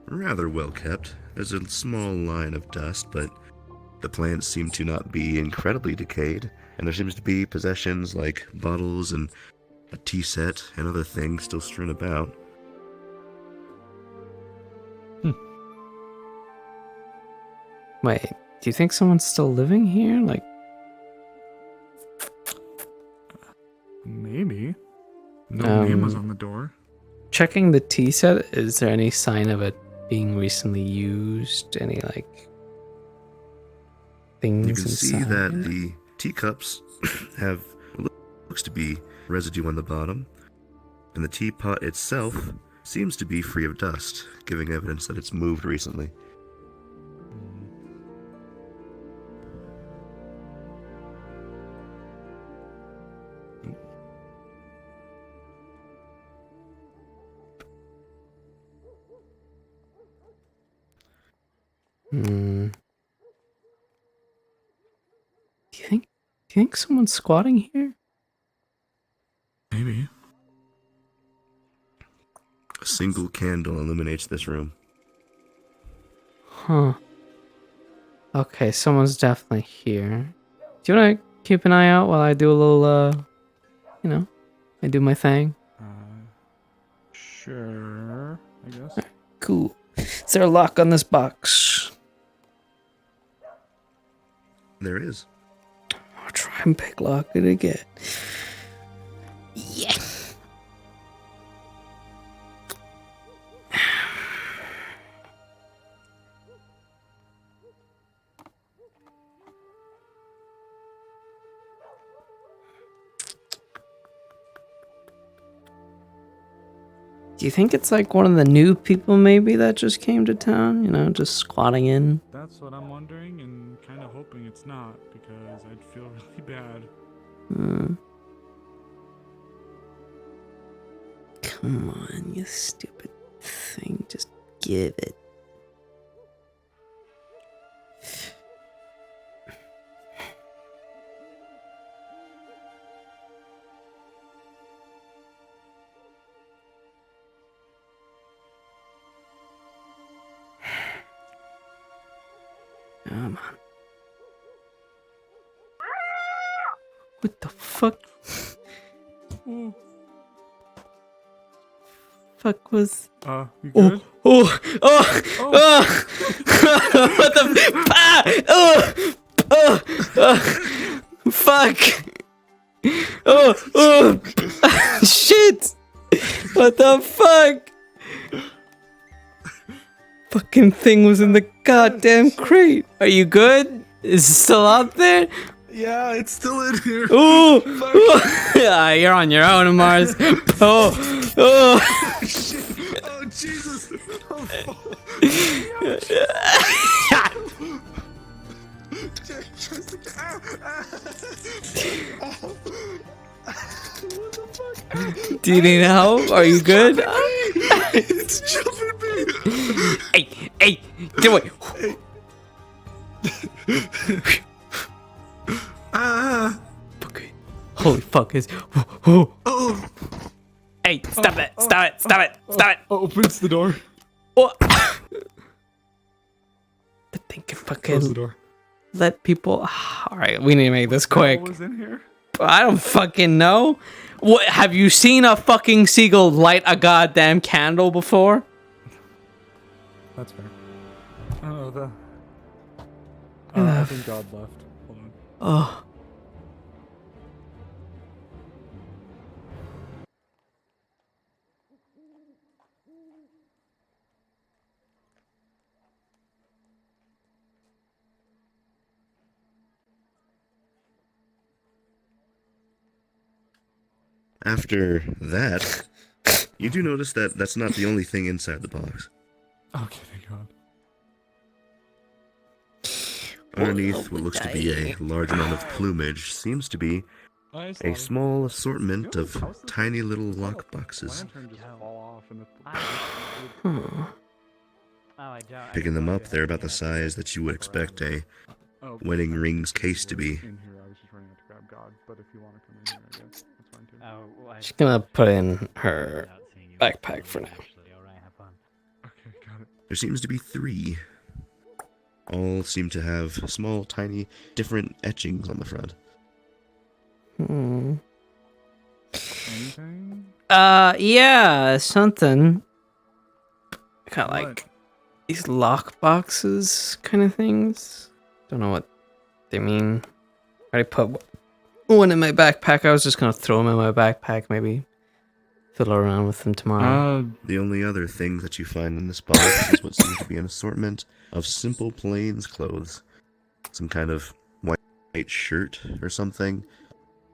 rather well kept. There's a small line of dust, but the plants seem to not be incredibly decayed, and there seems to be possessions like bottles and a tea set and other things still strewn about. Wait, do you think someone's still living here? Like, Maybe. No name was on the door. checking the tea set, is there any sign of it being recently used? Any like things You can see inside? that the teacups have what looks to be residue on the bottom, and the teapot itself seems to be free of dust, giving evidence that it's moved recently. Do you think someone's squatting here? Maybe. A single candle illuminates this room. Huh. Okay, someone's definitely here. Do you want to keep an eye out while I do a little, I do my thing? Sure, I guess. Cool. Is there a lock on this box? There is. I'll try and pick lock it again. Yeah. Do you think it's like one of the new people maybe that just came to town? Just squatting in? That's what I'm wondering, and kind of hoping it's not, because I'd feel really bad. Come on, you stupid thing. Just give it. Come on. What the fuck? Fuck was? You good? What the? Fuck! Shit! What the fuck? Fucking thing was in the goddamn crate. Are you good? Is it still out there? Yeah, it's still in here. Ooh! Yeah, you're on your own, Mars. Oh! Oh, Jesus! Do you need help? Are you good? It's jumping me. Hey, do it. Ah! Okay. Holy fuck! Oh. Oh! Hey! Stop it! Stop it! Stop it! Stop it! Opens the door. What? But they can Close the fucking door. let people. All right, we need to make this quick. What was in here? I don't fucking know. What? Have you seen a fucking seagull light a goddamn candle before? That's fair. Oh, the. Yeah. I think God left. Hold on. Oh. After that, you do notice that that's not the only thing inside the box. Okay, thank God. Underneath what looks to be a large amount of plumage seems to be a small assortment of tiny little lock boxes. Picking them up, they're about the size that you would expect a wedding rings case to be. She's gonna put in her backpack for now. There seems to be 3. All seem to have small, tiny, different etchings on the front. Yeah, something. Kind of like these lock boxes kind of things. Don't know what they mean. I already put one in my backpack. I was just gonna throw them in my backpack, maybe fiddle around with them tomorrow. The only other thing that you find in this box is what seems to be an assortment of simple plains clothes. Some kind of white shirt or something.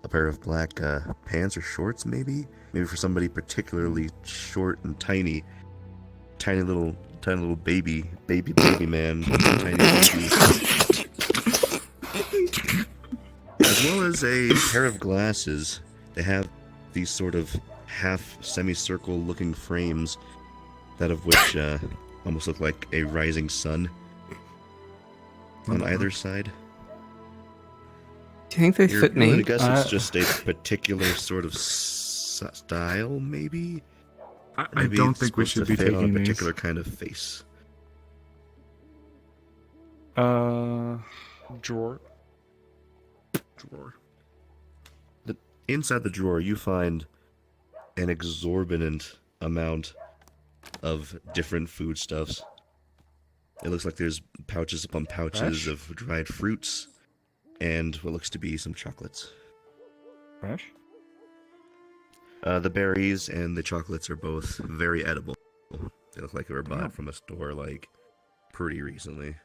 A pair of black pants or shorts, maybe? Maybe for somebody particularly short and tiny. Tiny little baby man. Tiny baby. As well as a pair of glasses. They have these sort of half semicircle looking frames, that of which almost look like a rising sun on either side. Do you think they fit me? I guess it's just a particular sort of style, maybe? I don't think we should be fit on taking a these. particular kind of face. Drawer. Inside the drawer, you find an exorbitant amount of different foodstuffs. It looks like there's pouches upon pouches Fresh? of dried fruits and what looks to be some chocolates. Fresh? The berries and the chocolates are both very edible. They look like they were bought from a store, like, pretty recently.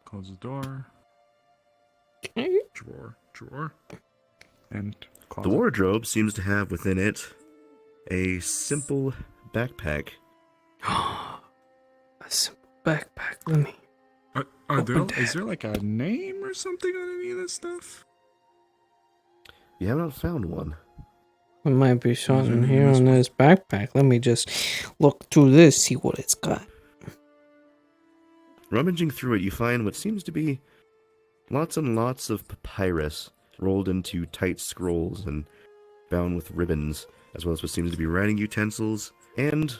Close the door. Drawer. And closet. The wardrobe seems to have within it a simple backpack. A simple backpack. Let me. Is there like a name or something on any of this stuff? You have not found one. There might be something here on this backpack. Let me just look through this, see what it's got. Rummaging through it, you find what seems to be lots and lots of papyrus rolled into tight scrolls and bound with ribbons, as well as what seems to be writing utensils, and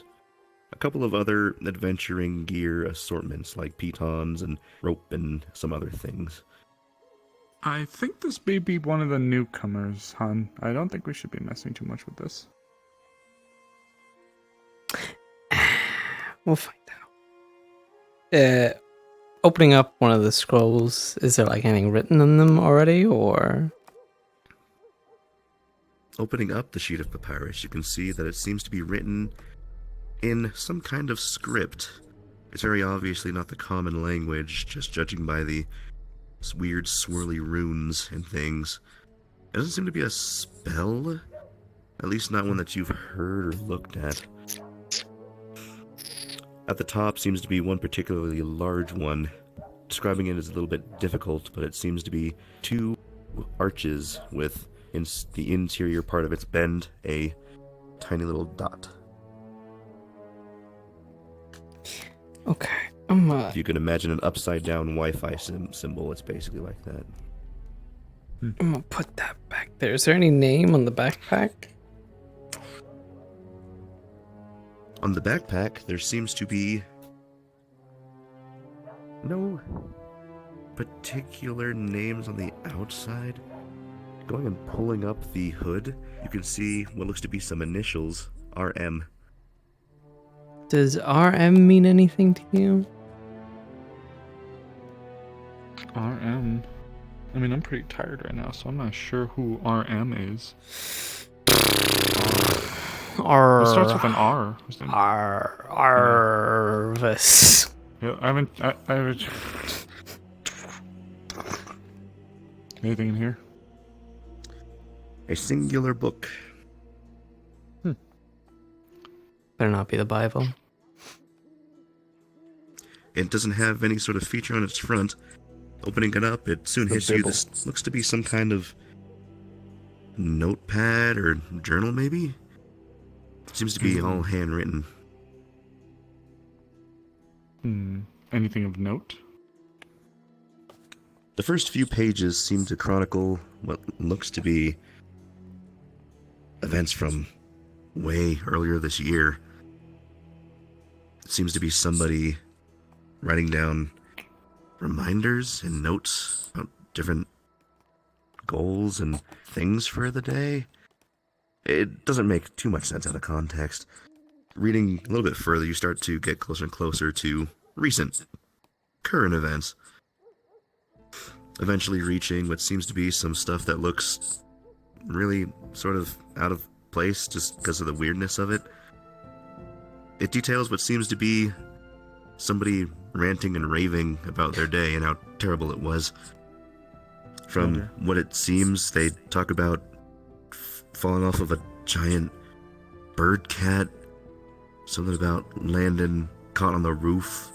a couple of other adventuring gear assortments like pitons and rope and some other things. I think this may be one of the newcomers, hon. I don't think we should be messing too much with this. We'll find out. Opening up one of the scrolls, is there like anything written on them already, or? Opening up the sheet of papyrus, you can see that it seems to be written in some kind of script. It's very obviously not the common language, just judging by the weird swirly runes and things. It doesn't seem to be a spell, at least not one that you've heard or looked at. At the top seems to be one particularly large one. Describing it is a little bit difficult, but it seems to be 2 arches with the interior part of its bend a tiny little dot. Okay. If you can imagine an upside-down Wi-Fi symbol, it's basically like that. I'm gonna put that back there. Is there any name on the backpack? On the backpack, there seems to be no particular names on the outside. Going and pulling up the hood, you can see what looks to be some initials, RM. Does RM mean anything to you? RM. I mean, I'm pretty tired right now, so I'm not sure who RM is. It starts with an R. Arvis. Yeah, I haven't. Anything in here? A singular book. Better not be the Bible. It doesn't have any sort of feature on its front. Opening it up, it soon hits you. This looks to be some kind of notepad or journal, maybe? Seems to be all handwritten. Anything of note? The first few pages seem to chronicle what looks to be events from way earlier this year. It seems to be somebody writing down reminders and notes about different goals and things for the day. It doesn't make too much sense out of context. Reading a little bit further, you start to get closer and closer to recent, current events. Eventually reaching what seems to be some stuff that looks really sort of out of place just because of the weirdness of it. It details what seems to be somebody ranting and raving about their day and how terrible it was. From what it seems, they talk about falling off of a giant bird cat, something about landing caught on the roof,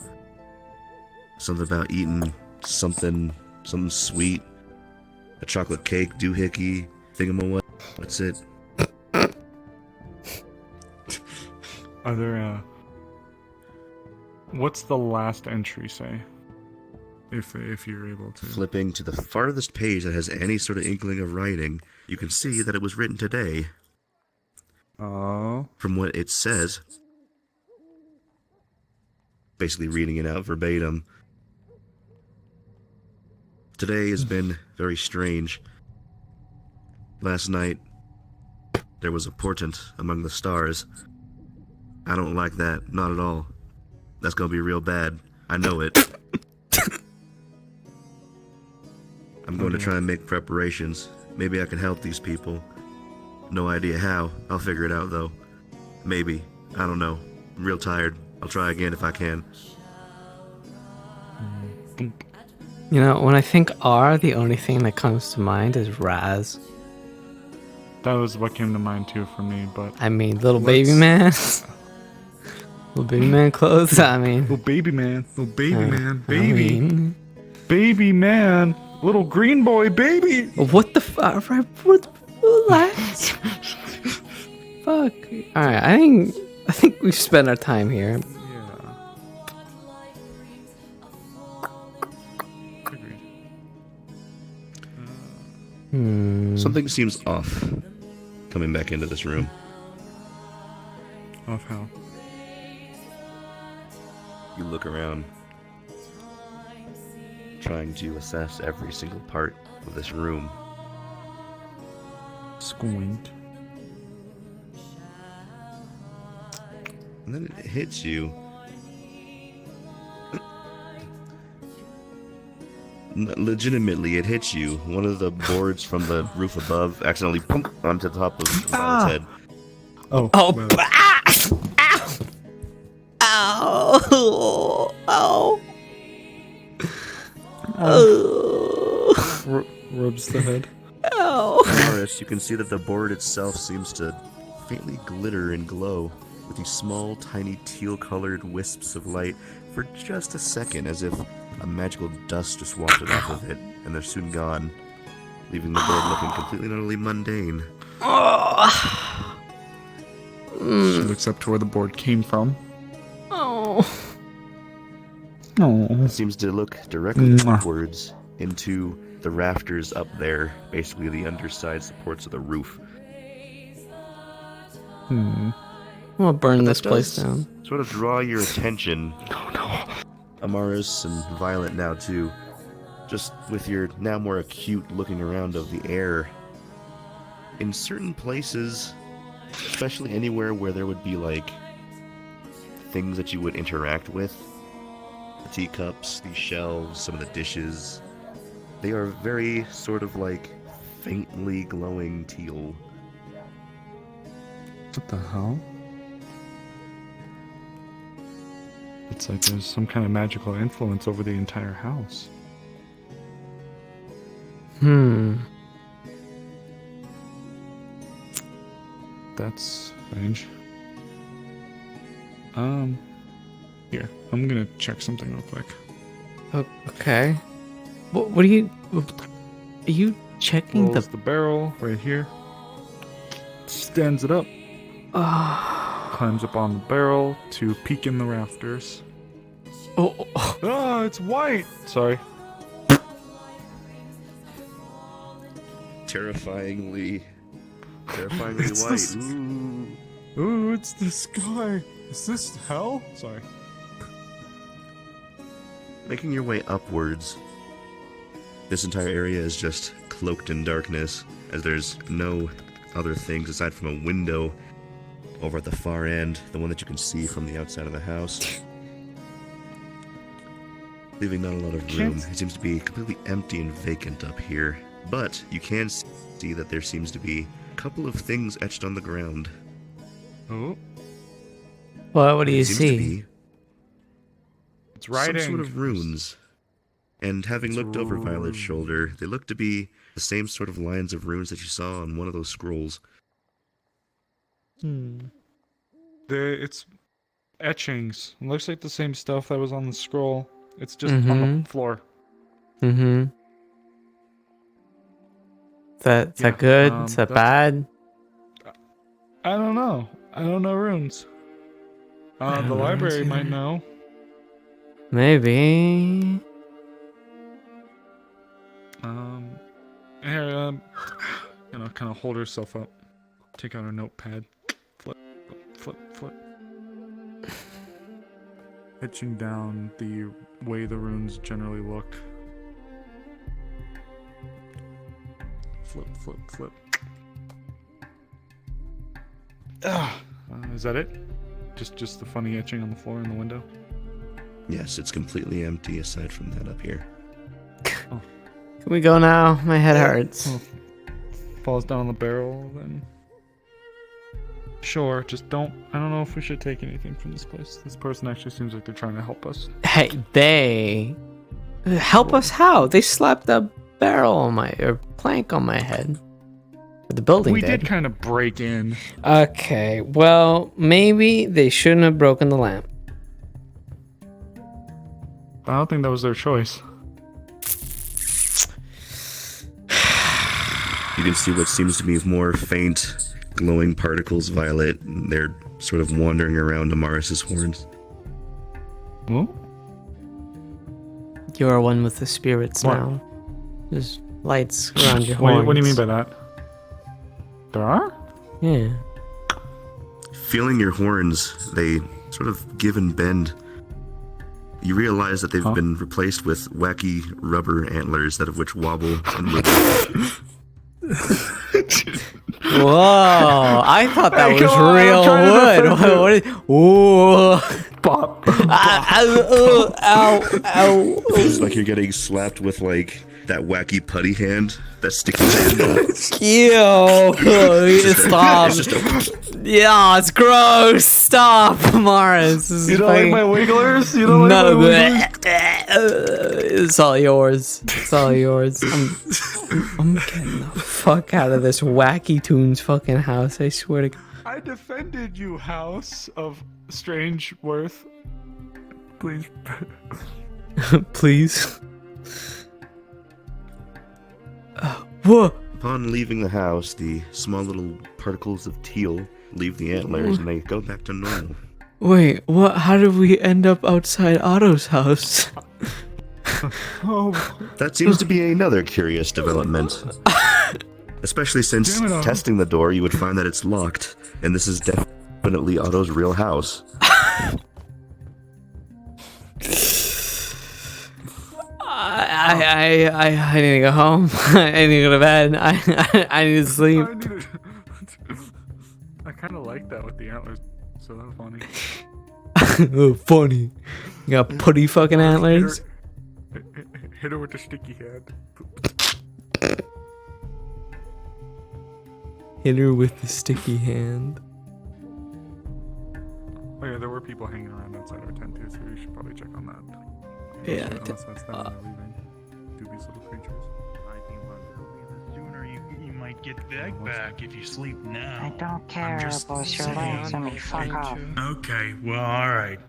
something about eating something sweet, a chocolate cake doohickey thingamawhat. That's it. Are there, what's the last entry say? If you're able to. Flipping to the farthest page that has any sort of inkling of writing, you can see that it was written today. Oh. From what it says, basically reading it out verbatim. Today has been very strange. Last night, there was a portent among the stars. I don't like that, not at all. That's gonna be real bad. I know it. I'm going to try and make preparations. Maybe I can help these people. No idea how. I'll figure it out, though. Maybe. I don't know. I'm real tired. I'll try again if I can. You know, when I think R, the only thing that comes to mind is Raz. That was what came to mind too for me, but... I mean, little baby man. Little baby man clothes, I mean... Little baby man. Little baby man. Baby. Baby man. Little green boy baby. What the fuck? Relax. Fuck. Alright, I think we've spent our time here. Something seems off coming back into this room. Off how? You look around, trying to assess every single part of this room. Squint. And then it hits you. Legitimately, it hits you. One of the boards from the roof above accidentally pump onto the top of Violet's head. Oh. Oh. Ow. Ow. Rubs the head. Ow. Morris, you can see that the board itself seems to faintly glitter and glow with these small, tiny, teal-colored wisps of light for just a second, as if a magical dust just wafted off of it, and they're soon gone, leaving the board looking completely and utterly mundane. She looks up to where the board came from. Oh. Oh. It seems to look directly Mwah. upwards into the rafters up there, basically the underside supports of the roof. I'm gonna burn But this that place does down. Sort of draw your attention. Amaris and Violet now too. Just with your now more acute looking around of the air. In certain places, especially anywhere where there would be like things that you would interact with, the teacups, the shelves, some of the dishes, they are very sort of like faintly glowing teal. What the hell? It's like there's some kind of magical influence over the entire house. That's strange. Here, I'm gonna check something real quick. Okay. What are you... Are you checking Rolls the barrel right here. Stands it up. Climbs up on the barrel to peek in the rafters. Oh, it's white! Sorry. Terrifyingly It's white. the Ooh, it's the sky. Is this hell? Sorry. Making your way upwards, this entire area is just cloaked in darkness, as there's no other things aside from a window over at the far end, the one that you can see from the outside of the house. Leaving not a lot of room. It seems to be completely empty and vacant up here. But you can see that there seems to be a couple of things etched on the ground. Oh. What do you Seems to see? be It's writing. some sort of runes. And having looked over Violet's shoulder, they look to be the same sort of lines of runes that you saw on one of those scrolls. It's etchings. It looks like the same stuff that was on the scroll. It's just on the floor. Is that good? Is that bad? I don't know. I don't know runes. The library might know. Maybe. Here, kind of hold herself up. Take out her notepad. Flip, flip, flip. Etching down the way the runes generally look. Flip, flip, flip. Is that it? Just the funny etching on the floor in the window? Yes, it's completely empty aside from that up here. Can we go now? My head hurts. Well, falls down the barrel, then... Sure, just don't... I don't know if we should take anything from this place. This person actually seems like they're trying to help us. Hey, they... Help us how? They slapped a barrel on my... or plank on my head. The building We did did kind of break in. Okay, well, maybe they shouldn't have broken the lamp. I don't think that was their choice. You can see what seems to be more faint, glowing particles, Violet. They're sort of wandering around Amaris's horns. Oh? You are one with the spirits What? now. There's lights around your horns. What do you mean by that? There are? Yeah. Feeling your horns, they sort of give and bend. You realize that they've been replaced with wacky rubber antlers that of which wobble and wiggle. Whoa! I thought that Hey, was come on, real I'm trying to wood. defend What is? Whoa! Pop. Ow! Ow! It's like you're getting slapped with like that wacky putty hand, that sticky hand. Ew! Stop! Yeah, it's gross. Stop, Morris. This is You don't like fucking- my wigglers? You don't like my wigglers? It's all yours. It's all yours. I'm getting the fuck out of this Wacky Tunes fucking house. I swear to God. I defended you, House of Strange Worth. Please. Please. Whoa! Upon leaving the house, the small little particles of teal leave the antlers and they go back to normal. Wait, what? How did we end up outside Otto's house? That seems to be another curious development. Especially since Damn it, Otto. testing the door, you would find that it's locked, and this is definitely Otto's real house. I need to go home. I need to go to bed. I need to sleep. I kind of like that with the antlers, so that's funny. Oh, funny. You got putty fucking antlers. Hit her with the sticky hand. Hit her with the sticky hand. Oh yeah, there were people hanging around outside our tent too, so we should probably check on that. Yeah, Unless that's them and they're leaving. Dubious little creatures. The sooner you might get the egg back if you sleep now. I don't care about your legs. I mean, fuck off. Okay, well, alright.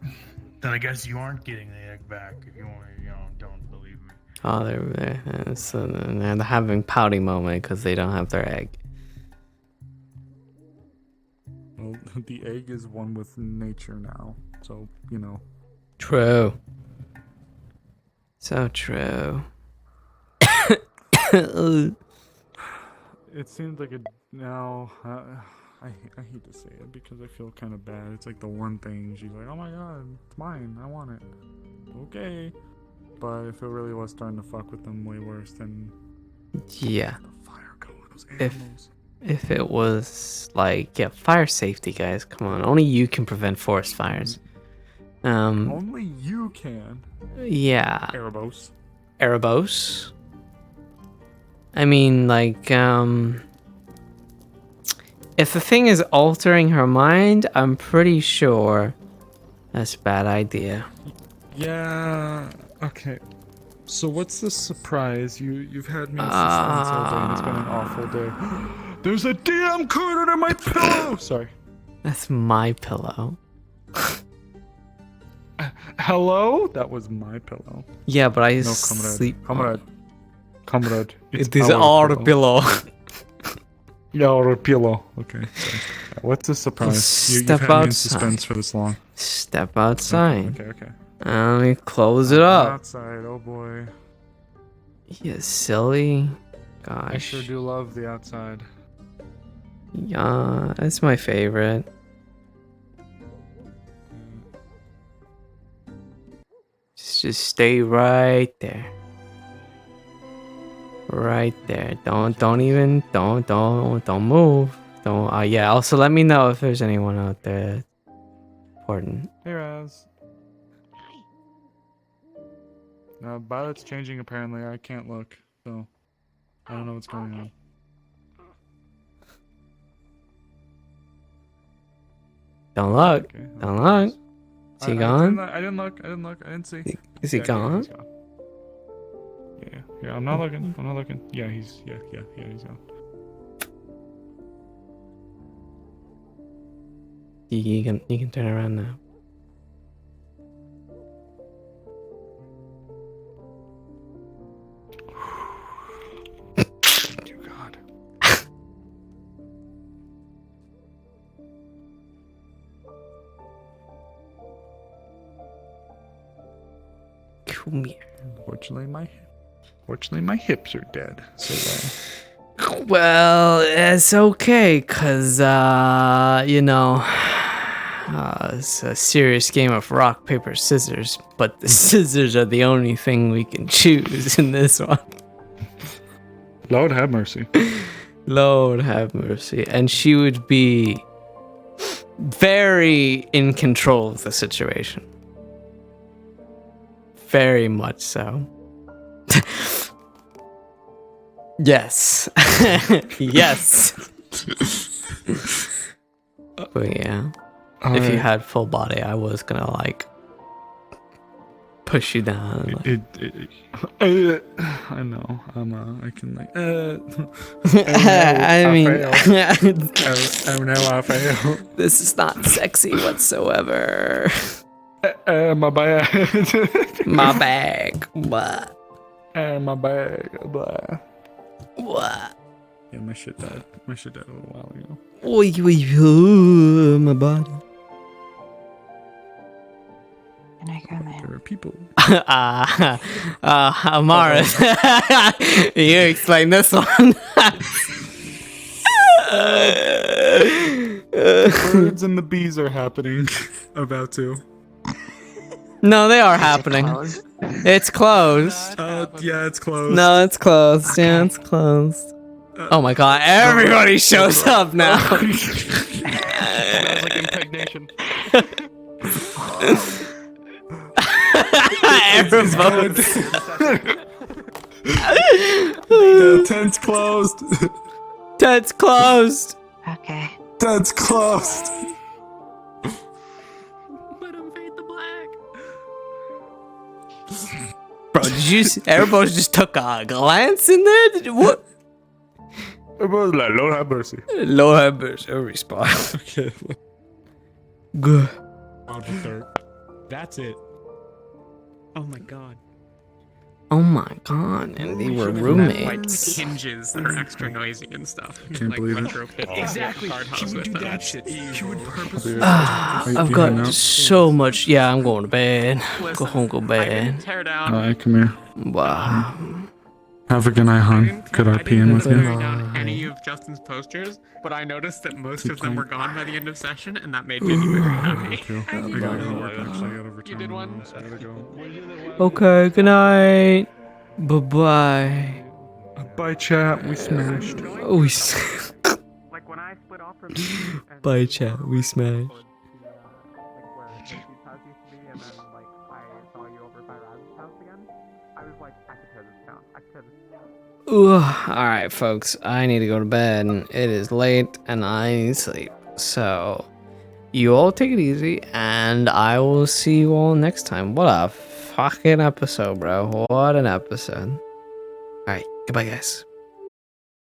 Then I guess you aren't getting the egg back if you don't believe me. Oh, they're having pouty moment because they don't have their egg. Well, the egg is one with nature now, so, you know. True. So true. It seems like it now. I hate to say it because I feel kind of bad. It's like the one thing she's like, oh my god, it's mine. I want it. Okay. But if it really was starting to fuck with them way worse, then. Yeah. The fire go with those If animals. if it was like, yeah, fire safety, guys, come on. Only you can prevent forest fires. Only you can. Yeah. Erebos. Erebos. I mean, like, if the thing is altering her mind, I'm pretty sure that's a bad idea. Yeah. Okay. So what's the surprise? You've had me in suspense all day, and it's been an awful day. There's a damn card under my pillow. Sorry. That's my pillow. Hello? That was my pillow. Yeah, but I No, sleep. Comrade. It is our pillow. Yeah, our pillow. Okay. Sorry. What's the surprise? You've Step had me in outside. suspense for this long. Step outside. Okay. Let me close it up. Outside, oh boy. You silly. Gosh. I sure do love the outside. Yeah, that's my favorite. Just stay right there. Right there. Don't move. Don't. Yeah. Also, let me know if there's anyone out there. Important. Hey, Raz. Violet's changing apparently. I can't look, so I don't know what's going on. Don't look. Okay, Don't look. Is he gone? I didn't look. I didn't see. Is he gone? Yeah. I'm not looking. Yeah, he's gone. You can turn around now. Dear God. Come here. Fortunately, my hips are dead. So. Well, it's okay, cause you know, it's a serious game of rock, paper, scissors, but the scissors are the only thing we can choose in this one. Lord have mercy. Lord have mercy. And she would be very in control of the situation. Very much so. Yes. Yes. But yeah. If you had full body, I was gonna like push you down. I know. I can like. I mean, I fail. This is not sexy whatsoever. My bag. My bag. What? My bag. Blah. What? Yeah, my shit died. My shit died a little while ago. Oy, my body. There are people. Amaris. You explain this one. Birds and the bees are happening. About to. No, they are happening. It's closed. Yeah, it's closed. No, it's closed. Yeah, it's closed. Oh my god, everybody shows up now. Smells like impregnation. Everybody. The tent's closed. Tent's closed. Okay. Tent's closed. Bro, did you see? Everybody just took a glance in there? What? Everybody's like, Lord have mercy. Lord have mercy. Respawn. Okay. Good. That's it. Oh my god. Oh my god, and they were roommates. Like hinges that are extra noisy and stuff. Can't like believe it. retrofit Exactly. card She house would with do them. that shit. She would purposely. I've got so much. Yeah, I'm going to bed. Go home, go bed. Tear down. Alright, come here. Wow. Have a good night, hon. Good RPing with Tear you. down any of Justin's posters, but I noticed that most of them were gone by the end of session, and that made me very happy. I gotta go work actually. I gotta return. You did one? I gotta go. Okay, good night. Bye bye. Bye, chat. We smashed. We Like when I split off from Bye, chat. We smashed. Alright, folks. I need to go to bed. It is late and I need sleep. So, you all take it easy and I will see you all next time. What a fucking episode, bro. What an episode. Alright, goodbye, guys.